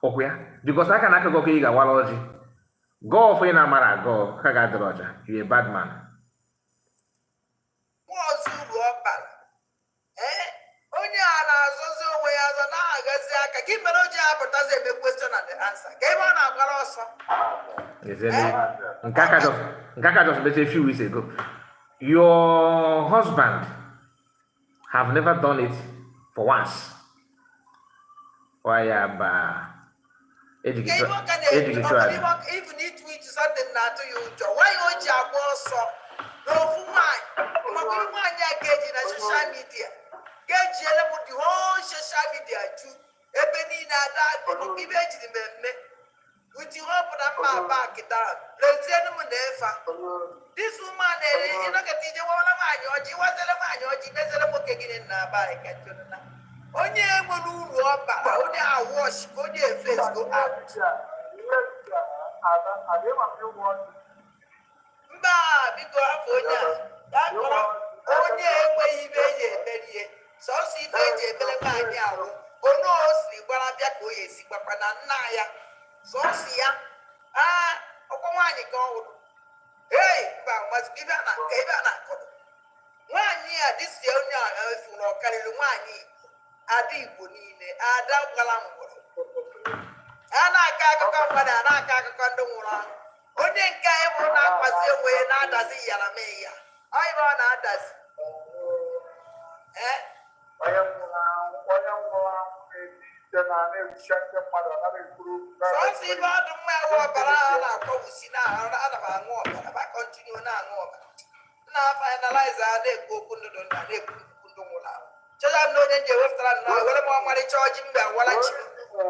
Okay, because I can go kiga waloji. Go for na mara go, Kaga Roger. You're a bad man. Was you up? Onye ala azụzụ onwe ya azọ na-agazi aka gị mere o ji apụtazi eme question and answer ka ebe ọ na-agbara ọsọ. Nkaka just a few weeks ago. Your husband have never done it for once. Why Even if we something na to you, why o ji agba ọsọ n'ofu nwanyị maka nwanyị a ga-eji na social media ga-ejiele m the whole social media ju ebe niile ada akụkọ ibe ejiri mmemme uti họpụta mma back down lezienụ m na-efa this woman ịnọkọta ije wawala nwaanyị ọjị wazere nwaanyị ọjị mezere nwoke gịnị na aba eketụna onye nwere uru ọ bara onye awash onye face go out mba biko afọ onye a kọrọ onye enweghị ibe eji emerie sọsọ ife eji emere nwaanyị ahụ onye o siri gbara bịa ka o ya esi gbakwa na nna ya sọsọ ya ọkwa nwaanyị ka ọ hụrụ mba mazụibe a na-akọrọ nwaanyị a dịsi onye a efuru ọkarịrị nwaanyị ada Igbo niile ada gwara mgbọrọ a na-akọ akụkọ mmadụ a na-akọ akụkọ ndị nwụrụ anwụ onye nke anyị bụrụ na-akwazi onwe ya na-adazi yara mee ya ọyịba ọ na-adazi sọsọ ibe ọdụ mma ewe ọbara ahụ na-akọwusi na ana m aṅụ ọbara ba kọntinu na-aṅụ ọbara na finalize a na-ekwu okwu ndụ na na-ekwu okwu ndụ nwụrụ anwụ chọja m na onye nje wepụtara nnọọ were m ọmarịcha ọjị mbe awara chi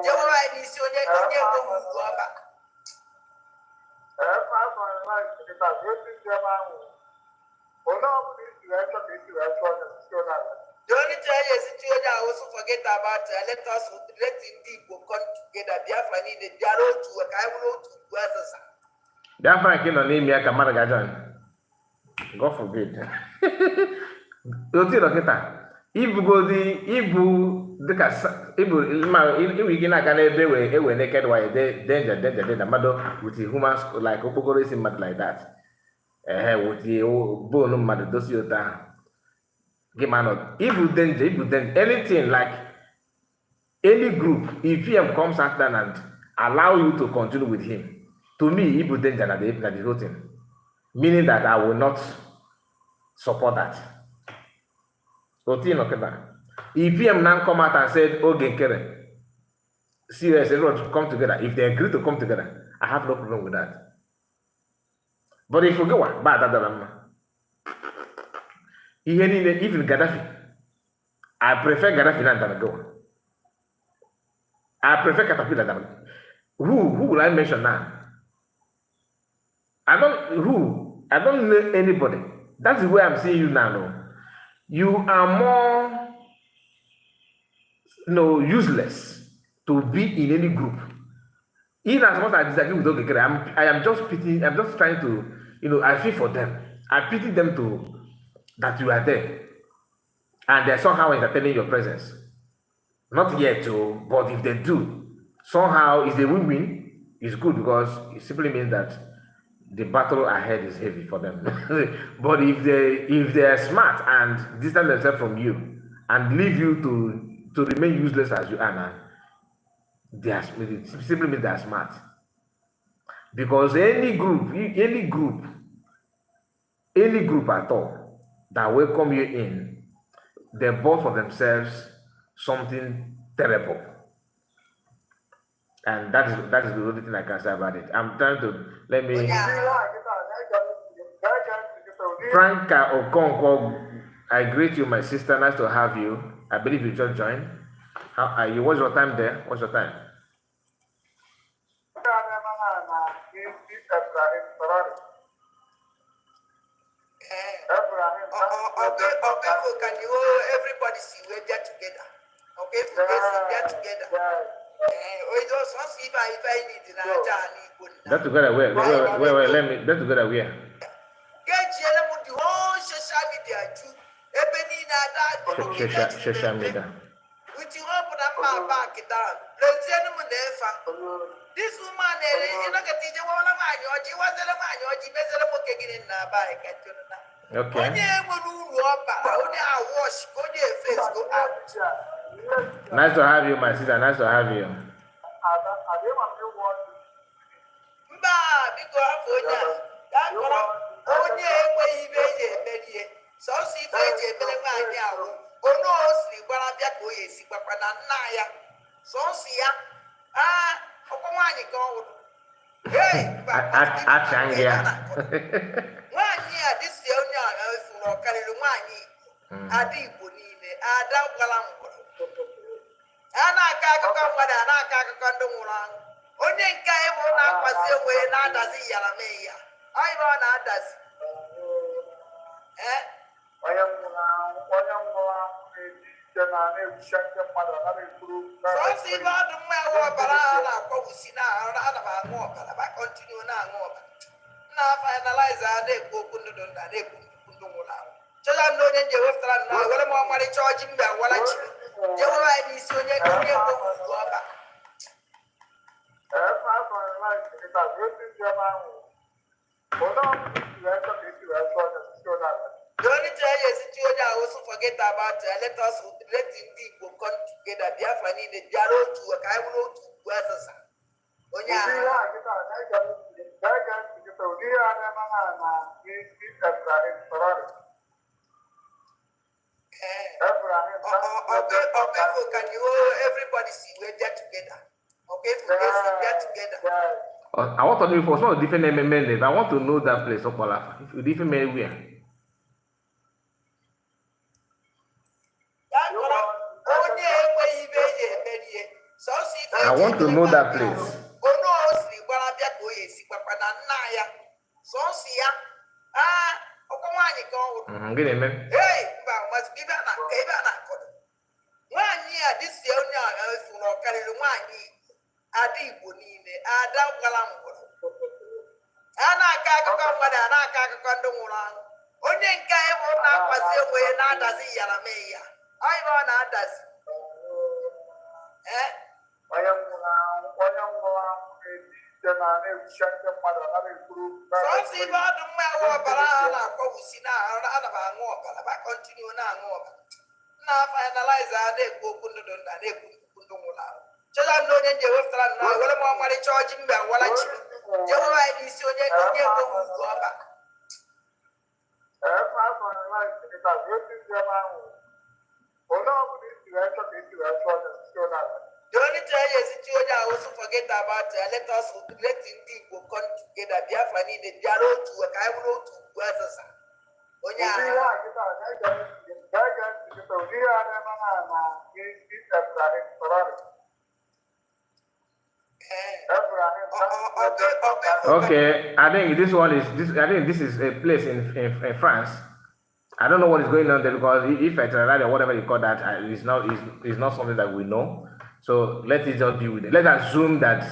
jewere anyị n'isi onye enweghị ugwu ọba the only thing is to also forget about let ndị Igbo come together Biafra niile bịara otu ka anyị bụrụ otu ugwu azịza Biafra nke nọ n'ime ya ka mmadụ ga-ajoin. God forbid. Otu dọkịta ibu dịka ibu ike na-aga n'ebe ewe naked wire danger na mmadụ with human like okpokoro isi mmadụ like that with bone mmadụ dosi otu ahụ gị ma nọ ibu danger anything like any group if PM comes out there and allow you to continue with him to me ibu danger na the whole thing meaning that I will not support that. If PM now come out and said, okay, serious, everyone come together. If they agree to come together, I have no problem with that. But if you go bad, even Gaddafi, I prefer Gaddafi than go. I prefer Caterpillar than who will I mention now? I don't know anybody. That's the way I'm seeing you now. No. You are more useless to be in any group. In as much as I disagree with Ogekere, I am just pitying, I'm just trying to, I feel for them. I pity them that you are there. And they're somehow entertaining your presence. Not yet, but if they do, somehow it's a win-win. It's good because it simply means that the battle ahead is heavy for them. But if they are smart and distance themselves from you and leave you to remain useless as you are now, it simply means they are smart. Because any group at all that welcome you in, they bought for themselves something terrible. And that is the only thing I can say about it. I'm trying to let me. Franca Okonkwo, I greet you, my sister. Nice to have you. I believe you just joined. How are you? What's your time there? What's your time? Can you everybody see we're there together? Okay, for there together. That together where? Where? Let me. That together where? The whole social media too. Social media. With you open up my back down. This woman, you know, get the one of my or she was a man or she was a book again in the bike. Okay. Nice to have you, my sister. Nice to have you. Nwaanyị a dịsi onye a fụrụ ọkarịrị nwaanyị ada Igbo niile ada gwara mgbọrọ a na-akọ akụkọ mmadụ a na-akọ akụkọ ndị nwụrụ anwụ onye nke anyị bụ na-akwazi onwe ya na-adazi yara mee ya anyị bụ ọ na-adazi sọsọ ibe ọdụ mma ewe ọbara a na-akwawusi na ana m aṅụ ọbara ba kọntinu na-aṅụ ọbara na finalize a na-ekwu okwu ndụ ndụ na-ekwu ndụ nwụrụ anwụ chọga ndị onye nje wepụtara na were m ọmarịcha ọjị mgbe awara chiri jewere anyị n'isi onye onye nwewu ugwu ọba the only thing I see onye ahụ also forget about let ndị Igbo come together Biafra niile bịara otu ka anyị bụrụ otu ugwu asasa onye can you everybody see we're there together? Okay, for this there together. I want to know if it's not a different name. I want to know that place. If you different name where? I want to know that place. Good amen. Nwaanyị a dịsi onye a fụrụ ọkarịrị nwaanyị ada Igbo niile ada gwara mgbọrọ a na-akọ akụkọ mmadụ a na-akọ akụkọ ndị nwụrụ anwụ onye nke anyị bụ na-akwazi onwe ya na-adazi yara mee ya anyị bụ ọ na-adazi sọsọ ibe ọdụ mma ewe ọbara a na-akwawusi na ana m aṅụ ọbara ba kọntinu na-aṅụ ọbara na finalize a na-ekwu okwu ndụ ndụ na-ekwu ndụ nwụrụ anwụ chọga ndị onye nje wepụtara na were m ọmarịcha ọjị mgbe awara chiri jewere anyị n'isi onye nwewu ugwu ọba the only thing I see onye ahụ also forget about let ndị Igbo come together Biafra niile bịara otu ka anyị bụrụ otu ugwu asasa onye Okay, I think this one is this. I think this is a place in France. I don't know what is going on there because if it's or whatever you call that, it's not something that we know. So let it just be with it. Let's assume that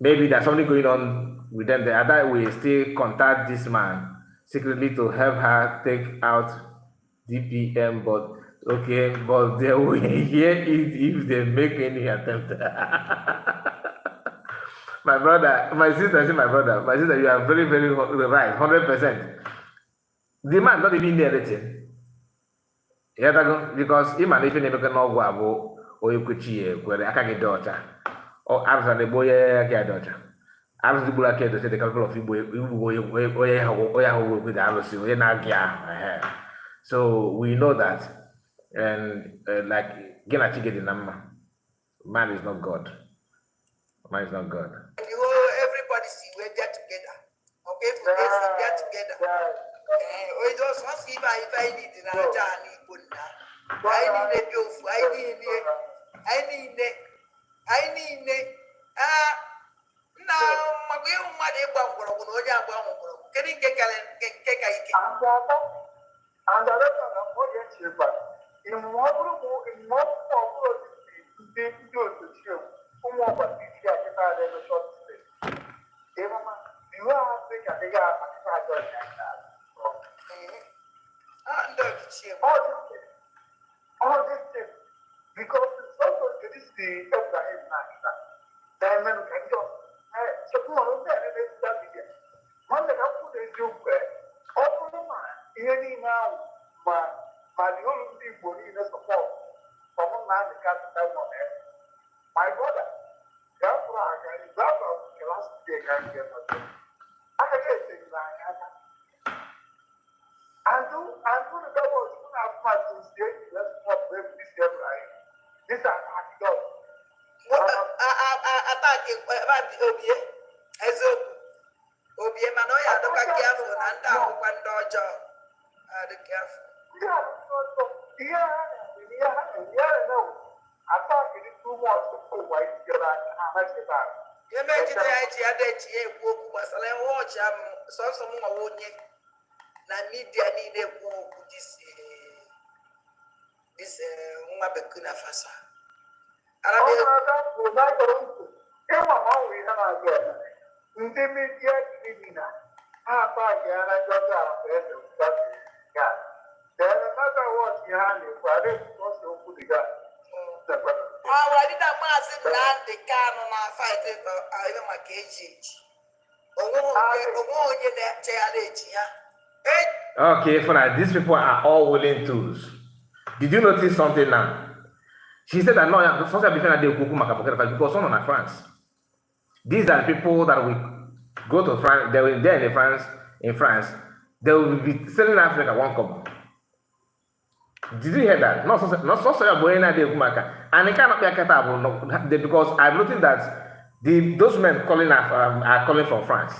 maybe there's something going on with them. The other way still contact this man secretly to help her take out DPM, but okay, but they will hear it if they make any attempt. My brother, my sister, my sister, you are very, very right, 100%. The man not even near anything. Because him and if you never can know go or you could see where I can get daughter. Or after the boy get daughter. After the boy get daughter, the couple of you with the so we know that, and like Genachi get the number. Man is not God. Mine is not God. And the whole everybody see we're there together. Okay, for this they're together. We just want to see if I need the Rajani Bunda. I need a doof, I need now my real mother bumble when you're bumble. Getting cake. And the rest of the audience, in one of the who want to be here in a short space. You are thinking they are all this thing, because it's also this the Abraham Nasa. Then when we can just so tomorrow there is that video. One that I put a joke where all any now, my the only people in the support from one man the cat that one. My brother, therefore, I can grab up the last day I can get I can get things like that. And do the double soon after to stay, let's not break this year, right? This is our dog. Attacking about the OBA as OBA Manoya, look at careful and down one door job. The careful. Yeah, no. I thought it is too much to put white together and how much about. You make it a was a watch. So someone won't yet. Namibia need a walk this Mabekuna Fasa. And I mean, then another one behind you, but I didn't also put the gun. I did not mass in land the can on our fight even my cage. Oh, get that challenge, yeah. Okay, for now, these people are all willing tools. Did you notice something now? She said that no, because some are France. These are people that will go to France, they will there in France, they will be selling Africa 1 cup. Did you hear that? Not so and it cannot be a catable because I've noticed that those men calling are calling from France.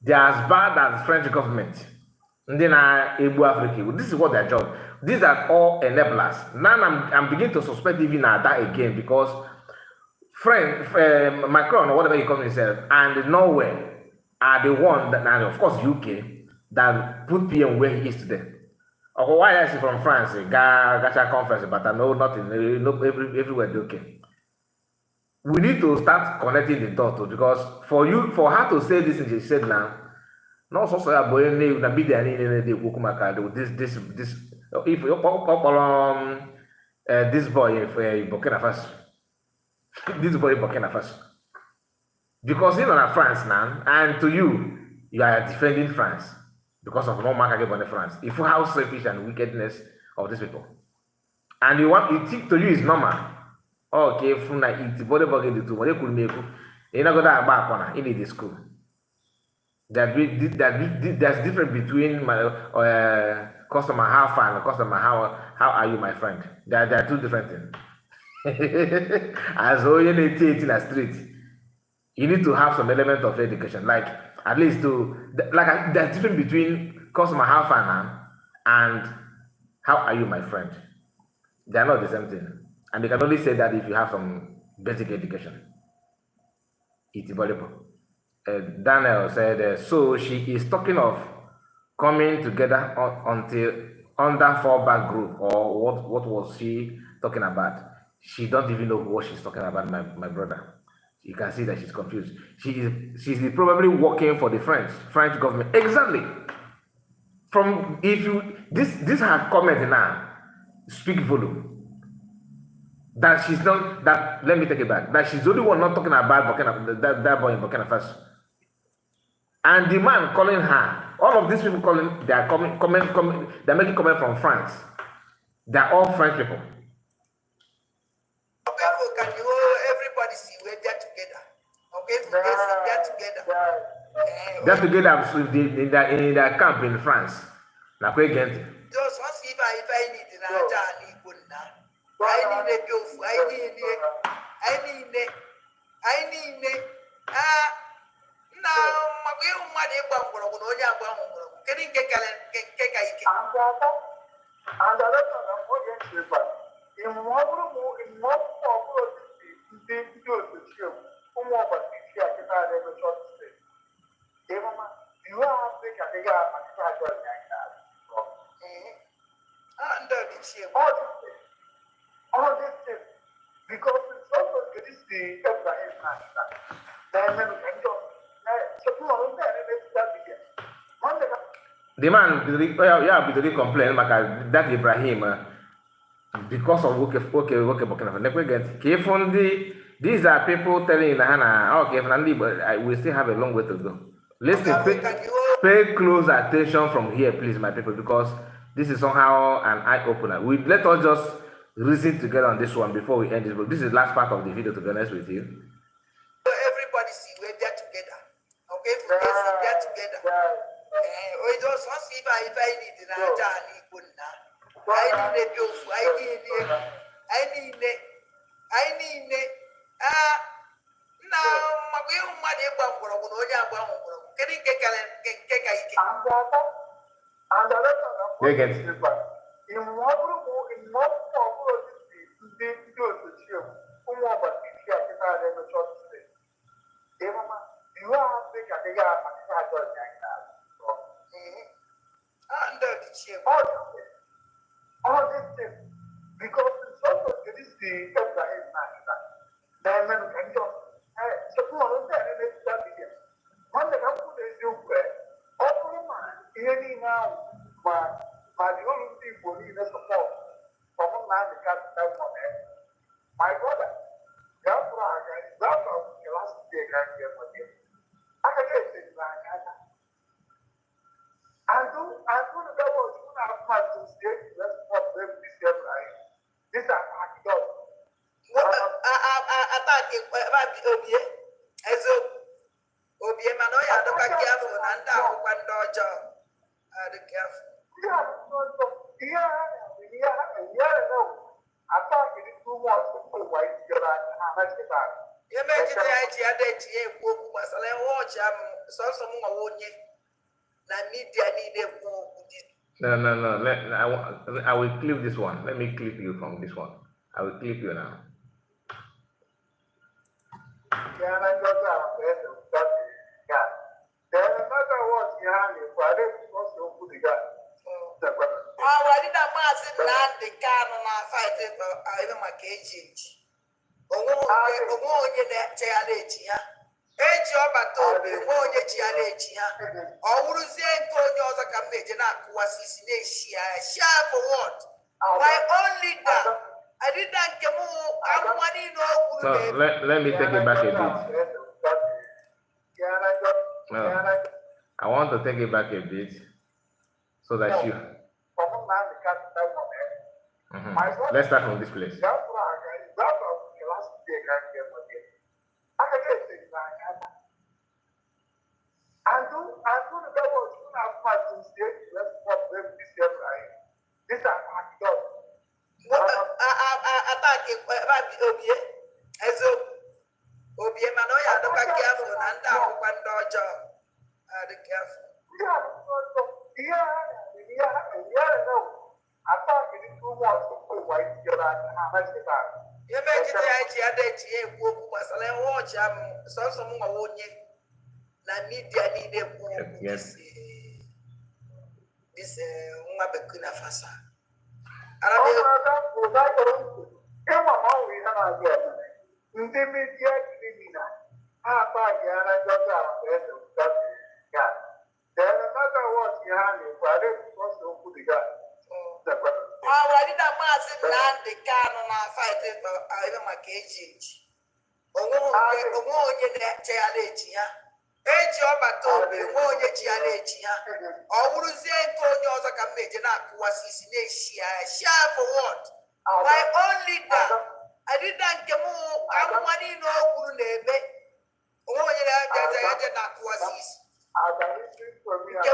They are as bad as the French government. And then Ebu Africa. This is what their job. These are all enablers. Now I'm beginning to suspect even at that again because Macron or whatever he calls himself and Norway are the one that, and of course UK, that put PM where he is today. Or why is he from France? Gacha conference, but I know nothing. Everywhere they okay. We need to start connecting the dots because for her to say this thing she said now, no so boy na be there any this if this boy Burkina Faso. This boy Burkina Faso. Because you're not France now, and to you are defending France because of no mark against France. If you how selfish and wickedness of these people. And you think to you is normal. Okay, from that eat body buggy the two, what they could make you not go that back on in the school. There's difference between my customer how far and customer how are you my friend. There are two different things. As all you need to in a street, you need to have some element of education, like at least there's difference between customer how far now and how are you my friend. They are not the same thing. And they can only say that if you have some basic education. It's valuable. Daniel said, so she is talking of coming together until under fallback group, or what was she talking about? She don't even know what she's talking about, my brother. You can see that she's confused. She's probably working for the French government. Exactly. From if you this her comment now speak volume. That she's not that. Let me take it back. That she's the only one not talking about that boy in Burkina Faso. And the man calling her, all of these people calling, they are comment. They're making comment from France. They're all French people. Can you everybody see we're there together? Okay, they're together. They're together in their camp in France. Now, quick again. Just want to see if I need the Raja. I need a doof. I need anyị niile nna maka ịhụ mmadụ ịgba mgbọrọgwụ na onye agba mgbọrọgwụ kedu nke ka ike ndị osochie ụmụ ọgbasi isi achịta na-eme chọọchị ịmụma iwu ahụ dị ka ị ga-akpachite ajọ ọnya anyị ndị ọdịchie all these things because it's also good to see Abraham and then the man bidoro complain maka that Ibrahim because of okay Burkina Faso. Ka ịfụ ndị these are people telling you na ha na okay na ndị Igbo we still have a long way to go. Listen, pay close attention from here please my people, because this is somehow an eye-opener. Let us just reason together on this one before we end this book. This is the last part of the video, to be honest with you. So everybody see we're there together. Okay, we're together. We just want to see if I need the Najani Kunna. I need now we money about what getting all these things because it's also good to see Abraham and then when you can just support them and it's that again. One that I'm going to do all my any now my the only people need the support from one man the cat that one my brother that's the last day I get for him. I can get it back. I do the devil soon after to say let's put them this year right. This are my dog. Obie mana ọ ya adọkwa careful na ndị akwụkwọ ndị ọjọọ adị careful. Ihe mejide ya ji ada eji ya ekwu okwu gbasara ihe ọchị ahụ sọsọ m nwawa onye na media niile ekwu okwu dị. No. I will clip this one. Let me clip you from this one. I will clip you now. Dịda maazị Nnamdị Kanụ na-fight ebe maka eji onwe onye na-echegharị echi ha eji ọbata obi nwe onye chigharị echi ha ọ wụrụzie nke onye ọzọ ka m na-eje na-akụwasị isi na-eshi ya shia for what my own leader adịda nke m amụma niile o kwuru na let me take it back a bit. No, I want to take it back a bit so that you let's start from this place. Obie mana ọ ya adọkwa careful na ndị akwụkwọ ndị ọjọọ adị careful. Ihe mejide ya ji ada eji ya ekwu okwu gbasara ihe ọchị ahụ sọsọ m nwawa onye na media niile ekwu okwu this nwa Burkina Faso. Ndị media criminal akpaghịara jọta ya then another one you have is for it because of who the guy dịda maazị Nnamdị Kanụ na-fight ebe maka eji onwe onye na-echegharị echi ha eji ọbata obi nwe onye chigharị echi ha ọ wụrụzie nke onye ọzọ ka m na-eje na-akụwasị isi na-eshi ya shia for what my own leader adịda nke m amụma niile o kwuru na-eme onwe onye na-eje na-akụwasị isi nke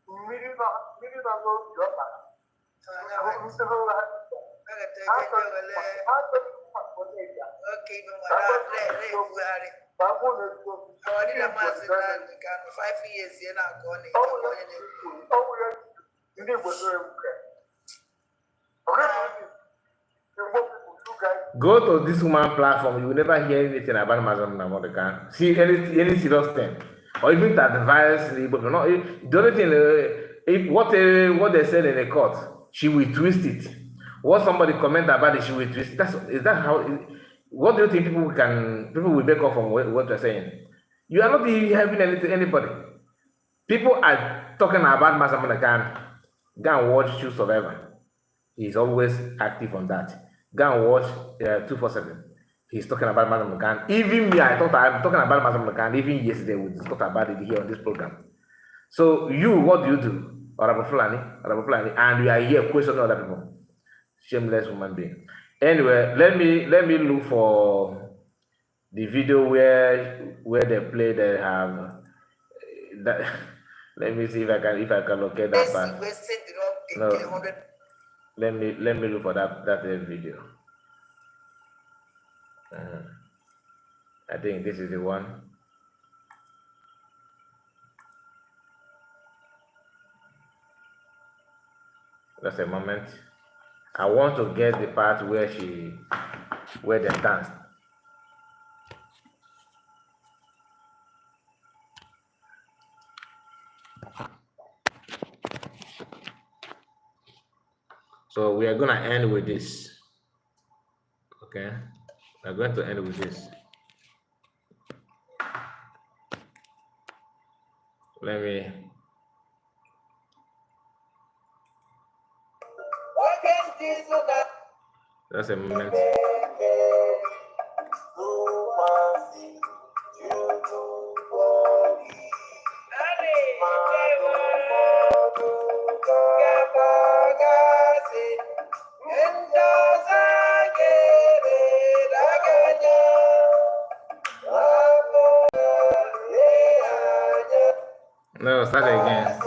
mmiri years here now. Go to this woman platform, you will never hear anything about Mazam Namodekan. See any serious thing. Or even to advise but no, the only thing what they said in the court, she will twist it. What somebody comment about it, she will twist it. Is that how what do you think people will make up from what they're saying? You are not even helping anybody. People are talking about Mazam Namodekan. Go and watch True Survivor. He's always active on that. Go and watch 247. He's talking about Madam McCann. Even me, I'm talking about Madam McCann. Even yesterday, we discussed about it here on this program. So what do you do? Honorable Fulani, and you are here questioning other people. Shameless human being. Anyway, let me look for the video where they play. They have that. Let me see if I can locate that part. No. Let me look for that video. I think this is the one. Just a moment. I want to get the part where they danced. So we are gonna end with this. Okay, we're going to end with this. Let me. Just a moment. No, start again.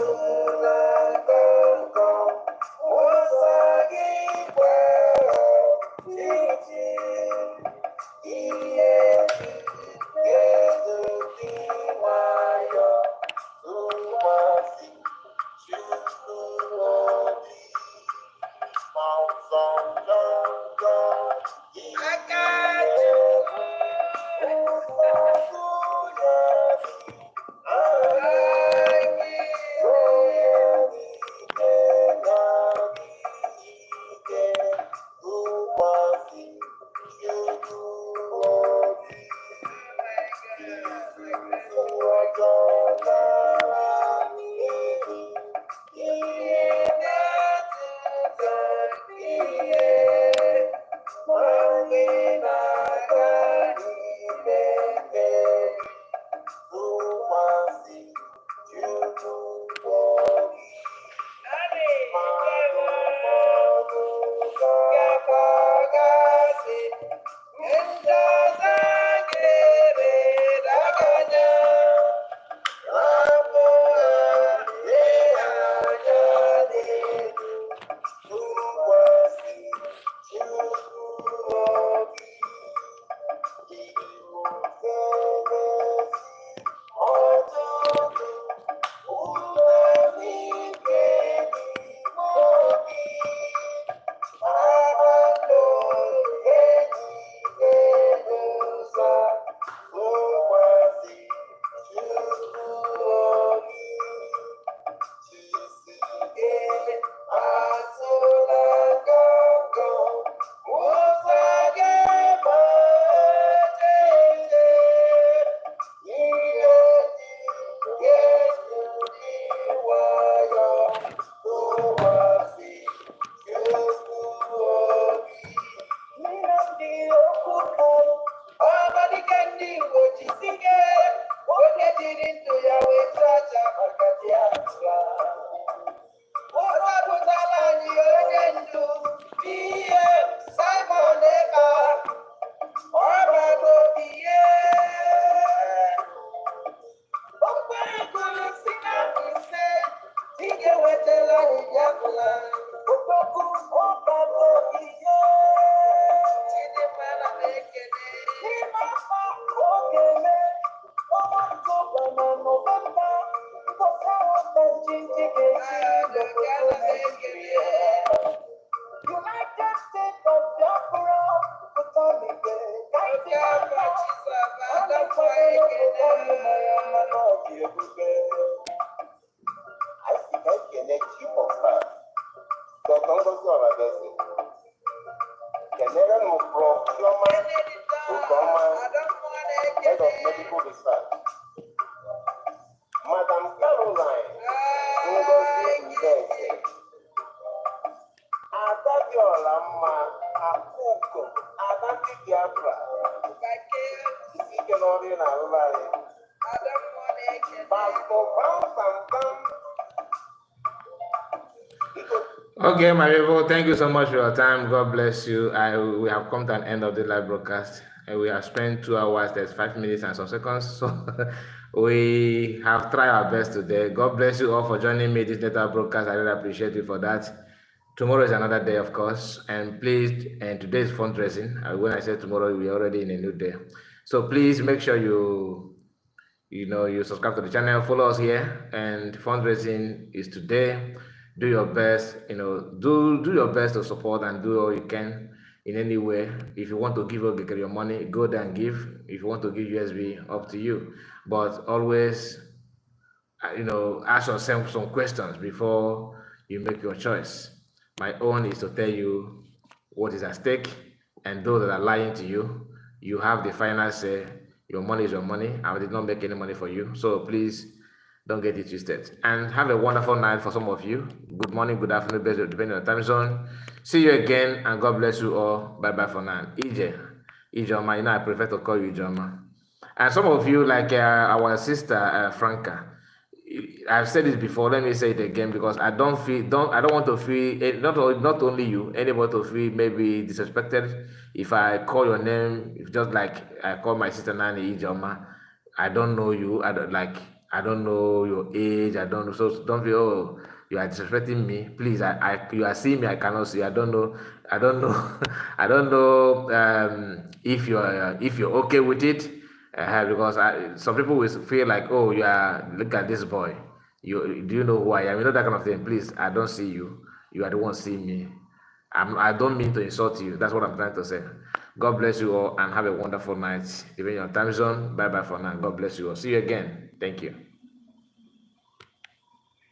Megan Prof. Chioma Ukoma, Head of Medical Research. Madam Caroline Ngozi Udeze. Adadiola Mma Akuko Adati Biafra. Ike n'ọrụ ị na-arụrụ anyị. Pastor Bam Bam Bam. Okay, my people, thank you so much for your time. God bless you. We have come to an end of the live broadcast, and we have spent 2 hours, there's 5 minutes and some seconds. So we have tried our best today. God bless you all for joining me this later broadcast. I really appreciate you for that. Tomorrow is another day, of course, and please, and today is fundraising. When I say tomorrow, we're already in a new day. So please make sure you subscribe to the channel, follow us here, and fundraising is today. Do your best, do your best to support and do all you can in any way. If you want to give your money, go there and give. If you want to give USB, up to you. But always, ask yourself some questions before you make your choice. My own is to tell you what is at stake, and those that are lying to you, you have the final say. Your money is your money. I did not make any money for you. So please don't get it twisted. And have a wonderful night for some of you. Good morning, good afternoon, depending on the time zone. See you again, and God bless you all. Bye-bye for now. Ijoma, I prefer to call you Ijoma. And some of you, like our sister, Franca, I've said this before. Let me say it again because I don't want to feel not only you, anybody to feel maybe disrespected if I call your name. If just like I call my sister Nani Ijoma, I don't know you. I don't know your age. I don't know. So don't feel you are disrespecting me. Please, you are seeing me. I cannot see. I don't know. I don't know. I don't know if you're okay with it. Because some people will feel like, oh, look at this boy. Do you know who I am? You know that kind of thing. Please, I don't see you. You are the one seeing me. I don't mean to insult you. That's what I'm trying to say. God bless you all and have a wonderful night. Even your time zone. Bye bye for now. God bless you all. See you again. Thank you.